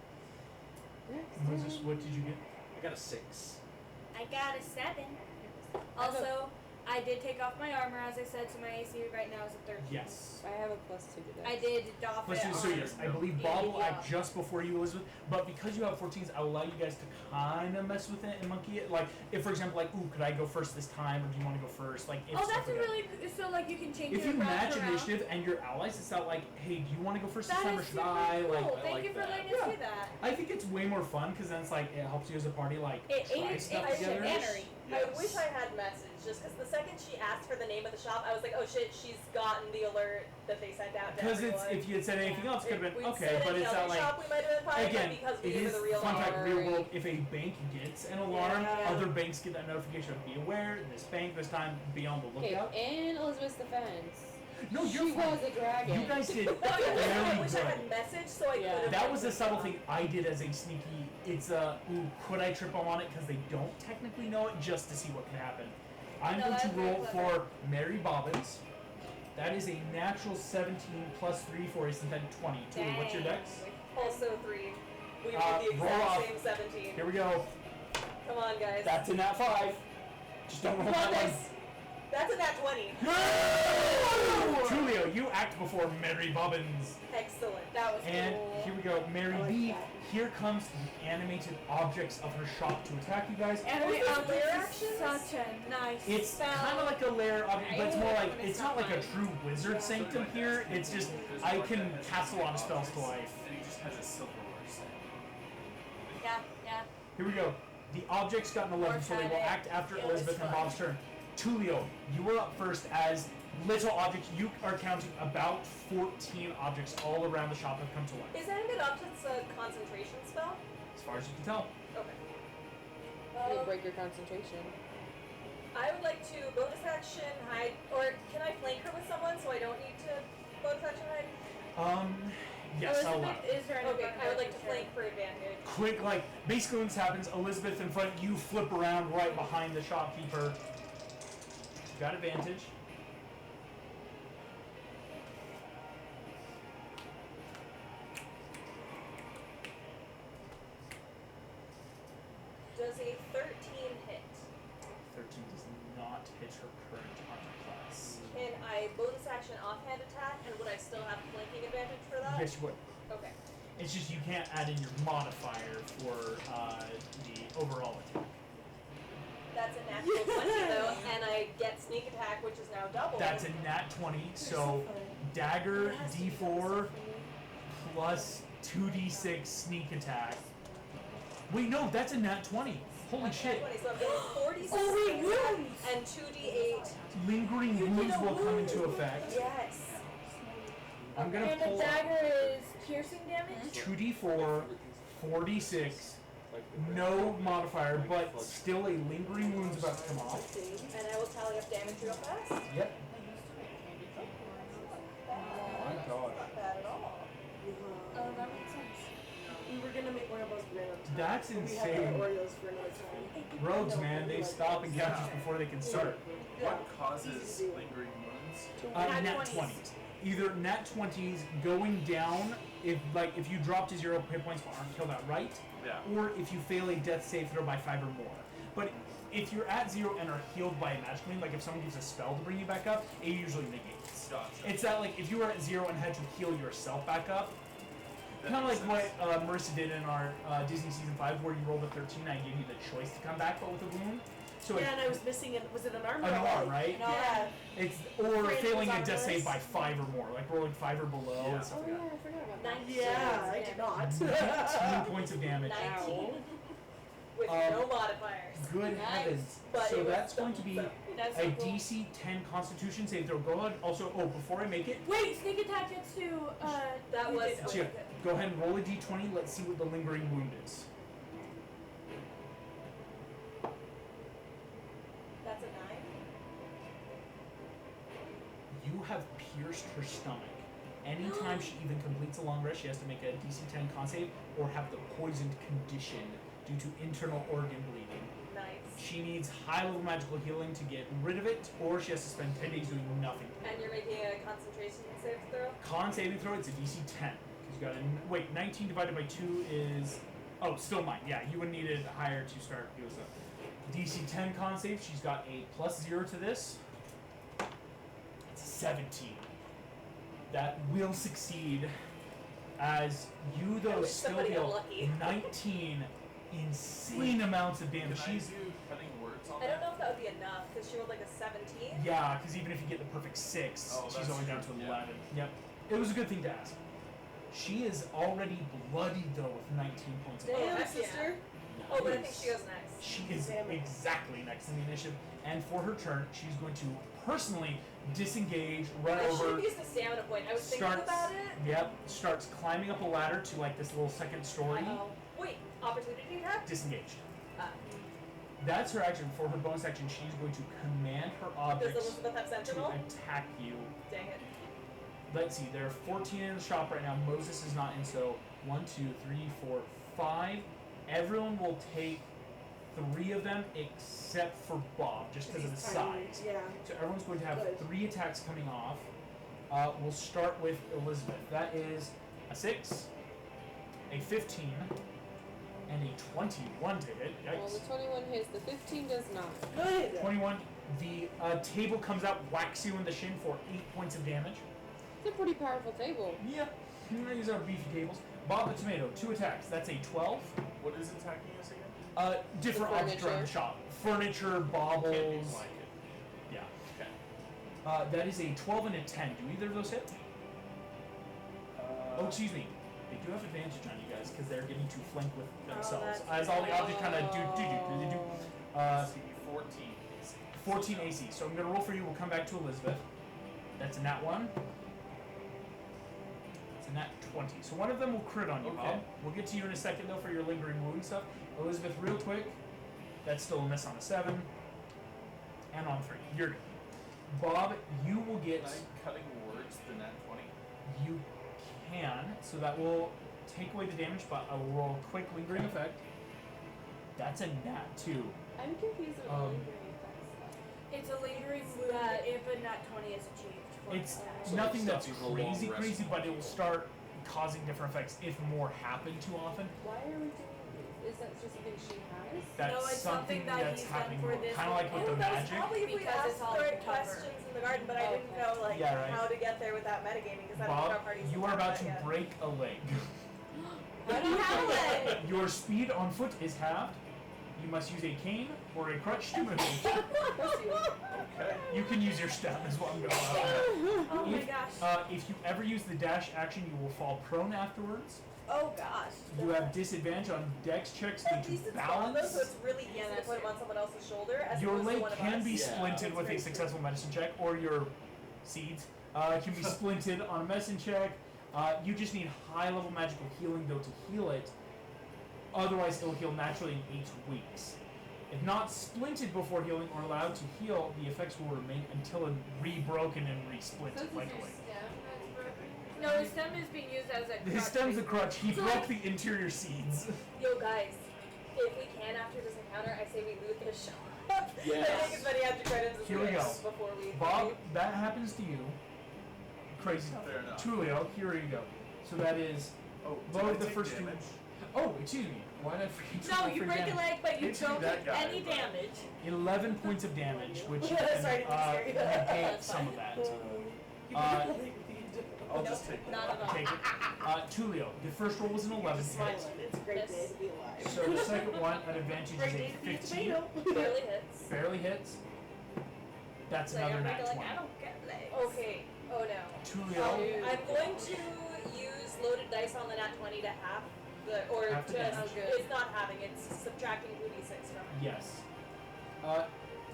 Moses, what did you get? I got a 6. I got a 7. I have Also, I did take off my armor, as I said, so my AC right now is a 13. Yes. I have a +2 to that. I did doff Plus it two, so on- yes, I believe Bob will act just before you, Elizabeth. But because you have 14s, I'll allow you guys to kind of mess with it and monkey it. Like, if for example, like, ooh, could I go first this time, or do you want to go first? Like, if Oh, stuff that's a like that. really so like you can change If your you routes match around. initiative and your allies, it's not like, hey, do you want to go first this That time, or is should super I? cool. Like, I Thank like you for that. letting us Yeah. do that. I think it's way more fun because then it's like it helps you as a party, like It try aids stuff it's together. shenanigans. I wish I had messaged, just because the second she asked for the name of the shop, I was like, oh shit, she's gotten the alert that they sent out to Because everyone. it's if you had said anything else, it could have We'd been okay, said but any it's other not like. shop we might have been fine, Again, but because it we is were the real fun fact, real alarm. world. If a bank gets an alarm, Yeah. other banks get that notification. Be aware, this bank this time, be on the Okay, lookout. in Elizabeth's defense, No, you're she fine. was a dragon. You guys did I very wish I had good. messaged so I Yeah. could have. That was a subtle thing I did as a sneaky. It's a ooh, could I trip them on it because they don't technically know it, just to see what can happen. I'm No, going to that's very roll clever. for Mary Bobbins. That is a natural 17 plus 3 for a synthetic 20. Tuli, what's your dex? Also 3. We Uh, rolled the roll exact off. same 17. Here we go. Come on, guys. That's a nat 5. Just don't roll that one. That's a nat 20. Tulio, you act before Mary Bobbins. Excellent. That was And cool. here we go, Mary I like B. that. Here comes the animated objects of her shop to attack you guys. And What we is are lair actions? Such a nice It's spell. kind of like a lair object, but it's more like It's it's not not like a mine. true wizard sanctum here. It's just I can cast a lot of spells to life. And he just has a silverware set. Yeah. Here we go. The objects got an 11, so they will act after It was Elizabeth and fun. Bob's turn. Tulio, you are up first as little objects. You are counting about 14 objects all around the shop have come to life, Is Animate Objects a concentration spell? as far as you can tell. Okay. It'll break your concentration. I would like to bonus action hide, or can I flank her with someone so I don't need to bonus action hide? Yes, I'll allow. Elizabeth is there. Okay, I would like to flank for advantage. Quick, like, basically when this happens, Elizabeth in front, you flip around right behind the shopkeeper. Got advantage. Does a 13 hit? 13 does not hit her current armor class. Can I bonus action offhand attack, and would I still have flanking advantage for that? Yes, you would. Okay. It's just you can't add in your modifier for the overall attack. That's a natural 20 though, and I get sneak attack, which is now double. That's a nat 20, so dagger D4 plus 2d6 sneak attack. Wait, no, that's a nat 20. Holy That's shit. 20, so I'm getting 46 Oh, wait, sneak attack wounds! and 2d8. Lingering You wounds did a will come wound. into effect. Yes. I'm gonna And the pull dagger is piercing damage? 2d4, 4d6, no modifier, but still a lingering wound's about to come off. And I will tally up damage real fast. Yep. My God. Not bad at all. Oh, that makes sense. We were gonna make one of those random times. That's but insane. We have Oreos for another time. Rogues, man, they stop and captures before they can start. What causes lingering wounds? Nat 20s. Either nat 20s going down if you drop to 0 hit points but aren't killed outright, Yeah. or if you fail a death save throw by 5 or more. But if you're at 0 and are healed by a magic lane, like if someone gives a spell to bring you back up, it usually negates. Gotcha. It's that like if you were at 0 and had to heal yourself back up, That kind of like makes what sense. Marissa did in our Disney season 5, where you rolled a 13, I gave you the choice to come back but with a wound. So Yeah, and I was missing it. Was it an arm? an arm, right? Yeah. It's or Afraid it failing was a on death save list. by 5 or more, like rolling 5 or below Yeah. and stuff Oh like yeah, that. I forgot about that. 19. Yeah, I did not. 19 points of damage. 19. With Um, no modifiers. Good Nice. heavens. But So it was that's going to be so- That's a so cool. DC 10 Constitution save throw. Go ahead. Also, before I make it, Wait, sneak attack gets to, That you was- did- so yeah, go ahead and roll a D20. Let's see what the lingering wound is. That's a 9. You have pierced her stomach. Anytime she even completes a long rest, she has to make a DC 10 con save or have the poisoned condition due to internal organ bleeding. Nice. She needs high level magical healing to get rid of it, or she has to spend 10 days doing nothing. And you're making a concentration save throw? Con saving throw, it's a DC 10. Because you got 19 divided by 2 is Oh, still mine. Yeah, you would need it higher to start. It was a DC 10 con save. She's got a +0 to this. It's 17. That will succeed, as you though still deal 19 insane amounts of damage. Can I She's do cutting words on I that? don't know if that would be enough because she rolled like a 17. yeah, because even if you get the perfect 6, Oh, she's that's only down true, to yeah. 11. Yep, it was a good thing to ask. She is already bloodied though with 19 points of Damn, damage. sister. Oh, but I think she goes next. She is Damn it. exactly next in the initiative, and for her turn, she's going to personally disengage, run I should over, have used the stamina point. I was thinking starts, about it. yep, starts climbing up a ladder to like this little second story, Wait, opportunity attack? disengaged. Ah. That's her action. For her bonus action, she's going to command her Does objects Elizabeth have to Sentinel? attack you. Dang it. Let's see, there are 14 in the shop right now. Moses is not in, so 1, 2, 3, 4, 5. Everyone will take 3 of them except for Bob, just because of the He's tiny. size. Yeah. So everyone's going to have Good. 3 attacks coming off. We'll start with Elizabeth. That is a 6, a 15, and a 21 to hit. Well, the Yikes. 21 hits, the 15 does not. Good. 21. The table comes out, whacks you in the shin for 8 points of damage. It's a pretty powerful table. Yeah, these are beefy tables. Bob the Tomato, 2 attacks. That's a 12. What is attacking us again? Different The objects around the furniture. shop. Furniture, baubles. Can't be like it. Yeah. Okay. That is a 12 and a 10. Do either of those hit? Oh, excuse me. They do have advantage on you guys because they're getting to flank with themselves. that's As all the objects kind of do. See, 14 AC. 14 AC. So I'm going to roll for you. We'll come back to Elizabeth. That's a nat 1. It's a nat 20. So one of them will crit on you, Okay. Bob. We'll get to you in a second, though, for your lingering wound stuff. Elizabeth, real quick. That's still a miss on a 7. And on 3. You're good. Bob, you will get... Can I cutting words the nat 20? You can. So that will take away the damage, but I will roll a quick lingering effect. That's a nat 2. I'm confused about Um, lingering effects. It's a lingering wound if a nat 20 is achieved. For It's attack. So nothing it's that's something a long crazy, rest crazy, but it will point. start causing different effects if more happen too often. Why are we doing this? Is that just something she has? That's No, it's something that that's he's done happening for more. this Kind of like with the Oh, that was magic. probably if we Because asked it's all the right cover. questions in the garden, but I didn't Okay. know like Yeah, right. how to get there without metagaming because I don't think Bob, our party's you are about to that yet. break a leg. I don't have a leg. Your speed on foot is halved. You must use a cane or a crutch to move. Okay. You can use your step is what I'm going on. Oh my If- gosh. If you ever use the dash action, you will fall prone afterwards. Oh gosh. You have disadvantage on dex checks due At least to it's gone though, balance. so it's really easy to that's put him true. on someone else's shoulder as Your opposed to leg one of can us. be Yeah, splinted that's with a very successful medicine check, or your seeds can be splinted on a medicine check. You just need high level magical healing though to heal it. Otherwise, it'll heal naturally in 8 weeks. If not splinted before healing or allowed to heal, the effects will remain until re-broken and re-split So this like is a your leg. stem that's broken? No, his stem is being used as a crutch. His stem's a crutch. He So, broke the interior seeds. Yo guys, if we can after this encounter, I say we loot this shop. Yes. I think as many after credits as Here we go. before we Bob, leave. that happens to you. Crazy enough. Fair enough. Tulio, here you go. So that is Oh, both did I the take first damage? Oh, excuse me. Why did I forget to No, roll you for break a damage? leg, but you Hit you, don't that take guy, any but- damage. 11 points of damage, which you Sorry, can didn't scare you. negate some of that. I'll just take Not that. at all. Take it. Tulio, the first roll was an 11 Just hit. smiling. It's a great day to be alive. So the second one, an advantage Great is day a to be a 15. tomato. Barely hits. Barely hits. That's So another you're nat like, 20. I don't get legs. Okay. Oh no. Tulio, I'm going to use loaded dice on the nat 20 to half the, or Half the to, damage. it's not halving, it's subtracting 2d6 from it. yes.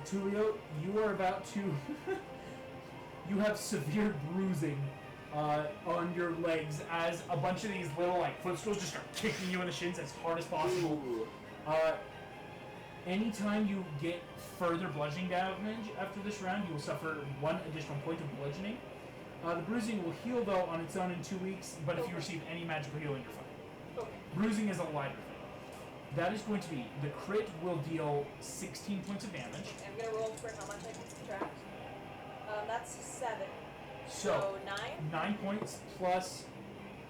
Tulio, you are about to. You have severe bruising on your legs as a bunch of these little like footstools just start kicking you in the shins as hard as possible. Ooh. Anytime you get further bludgeoning damage after this round, you will suffer 1 additional point of bludgeoning. The bruising will heal though on its own in 2 weeks, but if you receive any magical healing, you're fine. Okay. Bruising is a lighter thing. That is going to be the crit will deal 16 points of damage. I'm gonna roll for how much I can subtract. That's 7. So 9? 9 points plus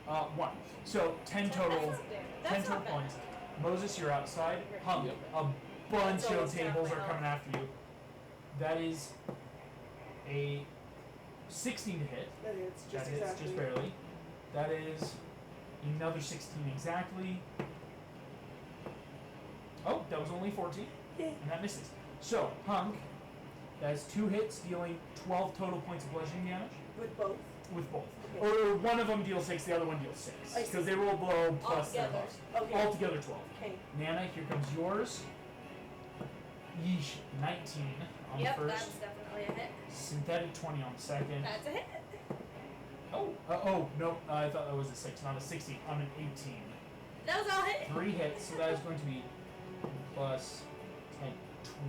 1. So 10 total. That's 10 not total bad. points. Moses, you're outside. Hunk, a bunch of tables are coming after you. That is a 16 to hit. That hits just That hits exactly. just barely. That is another 16 exactly. Oh, that was only 14. Yay. And that misses. So, Hunk, that is 2 hits, dealing 12 total points of bludgeoning damage. With both. With both. Okay. Or one of them deals 6, the other one deals 6. I see. Because they roll blow plus their Altogether. cost. Okay. Altogether 12. Okay. Nana, here comes yours. Yeesh, 19 on Yep, the that's first. definitely a hit. Synthetic 20 on the second. That's a hit. Oh, no, I thought that was a 6, not a 16. On an 18. That was all hit. 3 hits, so that is going to be plus 10.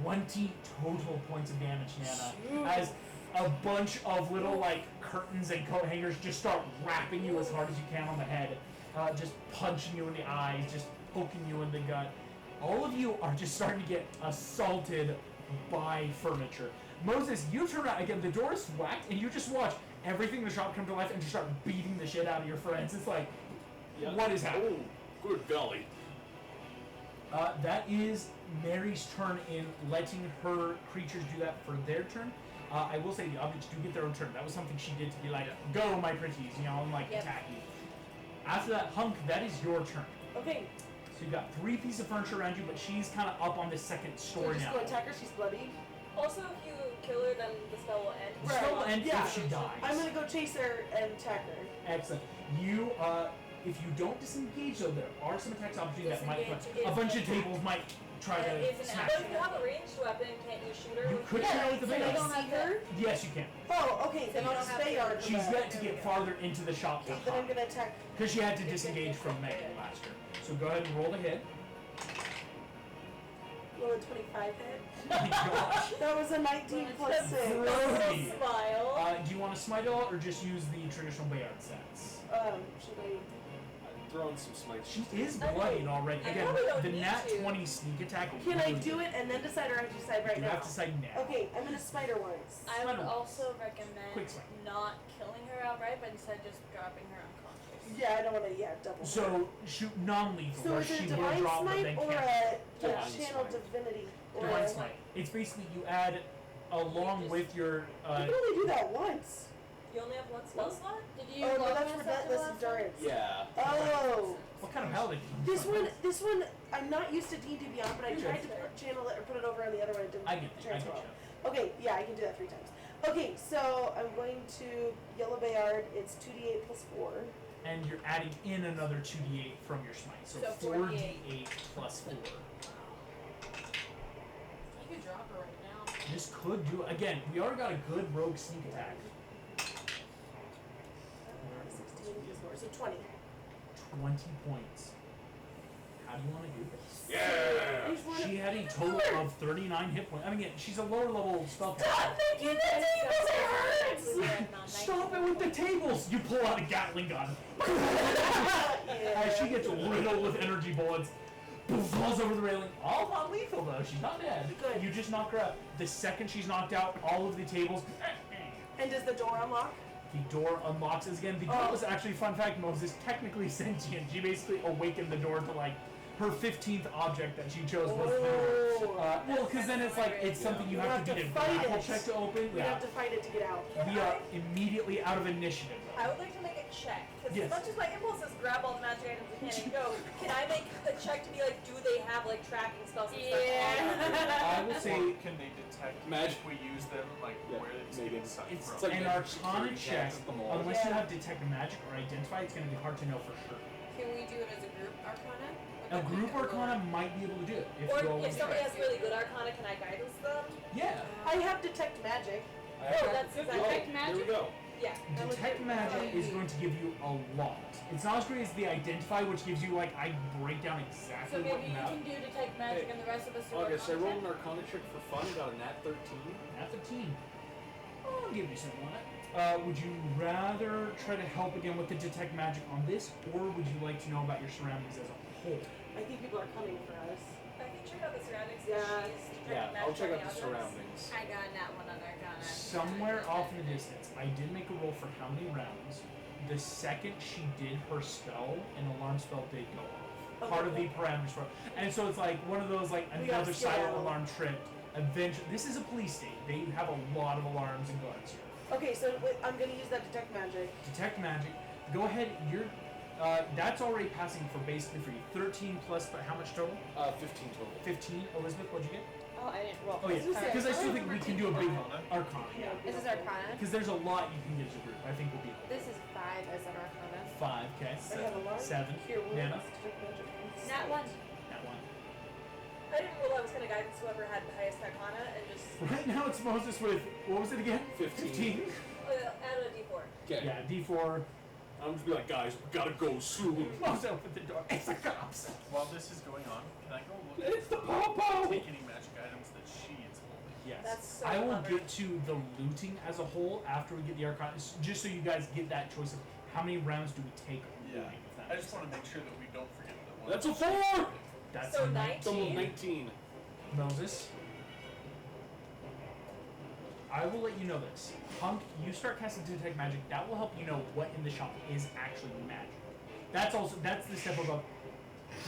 20 total points of damage, Nana. As a bunch of little, like, curtains and coat hangers just start wrapping you as hard as you can on the head. Just punching you in the eyes, just poking you in the gut. All of you are just starting to get assaulted by furniture. Moses, you turn around again, the door is whacked, and you just watch everything in the shop come to life and just start beating the shit out of your friends. It's like, what is happening? Oh, good golly. That is Mary's turn in letting her creatures do that for their turn. I will say the objects do get their own turn. That was something she did to be like, go my pretties, you know, and like attack you. After that, Hunk, that is your turn. Okay. So you've got 3 pieces of furniture around you, but she's kind of up on the second So story just now. go attack her. She's bloody. Also, if you kill her, then the spell will end. The spell will end if she dies. I'm gonna go chase her and attack her. Excellent. You, if you don't disengage, though, there are some attacks opportunities that might. Disengage A is bunch an of tables might try to It's an smash action. If you. you have a ranged weapon, can't you shoot her? You could shoot her with the Can I Bayard. see her? Yes, you can. Oh, okay. Then you I'll don't have stay to- on her. She's yet to get farther into the shop to Then I'm hide. gonna attack. Because she had to disengage from Megan last turn. So go ahead and roll the hit. Will a 25 hit? My gosh. That was a 19 plus 6. Brody. Smile. Do you want to smite at all, or just use the traditional Bayard stats? Should I? I'm throwing some smites. She is bloodied already. I Again, probably don't the need nat to. 20 sneak attack. Can I do it and then decide, or I have to decide right You now? have to decide now. Okay, I'm gonna smite her once. I would Smite her once. also recommend Quick smite. not killing her outright, but instead just dropping her unconscious. Yeah, I don't wanna. Yeah, double. So shoot non-lethal, So where is it she a will divine drop but smite then or can't. a Divine channel smite. divinity? Or Divine smite. It's basically you add along with your. I can only do that once. You only have one spell slot? Did you Oh no, log that's us after relentless last endurance. Yeah. Oh. What kind of paladin? This one, I'm not used to D&D Beyond, but I You're tried good. to channel it or put it over on the other one. It didn't I get you. transfer well. Okay, yeah, I can do that 3 times. Okay, so I'm going to Yellow Bayard. It's 2d8 plus 4. And you're adding in another 2d8 from your smite, so So 4d8 plus 4. You could drop her right now. This could do it. Again, we already got a good rogue sneak attack. 16 plus 4, so 20. 20 points. How do you want to do this? Yeah. I just wanna She had a total of 39 hit points. I mean, she's a lower level spellcaster. Stop making the tables, it hurts! Stop it with the tables! You pull out a Gatling gun. As she gets riddled with energy bullets, falls over the railing. All not lethal though. She's not dead. Good. You just knock her out. The second she's knocked out, all of the tables. And does the door unlock? The door unlocks again. The door was actually, fun fact, Moses, technically sentient. She basically awakened the door to like her 15th object that she chose was the door. Well, because then it's like it's something you have to beat a fight grapple it. check to open. We have to fight it to get out. We are immediately out of initiative. I would like to make a check, because Yes. as much as my impulse is grab all the magic items we can and go, can I make a check to be like, do they have like tracking spells and stuff on them? I will say Can they detect Magic. if we use them, like Yeah, where it's maybe. getting sucked it's from? like an a Arcana security check. checks them all. Unless you Yeah. have detect magic or identify, it's going to be hard to know for sure. Can we do it as a group arcana? A group Arcana might be able to do it if Or you roll if with somebody strength. has really good arcana, can I guidance them? Yeah. I have detect magic. Oh, that's exactly. Detect There we magic? go. Yeah. Detect magic is going to give you a lot. It's not as great as the identify, which gives you like I break down exactly So what maybe you you have. can do detect magic Hey, and the rest of us do August, I Arcana rolled check? an Arcana check for fun, got a nat 13. At the team. I'll give you something on it. Would you rather try to help again with the detect magic on this, or would you like to know about your surroundings as a whole? I think people are coming for us. I can check out the surroundings. Yeah. Yeah, I'll check out the surroundings. I got that one on Arcana. Somewhere off in the distance, I did make a roll for how many rounds. The second she did her spell, an alarm spell did go off. part of the parameters for it. And so it's like one of those like another silent alarm trip. Eventually, this is a police state. They have a lot of alarms and guards here. Okay, so I'm gonna use that detect magic. Detect magic. Go ahead. You're. That's already passing for basically for you. 13 plus, but how much total? 15 total. 15. Elizabeth, what'd you get? Oh, I didn't roll. Oh yeah, because I still think we can do a big arcana. Yeah. This is Arcana? Because there's a lot you can get as a group. I think we'll be. This is 5 as an Arcana. 5. Okay. I have a lot. 7. Here, we'll Nana. use detect magic. Nat 1. That one. I didn't rule I was gonna guidance whoever had the highest arcana and just Right now it's Moses with what was it again? 15. add a d4. Okay. Yeah, D4. I'm just be like, guys, we gotta go soon. Moses open the door. It's the cops. While this is going on, can I go look It's the at popo. take any magic items that she is holding? Yes. That's so I will clever. get to the looting as a whole after we get the arcana, just so you guys get that choice of how many rounds do we take on Yeah. looting. If that I makes just want to make sure that we don't forget the one. That's a 4! That's So 19. 19. 19. Moses. I will let you know this. Hunk, you start casting detect magic. That will help you know what in the shop is actually magic. That's the step above.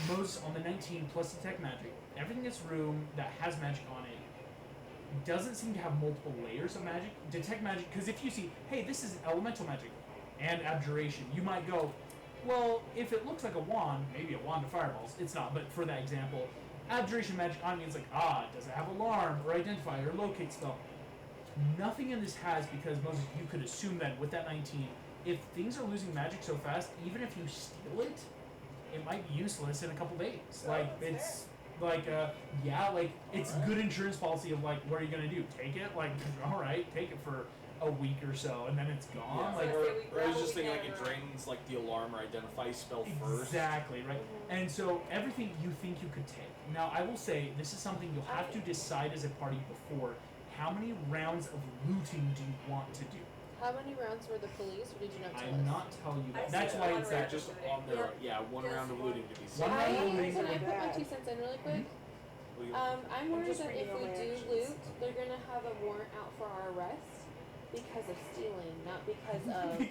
Moses on the 19 plus detect magic. Everything in this room that has magic on it doesn't seem to have multiple layers of magic. Detect magic, because if you see, hey, this is elemental magic and abjuration, you might go, well, if it looks like a wand, maybe a wand of fireballs. It's not, but for that example, abjuration magic on me is like, does it have alarm or identify or locate spell? Nothing in this has, because Moses, you could assume that with that 19, if things are losing magic so fast, even if you steal it, it might be useless in a couple days. It's like it's good insurance policy of like, what are you gonna do? Take it? Like, all right, take it for a week or so, and then it's gone. Yeah. Like, or I was just thinking like it drains like the alarm or identify spell first. Exactly, right? And so everything you think you could take. Now, I will say, this is something you'll have to decide as a party before. How many rounds of looting do you want to do? How many rounds were the police, or did you not tell I'm us? not telling you that. I That's see why one it's round. that. Just on there, one Yes. round of looting to be safe. One round of looting. Can I put my 2 cents in really quick? I'm worried just that if reading all we my do actions. loot, they're gonna have a warrant out for our arrest because of stealing, not because of.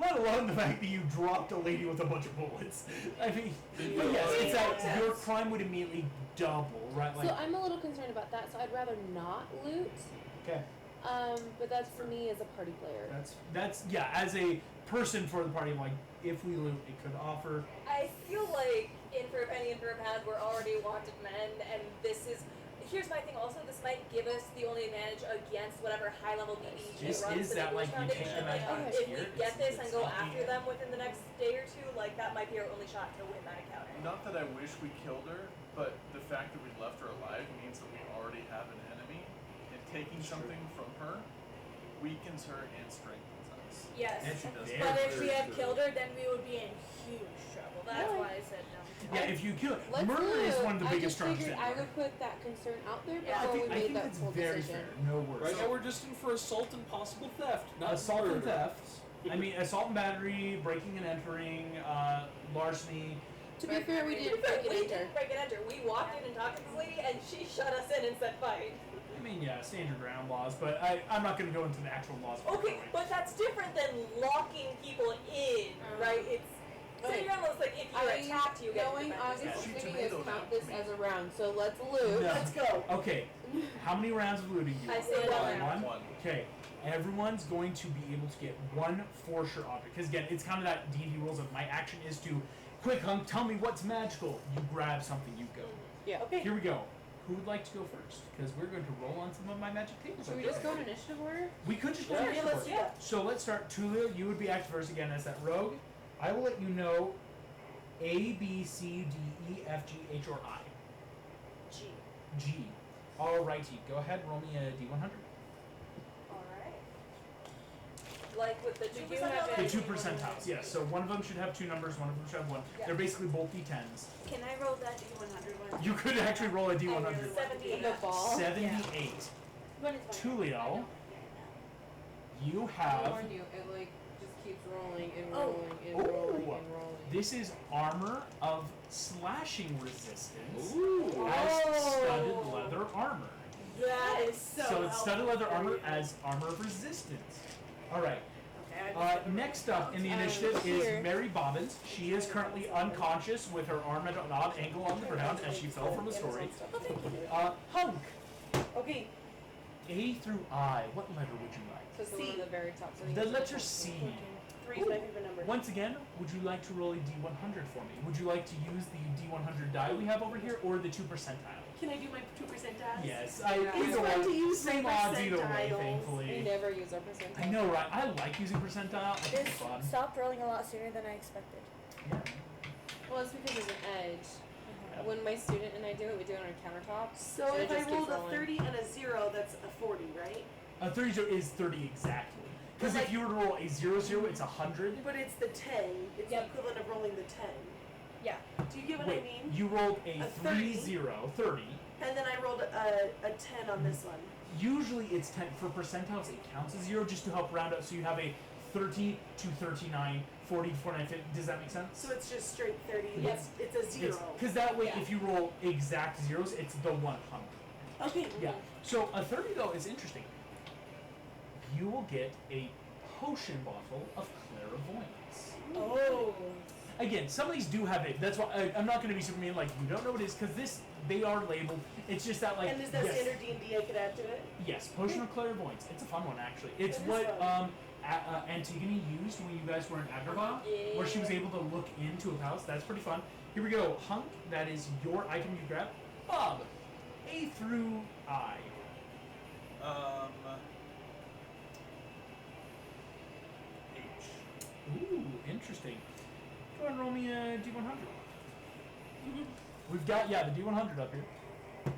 Let alone the fact that you dropped a lady with a bunch of bullets. I mean, but yes, it's that your crime would immediately double, right? Like, So I'm a little concerned about that. So I'd rather not loot. okay, But that's for me as a party player. that's yeah. As a person for the party, like if we loot, it could offer. I feel like in for a penny and for a pound we're already wanted men, and this is. Here's my thing. Also, this might give us the only advantage against whatever high-level BBG This runs is the that, Nicholas like, you take Foundation. the Like, magic if here, we get this and it's go helping after it. them within the next day or two, like that might be our only shot to win that encounter. Not that I wish we killed her, but the fact that we left her alive means that we already have an enemy, and taking something from her weakens her and strengthens us. Yes. And she does But if we had true. killed her, then we would be in huge trouble. That's No. why I said no. Yeah, if you kill Let's murder is loot. one of the I biggest just figured charges. I would put that concern out there Yeah. before we I made think that that's full very decision. fair. No worries. Right now we're just in for assault and possible theft, not Assault murder. and theft. I mean, assault and battery, breaking and entering, larceny. To be fair, we didn't We break and enter. didn't break and enter. We walked in and talked to this lady, and she shut us in and said fight. I mean, yeah, stand your ground laws, but I'm not going to go into the actual laws. of Okay, Illinois. but that's different than locking people in, right? It's standing ground laws like if you're attacked, you get Knowing defended. August is Shoot making tomato us count now. this as a round, so let's loot. No. Let's go. Okay, how many rounds of looting do you I want? say one round. One? Okay, everyone's going to be able to get one for sure object. Because again, it's kind of that D&D rules of my action is to, quick Hunk, tell me what's magical. You grab something, you go. Yeah. Okay. Here we go. Who would like to go first? Because we're going to roll on some of my magic tables. Should we right just there. go in initiative order? We could just go Yeah, next let's to do it. that. So let's start. Tulia, you would be active first again as that rogue. I will let you know A, B, C, D, E, F, G, H, or I. G. G. Alrighty, go ahead, roll me a D100. Alright. Like with the 2% do have The it. 2 percentiles, yes. So one of them should have 2 numbers, one of them should have 1. Yeah. They're basically both D10s. Can I roll that D100 one? You could actually roll a I really D100. want to do 78. The that. ball. 78. But it's fine. Tulio, you I have. warn you, it like just keeps rolling and Oh. rolling and rolling and rolling. This is armor of slashing resistance Ooh. as studded leather armor. That is so So it's studded helpful. leather armor as armor of resistance. Alright. Next up in the initiative is Mary Bobbins. She is currently unconscious with her arm at an odd angle on the ground as she fell from a story. Hunk. Okay. A through I. What letter would you like? So it's the one at the very top. So The letter C. 3 is my favorite number. Once again, would you like to roll a D100 for me? Would you like to use the D100 die we have over here, or the 2 percentile? Can I do my 2% dice? Yes, It's fun to use same my odds either way, percentiles. thankfully. We never use our percentile. I know, right? I like using percentile. I think it's fun. Stopped rolling a lot sooner than I expected. Yeah. Well, it's because there's an edge. When my student and I do it, we do it on our countertop. So if I rolled a 30 and a 0, that's a 40, right? A 30 is 30 exactly. Because But if you were to roll a 0-0, it's 100. But it's the 10. It's the equivalent of rolling the 10. Yeah. Do you get what Wait, I mean? you rolled a 30. 30. And then I rolled a 10 on this one. Usually it's 10. For percentiles, it counts as 0 just to help round up. So you have a 30 to 39, 40 to 49, 50. Does that make sense? So it's just straight 30. Yep. It's a 0. Because that way, if you roll exact zeros, it's the 100. Okay. Yeah. So a 30 though is interesting. You will get a potion bottle of clairvoyance. Oh. Again, some of these do have it. That's why I'm not going to be super mean. Like you don't know what it is because they are labeled. It's just that like. And is that yes, standard D&D I could add to it? Yes, potion of clairvoyance. It's a fun one actually. It's It is what fun. Antigone used when you guys were in Agrabah, where she was able to look into a palace. That's pretty fun. Here we go. Hunk. That is your item you grab. Bob. A through I. H. Ooh, interesting. Go ahead and roll me a D100. We've got, the D100 up here. There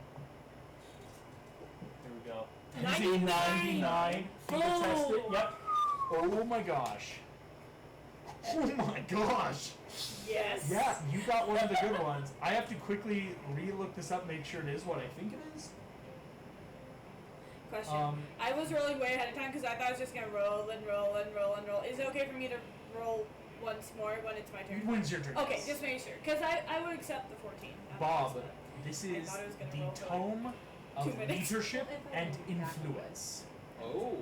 we go. 99. Finger test it. Yep. Oh my gosh. Oh my gosh. Yes. Yeah, you got one of the good ones. I have to quickly re-look this up, make sure it is what I think it is. Question. I was rolling way ahead of time because I thought I was just going to roll and roll and roll and roll. Is it okay for me to roll once more when it's my turn? When's your turn? Okay, just making sure. Because I would accept the 14. Bob, this is thought it was gonna the roll for Tome of 2 minutes. Leadership and Influence. Oh.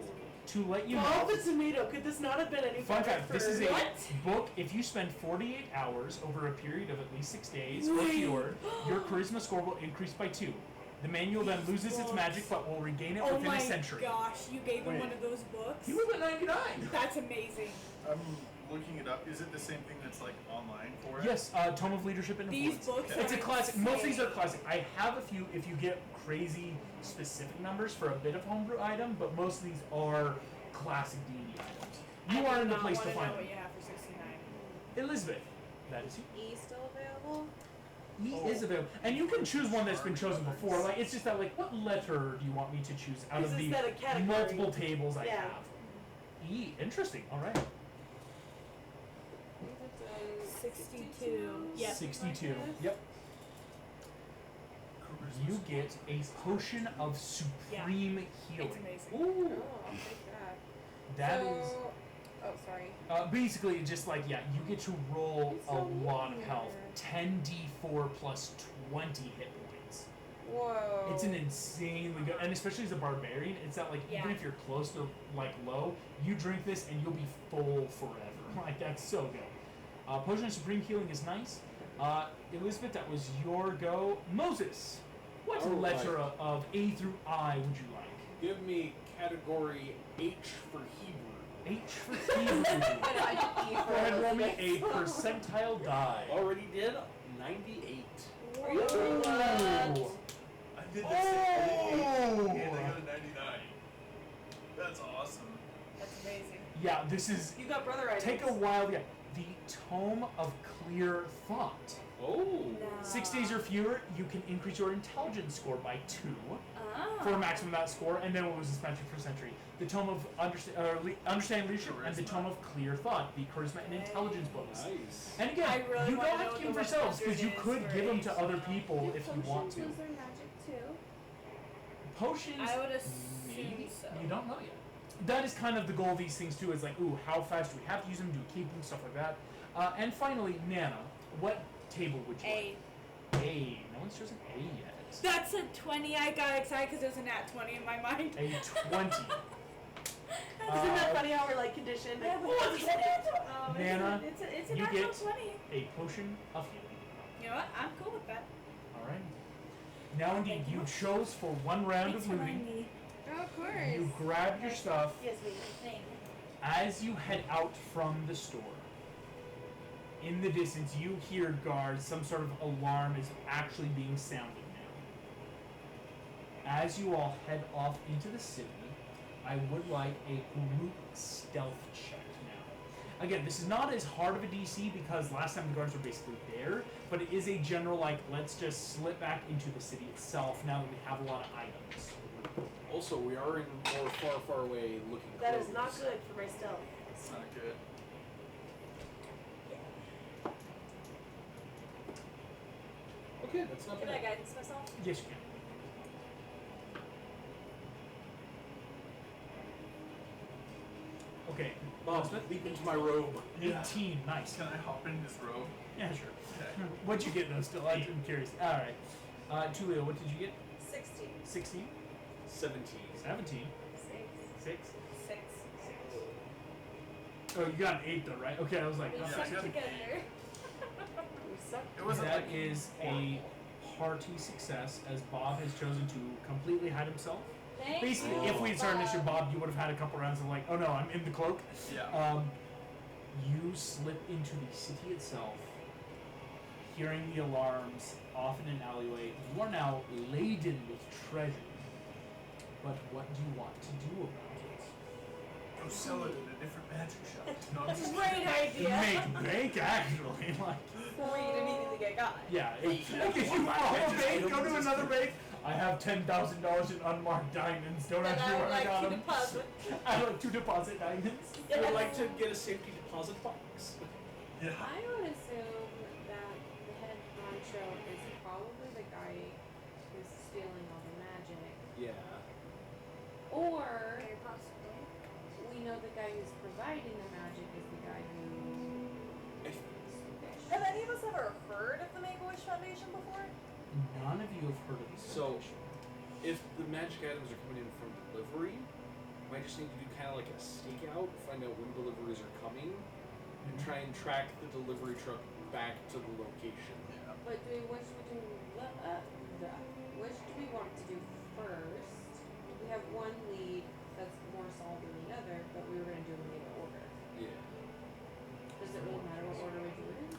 To let you Bob know. the tomato. Could this not have been any Fun better fact, for... this is a What? book. If you spend 48 hours over a period of at least 6 days or fewer, your charisma score will increase by 2. The manual then loses its magic but will regain it within a century. Oh my gosh, you gave him one of those books? He was at 99. That's amazing. I'm looking it up. Is it the same thing that's like online for it? Yes, Tome of Leadership and These Influence. books It's a are classic. Most of these are insane. classic. I have a few if you get crazy specific numbers for a bit of homebrew item, but most of these are classic D&D items. You are in the place to find what them. you have for 69. Elizabeth, that is you. E still available? E is available, and you can choose one that's been chosen before. Like it's just that, like, what letter do you want me to choose out of Is the that a category? multiple tables I Yeah. have? E, interesting. All right. 62. Yes. 62. Yep. You get a potion of supreme healing. It's amazing. Ooh, Oh, I'll take that. that so, is. Oh, sorry. Basically, just like, you get to roll It's a so lot of weird. health. 10d4 plus 20 hit points. Whoa. It's an insanely good, and especially as a barbarian, it's that, like, even Yeah. if you're close to, like, low, you drink this and you'll be full forever. Like, that's so good. Potion of Supreme Healing is nice. Elizabeth, that was your go. Moses, what All right. letter of A through I would you like? Give me category H for Hebrew. H for Hebrew. I did E for Go ahead, roll me Elizabeth. a percentile die. Already did 98. Are you Ooh. doing that? I did the same. Oh. And I got a 99. That's awesome. That's amazing. Yeah, this is. You got brother items. Take a while. Yeah, the Tome of Clear Thought. Oh. 6 days or fewer, you can increase your intelligence score by 2 Ah. for a maximum amount of score, and then what was this magic for a century? The Tome of Understanding Leadership and the Tome of Clear Thought, the Charisma and Intelligence books. Nice. And again, I really you wanna don't know have to what keep them the for yourselves website because you is could for give them to each, other so- people Do if you want to. potions lose their magic too? Potions, I would assume maybe. so. You don't know yet. That is kind of the goal of these things too. Is like, ooh, how fast do we have to use them? Do we keep them? Stuff like that. And finally, Nana, what table would you A. like? A. No one's chosen A yet. That's a 20. I got excited because it was a nat 20 in my mind. A 20. Isn't that funny how we're like conditioned? Yeah, Like, but it's Nana, it's a you natural get 20. a potion of healing. You know what? I'm cool with that. Alright. Now indeed, you chose for one round of moving. Oh, of course. You grab your stuff. yes, we. Thank you. As you head out from the store, in the distance you hear guards, some sort of alarm is actually being sounded now. As you all head off into the city, I would like a group stealth check now. Again, this is not as hard of a DC because last time the guards were basically there, but it is a general, like, let's just slip back into the city itself now that we have a lot of items. Also, we are in more far away looking That clothes. is not good for my stealth. It's not good. Okay, that's not Can bad. I guidance myself? Yes, you can. Okay. Bob, leap into my robe. 18, nice. Can I hop in his robe? Yeah, sure. Okay. What'd you get though still? I'm curious. Alright. Tulio, what did you get? 16. 16? 17. 17? 6. 6? 6. Oh, you got an 8 though, right? Okay, I was like, We oh, Yeah, suck I got- together. It wasn't that like is a hearty success as Bob has chosen to completely hide himself. Thank Basically, you. if we had started mission Bob, you would have had a couple rounds of like, oh no, I'm in the cloak. Yeah. You slip into the city itself, hearing the alarms off in an alleyway. You are now laden with treasure. But what do you want to do about it? Go sell it at a different magic shop. No, I'm That's just a great kidding. idea. Make bank, actually. Like, Or you'd immediately get got. yeah. If you want a bank, go to another bank. I have $10,000 in unmarked diamonds. Don't Then ask me I where would I like got to them. deposit. I like to deposit diamonds. I would like to get a safety deposit box. Yeah. I would assume that the head honcho is probably the guy who's stealing all the magic. Yeah. Or Very possibly. we know the guy who's providing the magic is the guy who. Have any of us ever heard of the Make-A-Wish Foundation before? None of you have heard of this. So, if the magic items are coming in from delivery, we might just need to do kind of like a stakeout, find out when deliveries are coming, and try and track the delivery truck back to the location. Yeah. But do we which do which do we want to do first? We have one lead that's more solid than the other, but we were gonna do them in either order. Yeah. Does it really matter what order we do it in?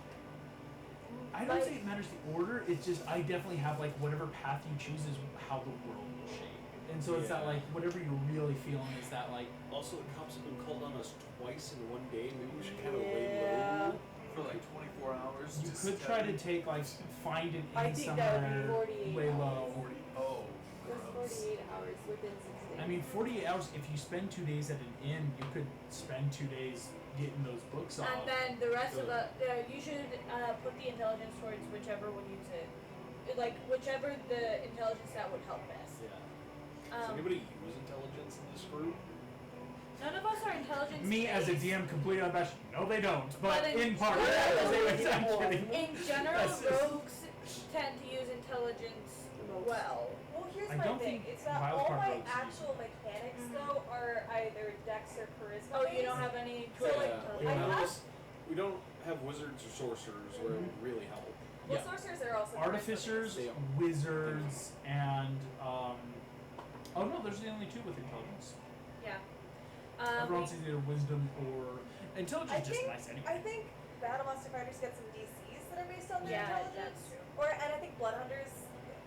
I don't say it matters the order. It's just I definitely have like whatever path you choose is how the world will shape. And so it's that Yeah. like whatever you're really feeling is that like Also, the cops have been called on us twice in one day. Maybe we should kind of lay Yeah. low. For like 24 hours. you just could try to take like find an I inn think that would be somewhere 48 lay hours. low. 40. Oh. There's gross. 48 hours within 6 days. I mean 48 hours if you spend 2 days at an inn, you could spend 2 days getting those books off. And then the rest of So- you should put the intelligence towards whichever would use it. Like, whichever the intelligence that would help best. Yeah. Does anybody use intelligence in this group? None of us are intelligence Me as a based. DM completely unabashed. No, they don't. But But in in- part, I'm kidding. In general, That's just- rogues tend to use intelligence well. Well, here's I my don't thing. think It's that wild all card my rogues use actual mechanics though are either Dex or Charisma. Oh, you based. don't have any. So, like, we, I don't have- just- we don't have wizards or sorcerers where it would really help. Well, Yeah. sorcerers are also Artificers, They are. wizards, and oh no, there's the only 2 with intelligence. Yeah. Everyone sees either wisdom or intelligence. I Is just think nice anyway. I think Battle Master Fighters get some DCs that are based on their Yeah, intelligence. that's true. And I think Bloodhunters.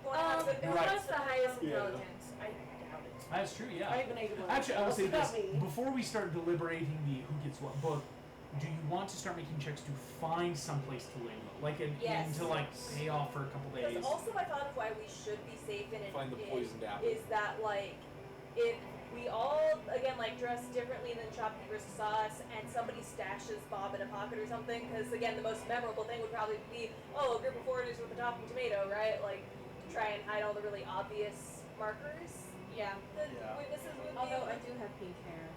One has Who it- has Right. the highest Yeah. intelligence? I doubt it. That's true. Yeah. I even ate one. Actually, I will say That's this: not me. before we start deliberating the who gets what book, do you want to start making checks to find someplace to lay low, like an Yes. inn to like pay off for a couple days? Because also my thought of why we should be safe in an Find the inn poisoned apple. is that like if we all again like dress differently than shopkeepers saw us and somebody stashes Bob in a pocket or something, because again the most memorable thing would probably be a group of foreigners with a talking tomato, right? Like to try and hide all the really obvious markers. Yeah. The Yeah. witnesses would be Although able I to do have pink hair.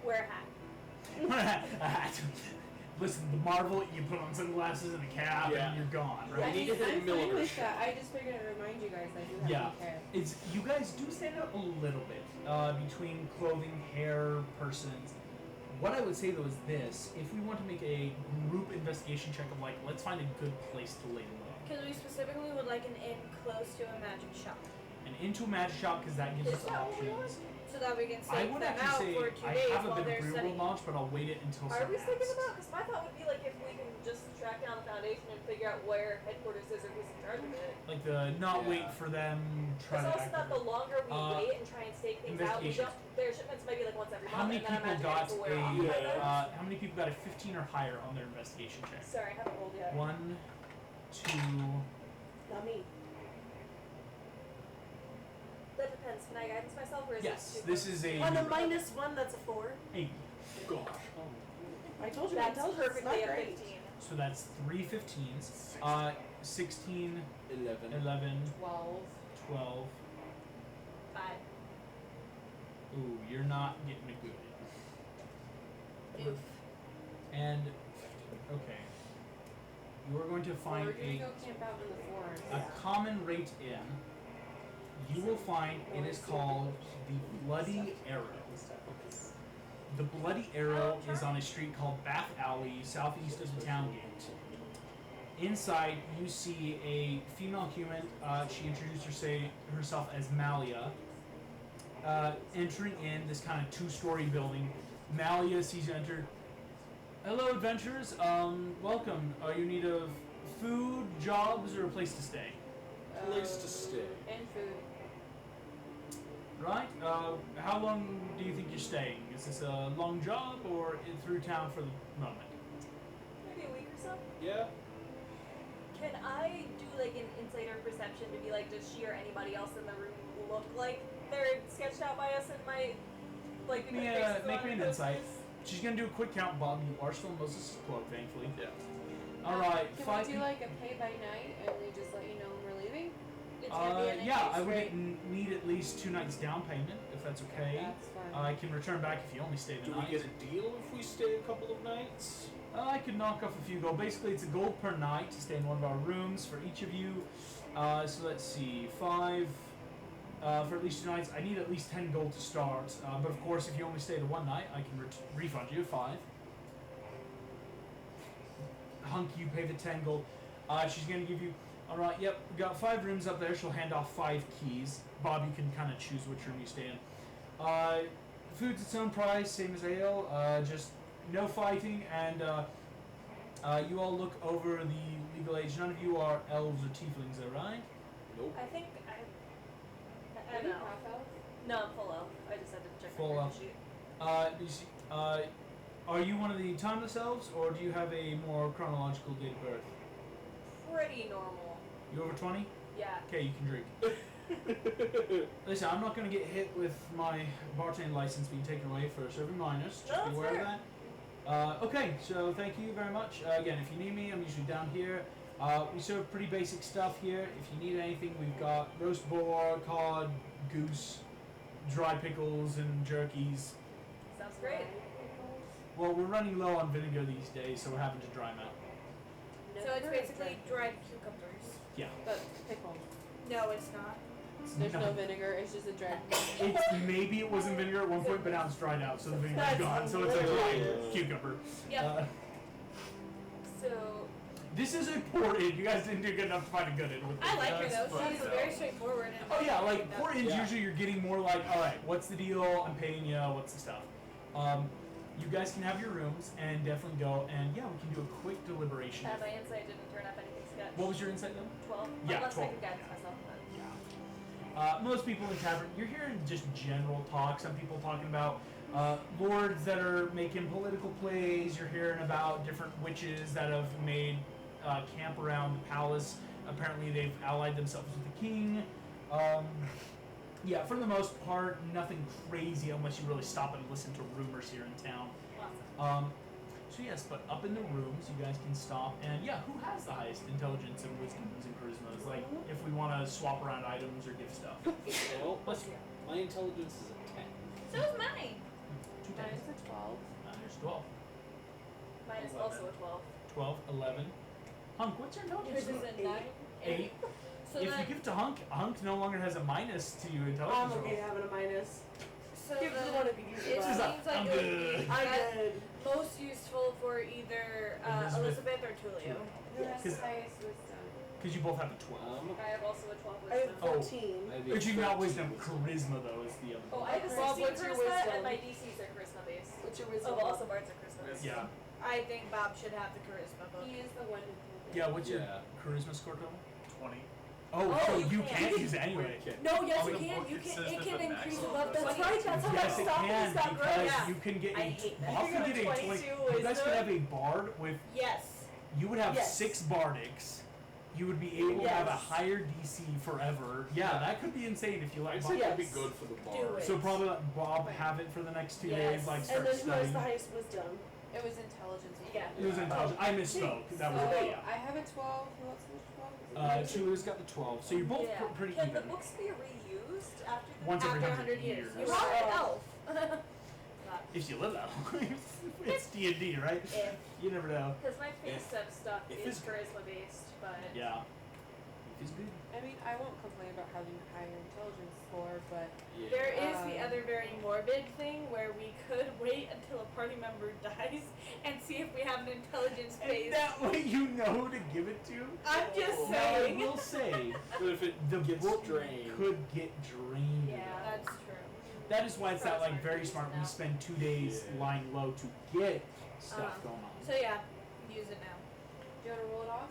wear a hat. listen, the Marvel, you put on sunglasses and a cap and you're gone, right? I mean, I'm fine with that. I just figured I'd remind you guys that I do have long hair. It's you guys do stand out a little bit between clothing, hair, persons. What I would say though is this: if we want to make a group investigation check of like, let's find a good place to lay low. Because we specifically would like an inn close to a magic shop. And into a magic shop because that gives us options. So that we can I save would them actually out for say 2 I days have a while bit they're of real studying. world knowledge, but I'll wait it until Are someone we thinking asks. about? Because my thought would be like if we can just track down the foundation and figure out where headquarters is or who's in charge of it. Like the not wait for them, try It's to also act that the longer we wait and try and stake things out, we investigation. don't. Their shipments might be like once every How month, many and then people I'm got imagining we're off by then. how many people got a 15 or higher on their investigation check? Sorry, I haven't rolled yet. 1, 2. Not me. That depends. Can I guidance myself, or is Yes, it this is a. On a -1, that's a 4. 8. Gosh. I told you That's my intelligence is perfectly not a great. 15. So that's 3 15s. 16, 11. 11, 12. 12. 5. Ooh, you're not getting a good. Oof. And okay, you are going to Or find we're gonna go camp out in the forest. a common rate inn. You will find it is called the Bloody Arrow. The Bloody Arrow is on a street called Bath Alley, southeast of the town gate. Inside, you see a female human. She introduced herself as Malia. Entering in this kind of 2-story building, Malia sees you enter. Hello, adventurers. Welcome. Are you in need of food, jobs, or a place to stay? Place to stay. And food. Right. How long do you think you're staying? Is this a long job or through town for the moment? Maybe a week or so. Yeah. Can I do like an insider perception to be like, does she or anybody else in the room look like they're sketched out by us and might like Make me an insight. She's gonna do a quick count, Bob. You are still in Moses' cloak, thankfully. Yeah. All right. Can 5 we do like a pay by night and we just let you know when we're leaving? It's gonna be an yeah, I would right? need at least 2 nights down payment, if that's okay. That's fine. I can return back if you only stay the Do night. we get a deal if we stay a couple of nights? I could knock off a few gold. Basically, it's a gold per night to stay in one of our rooms for each of you. So let's see, 5 for at least 2 nights. I need at least 10 gold to start. But of course, if you only stay the 1 night, I can refund you 5. Hunk, you pay the 10 gold. She's gonna give you. All right, yep, we got 5 rooms up there. She'll hand off 5 keys. Bob, you can kind of choose which room you stay in. Food's its own price, same as ale. Just no fighting, and you all look over the legal age. None of you are elves or tieflings, though, right? Nope. I think I Maybe know. half elf? No, I'm full elf. I just had to check Full my elf. sheet. You see, are you one of the timeless elves, or do you have a more chronological date of birth? Pretty normal. You over 20? Yeah. Okay, you can drink. Listen, I'm not going to get hit with my bartending license being taken away for serving minors. Just No, be that's aware fair. of that. Okay, so thank you very much. Again, if you need me, I'm usually down here. We serve pretty basic stuff here. If you need anything, we've got roast boar, cod, goose, dry pickles, and jerkies. Sounds great. Well, we're running low on vinegar these days, so we're having to dry them out. So it's basically dried cucumbers. Yeah. But pickled. No, it's not. There's no vinegar, it's just a dried. Maybe it was in vinegar at one point, but now it's dried out, so the vinegar's gone. So it's a dried cucumber. Yep. So This is a poor inn. You guys didn't do good enough to find a good inn with this. I like her though. But, She's very straightforward. And oh yeah, like poor inns Yeah. usually you're getting more like, all right, what's the deal? I'm paying you. What's the stuff? You guys can have your rooms and definitely go. And yeah, we can do a quick deliberation. my insight didn't turn up anything sketch. What was your insight though? 12. Yeah, Unless 12. I can guidance myself. But. Most people in the tavern, you're hearing just general talk. Some people talking about lords that are making political plays. You're hearing about different witches that have made camp around the palace. Apparently, they've allied themselves with the king. Yeah, for the most part, nothing crazy unless you really stop and listen to rumors here in town. Awesome. So yes, but up in the rooms, you guys can stop. And yeah, who has the highest intelligence and wisdoms and charismas? Like, if we want to swap around items or give stuff. Well, Let's my intelligence is a 10. So is mine. 2 Mine's tens. a 12. There's 12. Mine is also a 12. 12, 11. Hunk, what's your intelligence? Yours is a 9. 8. So if then, you give it to Hunk, Hunk no longer has a minus to your I'm intelligence okay roll. having a minus. so Give it to the then one if you use it it. She's like, seems like I'm it would be good. I'm good. most useful for either Elizabeth. Elizabeth or Tulio. Who has Because- the highest wisdom? Because you both have a 12. I have also a 12 I have wisdom. 14. I have But you got 13 wisdom. Charisma, though, is the other Oh, one. I have a Bob, 16 what's your charisma, wisdom? and my DCs are charisma based. What's your wisdom? Oh, but also bards are charisma based. Yeah. I think Bob should have the charisma book. He is the one who pulled it. Yeah, what's your Yeah. charisma score total? 20. Oh, Oh, so you you can't. can't use it anyway. Okay. No, yes, On you the can. book You it can. says It that can the increase maximum above is 20. right, That's how Yes, it my can, stuff got because great. you can get I a. hate that. Bob You can got a get a 20. 22 You guys wisdom? could have a bard with. Yes. You would have Yes. 6 bardics. You would be able to have a Yes. higher DC forever. Yeah, that could be insane if you I like. said Yes. that'd be good for the bar. it. So probably let Bob have it for the next 2 days, Yes. like And start then who has studying. the highest wisdom? It was intelligence. Yeah. It was intelligent. I misspoke. That was So, yeah. I have a 12. Who else has a 12? Chulia's got the 12, so you're both Yeah. pretty Can even. the books be reused after the Once every After 100 100 years. years. You are an elf. If you live that long, it's D&D, right? If. You never know. Because my face step stuff if is it's- charisma based, but Yeah. If it's good. I mean, I won't complain about having a higher intelligence score, but Yeah. There is the Um, other very morbid thing where we could wait until a party member dies and see if we have an intelligence And base. that way you know who to give it to. I'm just Oh. Now, I saying. will say, But if it the gets book drained, could get drained. Yeah. That's true. That is why it's not like Smart very to smart. use We now. spend 2 days Yeah. lying low to get stuff going on. So yeah, use it now. do you want to roll it off?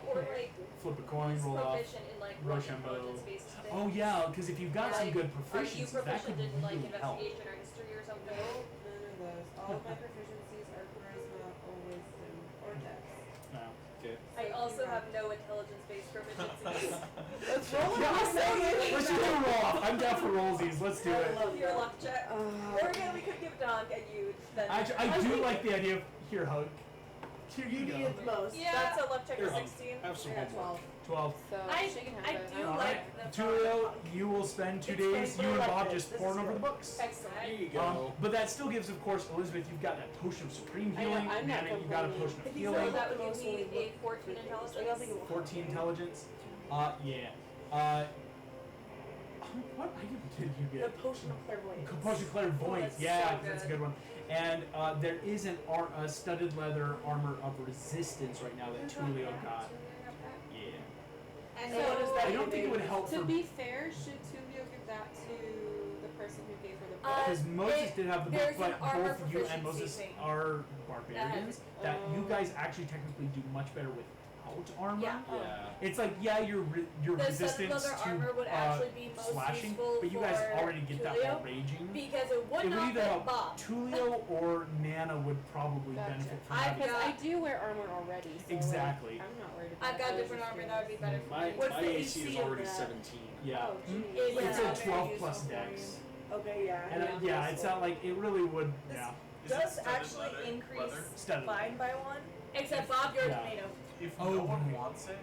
or like Flip a coin, he's roll off. proficient in like what Rochambeau. intelligence based things. Oh yeah, because if you've got some Like, good Are you proficiencies, that could proficient in like really help. investigation or history or something? No, none of those. All of my proficiencies are charisma or wisdom or dex. No. okay. I also have no intelligence based proficiencies. Let's roll it. Yeah, I'm saying. Let's do a roll off. I'm down for rollsies. Let's do it. Your luck check. Or again, we could give Don and you. Then Actually, I do like the idea of here, Hug. Here You you need go. it the most. Yeah. That's a luck check Here, of Hug. 16. Have some I got homework. 12. So I she can have I it. do All like right, the Tulio, you will spend 2 It's days. fine, You and we're Bob elected. just This pouring is over the good. books. There Excellent. you go. But that still gives, of course, Elizabeth. You've got that potion of supreme I know, healing. I'm not Nana, you got a complaining. potion of He's healing. So that would Most give me only a 14 look- intelligence. I don't think it will 14 help. intelligence. Yeah. What item did you The get? potion of clairvoyance. Potion of clairvoyance. that's Yeah, so that's a good. good one. And there is an studded leather armor of resistance right now that Tulio got. Yeah. And So what does that I don't think it would help To for be fair, should Tulio give that to the person who gave her the book? because Moses did have the book, there's an but armor both you and proficiency Moses thing. are barbarians. That you Oh. guys actually technically do much better without armor. Yeah. Yeah. It's like your The resistance leather to armor would actually be most slashing, useful but you guys for already get that Tulio while raging. because it would It would not either fit help Bob. Tulio or Nana would probably Gotcha. benefit from I've having Because I got- do wear armor already. So Exactly. Like, I'm not worried about I've got it. I was different just armor curious. that would be better for My, me. What's my the AC AC is of already that? 17. Yeah. Oh, geez. It's It's not a very 12 useful plus for dex. Okay, yeah. And yeah, it's not like it really would. This Yeah. Is it does studded actually leather? increase Leather? Studded. mine by 1. Except Bob, you're Yeah. a tomato. If Oh, no one right. wants it,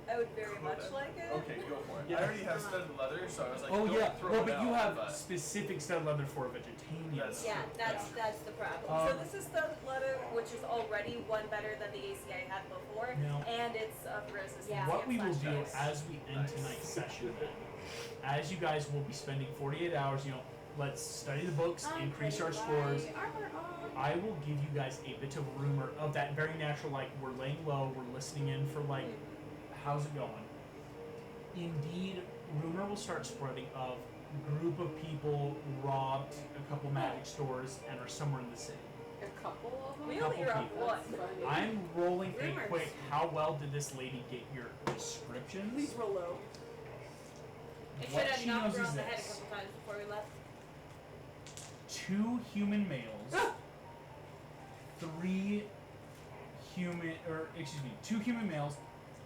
I would very could much I? like it. Okay, go for it. Yeah. I already have studded leather, so I was like, Oh don't yeah. throw Well, it but out, you have but specific studded leather for vegetarians. That's Yeah, true. That's the problem. Um, So this is the letter, which is already one better than the AC I had before, Now, and it's resistance. Yeah. what we will do /dex. as we end Nice. tonight's session, then, as you guys will be spending 48 hours, let's study the books, increase our scores. I will give you guys a bit of rumor of that very natural, like, we're laying low, we're listening in for, like, how's it going? Indeed, rumor will start spreading of group of people robbed a couple magic stores and are somewhere in the city. A couple of them? We Couple only are up people. one. I'm rolling a Rumors. quick, how well did this lady get your descriptions? Please roll low. It should What have she knocked knows her is on the head a this. couple times before we left. 2 human males, 3 human, or excuse me, 2 human males,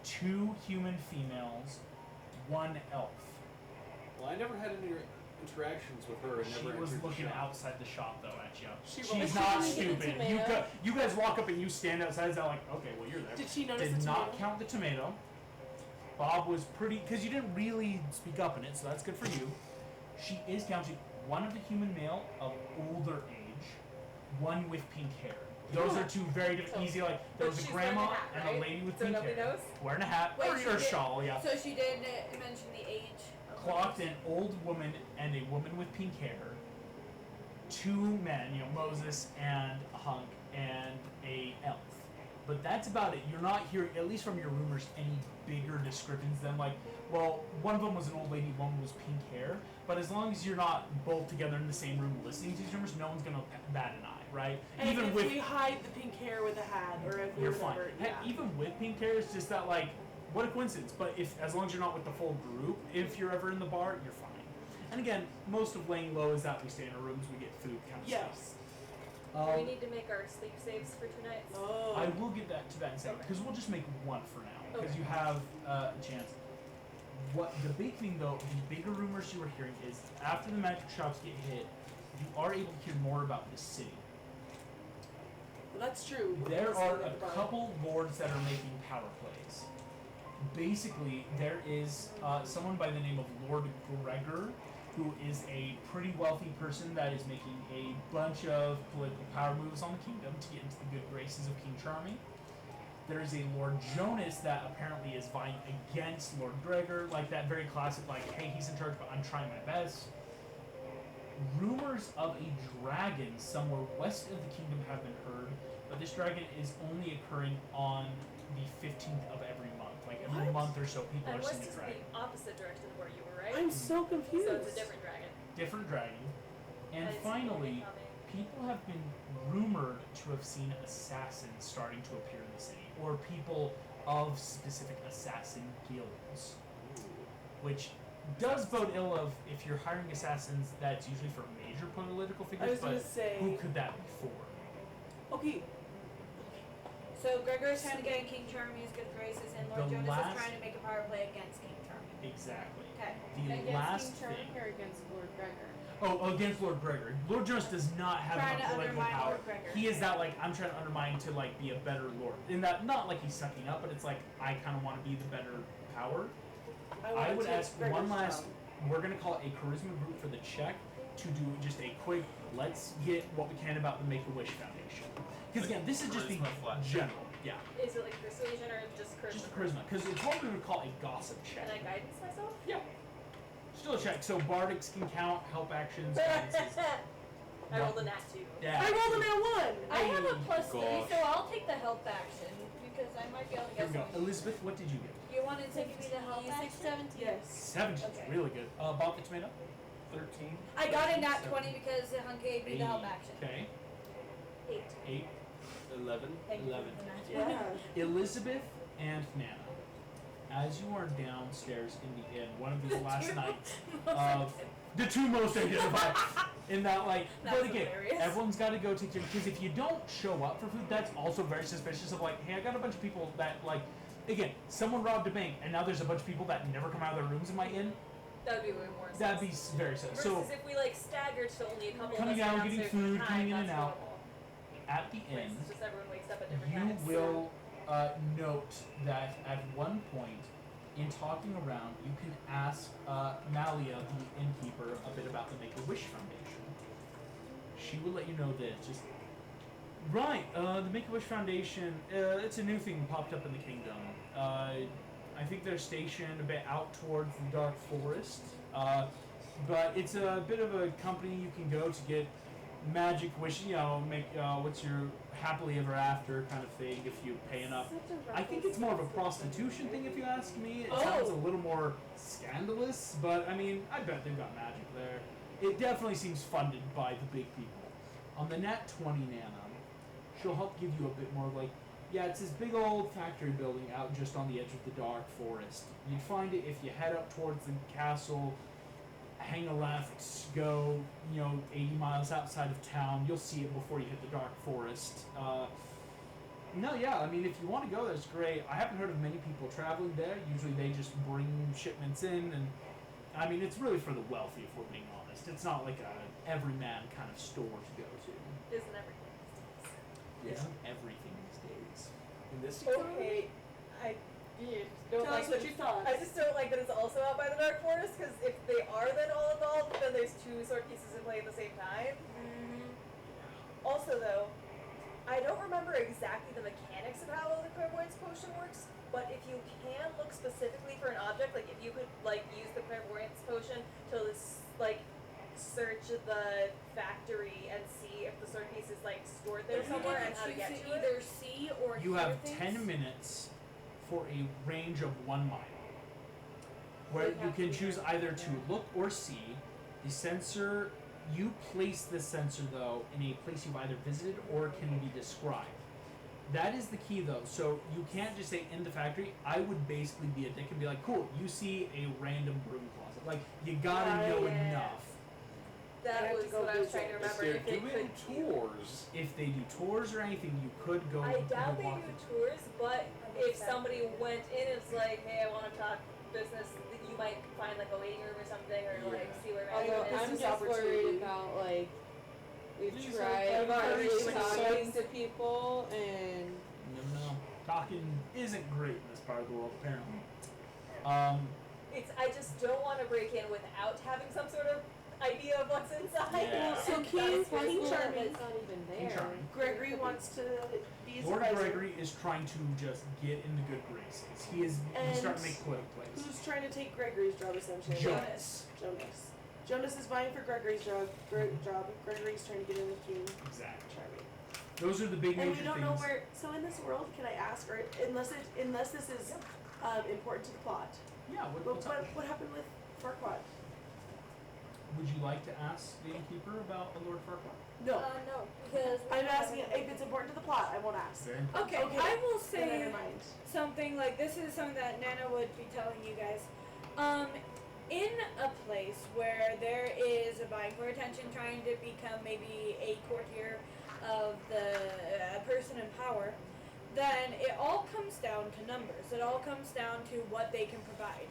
2 human females, 1 elf. Well, I never had any interactions with her. I She never was entered the looking shop. outside the shop though at you. She She's rolled- not Did she get a stupid. tomato? You guys walk up and you stand outside. It's not like, okay, well you're there. Did she notice Did the not tomato? count the tomato. Bob was pretty, because you didn't really speak up in it, so that's good for you. She is counting 1 of the human male of older age, 1 with pink hair. Those are two very different, easy, like, there was a grandma and a lady with pink hair. Wearing a hat, or a shawl, yeah. So she did mention the age. Clocked an old woman and a woman with pink hair. Two men, Moses and Hunk, and a elf. But that's about it. You're not hearing, at least from your rumors, any bigger descriptions than like, well, one of them was an old lady, one was pink hair. But as long as you're not both together in the same room listening to these rumors, no one's gonna bat an eye, right? And even if with we hide the pink hair with a hat, or if you're we're fine. yeah. Heck, even with pink hair, it's just that like, what a coincidence. But as long as you're not with the full group, if you're ever in the bar, you're fine. And again, most of laying low is that we stay in our rooms, we get food kind of stuff. We need to make our sleep saves for 2 nights. Oh. I will get that to that in a second, because we'll just make one for now, because you have a chance. What the big thing though, the bigger rumors you were hearing is after the magic shops get hit, you are able to hear more about the city. Well, that's true. There are a couple lords that are making power plays. Basically, there is someone by the name of Lord Gregor, who is a pretty wealthy person that is making a bunch of political power moves on the kingdom to get into the good graces of King Charming. There is a Lord Jonas that apparently is vying against Lord Gregor, like that very classic, like, hey, he's in charge, but I'm trying my best. Rumors of a dragon somewhere west of the kingdom have been heard, but this dragon is only occurring on the 15th of every month. Like every month or so, people and are seeing a west dragon. is the opposite direction of where you were, right? I'm so confused. So it's a different dragon. Different dragon. And finally, people have been rumored to have seen assassins starting to appear in the city, or people of specific assassin guilds, which does bode ill of if you're hiring assassins, that's usually for major political figures, but who could that be for? Okay. So Gregor is trying to get in King Charming's good graces, and Lord Jonas is trying to make a power play against King Charming. Exactly. Okay. The last King Charming or against Lord Gregor? Oh, against Lord Gregor. Lord Jonas does not have enough political power. He is that, like, I'm trying to undermine to, like, be a better lord. In that, not like he's sucking up, but it's like, I kind of want to be the better power. I would ask one last, we're going to call it a charisma group for the check, to do just a quick, let's get what we can about the Make-A-Wish Foundation. Because again, this is just the general. Yeah. Is it like persuasion or just charisma? Just charisma, because it's what we would call a gossip check. Can I guidance myself? Yeah. Still a check. So bardics can count, help actions, guidances. I rolled a nat 2. Yeah. I rolled a nat 1. I have a +3, so I'll take the help action because I might be able to Here get we go. something. Elizabeth, what did you get? You wanted to give me the help action? 17. Yes. 17. Okay. Really good. Bob, the tomato? 13. I got a nat 20 because Hunk gave me the help action. Okay. 8. 8. 11. Thank you 11. for the nat 20. Yeah. Elizabeth and Nana, as you are downstairs in the inn, one of these last nights, the two most identified, in that, like, That's but again, hilarious. everyone's got to go take care, because if you don't show up for food, that's also very suspicious of, like, hey, I got a bunch of people that, like, again, someone robbed a bank, and now there's a bunch of people that never come out of their rooms in my inn. That would be way more. That'd be very sus. Versus So, if we like staggered to only a couple coming of us out, around getting certain food, time, coming in and that's out. normal. at the inn, It's just everyone wakes up at different you times. will note that at one point, in talking around, you can ask Malia, the innkeeper, a bit about the Make-A-Wish Foundation. She will let you know this. Just right, the Make-A-Wish Foundation. It's a new thing popped up in the kingdom. I think they're stationed a bit out towards the Dark Forest, but it's a bit of a company you can go to get magic wish, make what's your happily ever after kind of thing if you pay enough. I think it's more of a prostitution thing if you ask me. It sounds a little more scandalous, but I mean, I bet they've got magic there. It definitely seems funded by the big people. On the Nat 20 Nana, she'll help give you a bit more like, yeah, it's this big old factory building out just on the edge of the Dark Forest. You'd find it if you head up towards the castle, hang a left, go, 80 miles outside of town. You'll see it before you hit the Dark Forest. I mean, if you want to go, that's great. I haven't heard of many people traveling there. Usually they just bring shipments in, and I mean, it's really for the wealthy, if we're being honest. It's not like a everyman kind of store to go to. Isn't everything? Isn't everything these days. In this Okay, I don't Tell like us what that. you thought. I just don't like that it's also out by the Dark Forest, because if they are then all involved, then there's two sword pieces in play at the same time. Also, though, I don't remember exactly the mechanics of how the clairvoyance potion works, but if you can look specifically for an object, like if you could like use the clairvoyance potion to like search the factory and see if the sword piece is like stored there somewhere and how to get to it. Either see or You hear have things. 10 minutes for a range of 1 mile, where you can choose either to look or see. The sensor, you place the sensor though in a place you've either visited or can be described. That is the key though, so you can't just say in the factory. I would basically be a dick and be like, cool, you see a random broom closet. Like, you gotta know enough. That was what I was trying to remember. If they're doing tours, if they do tours or anything, you could go. I doubt they walk do the tours, but if somebody went in and was like, hey, I want to talk business, you might find like a waiting room or something, or like see where Although everyone I'm is. just worried about like we've Please tried don't talking to people and No, talking isn't great in this part of the world apparently. I just don't want to break in without having some sort of idea of what's inside. Yeah. So King Charming, it's not even King there. Charming. Gregory wants to be his Lord advisor. Gregory is trying to just get in the good graces. He's starting to make political plays. Who's trying to take Gregory's job essentially? Jonas. Jonas is vying for Gregory's job. Gregory's trying to get in with King Exactly. Charming. Those are the big And major we don't things. know where. So in this world, can I ask, or unless this is important to the plot, Yeah, what's up? what happened with Farquaad? Would you like to ask the innkeeper about Lord Farquaad? No, No, because I'm asking if it's important to the plot. I won't ask. Very important. Okay, Okay. I will Then say never mind. something like this is something that Nana would be telling you guys. In a place where there is a vying for attention, trying to become maybe a courtier of the person in power, then it all comes down to numbers. It all comes down to what they can provide.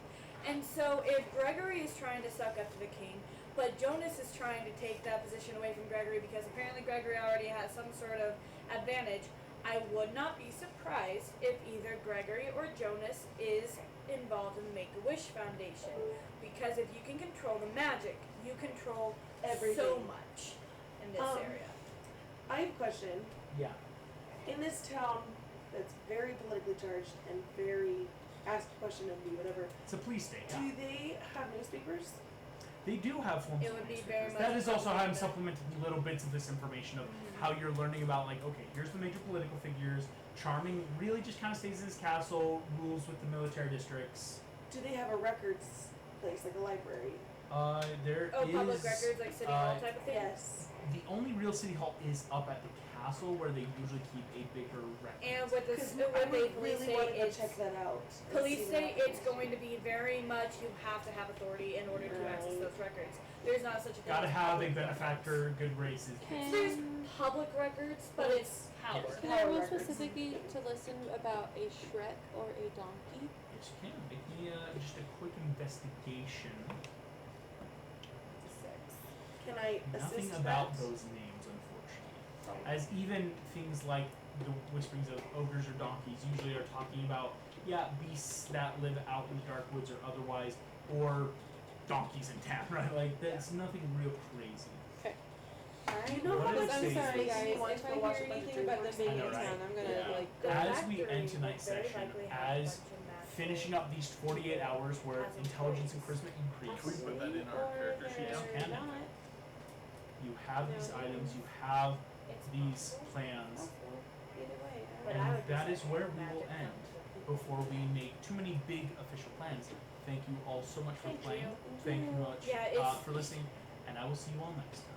And so if Gregory is trying to suck up to the king, but Jonas is trying to take that position away from Gregory because apparently Gregory already has some sort of advantage, I would not be surprised if either Gregory or Jonas is involved in the Make-A-Wish Foundation. Because if you can control the magic, you control Everything. so much in this area. I have a question. Yeah. In this town that's very politically charged and very ask a question of me, whatever, It's a police state. do Yeah. they have newspapers? They do have forms It of would be newspapers. very much That is also how I'm something supplementing little bits of this information of how you're learning about, like, okay, here's the major political figures. Charming really just kind of stays in his castle, rules with the military districts. Do they have a records place, like a library? There Oh, is public records, like City Hall type of thing? Yes. the only real city hall is up at the castle where they usually keep a bigger record. And with the Because what I they would police really say want to go it's check that out. and police see say what it's happens. going to be very much you have to have authority in order to access Right. those records. There's not such a thing. Gotta as have a public benefactor, good graces. records. There's Can public records, but it's power. Yes. can I Power roll records. specifically to listen about a Shrek or a donkey? Yes, you can. Make me just a quick investigation. Can I Nothing assist about that? those names, unfortunately. As even things like the whisperings of ogres or donkeys usually are talking about, beasts that live out in the dark woods or otherwise, or donkeys in town, right? Like, that's nothing real crazy. Do you know What how is much I'm Stacy? sorry space guys, you want if to I go watch hear a bunch of anything about Dreamworks? them being I know, in right? town, I'm gonna Yeah. like The go As back. we factory end would tonight's very session, likely have a as bunch of magic finishing up these 48 hours where As intelligence and employees. charisma Can we increase, put that in our Or character sheet? Yes, they're can. not. you have these No. items, you have It's these possible. plans, Also, either way, But and I would that just is where like we will magic end comes with people. before we make too many big official plans. Thank you all so much for Thank playing. you. Thank you much Yeah, it's- for listening, and I will see you all next time.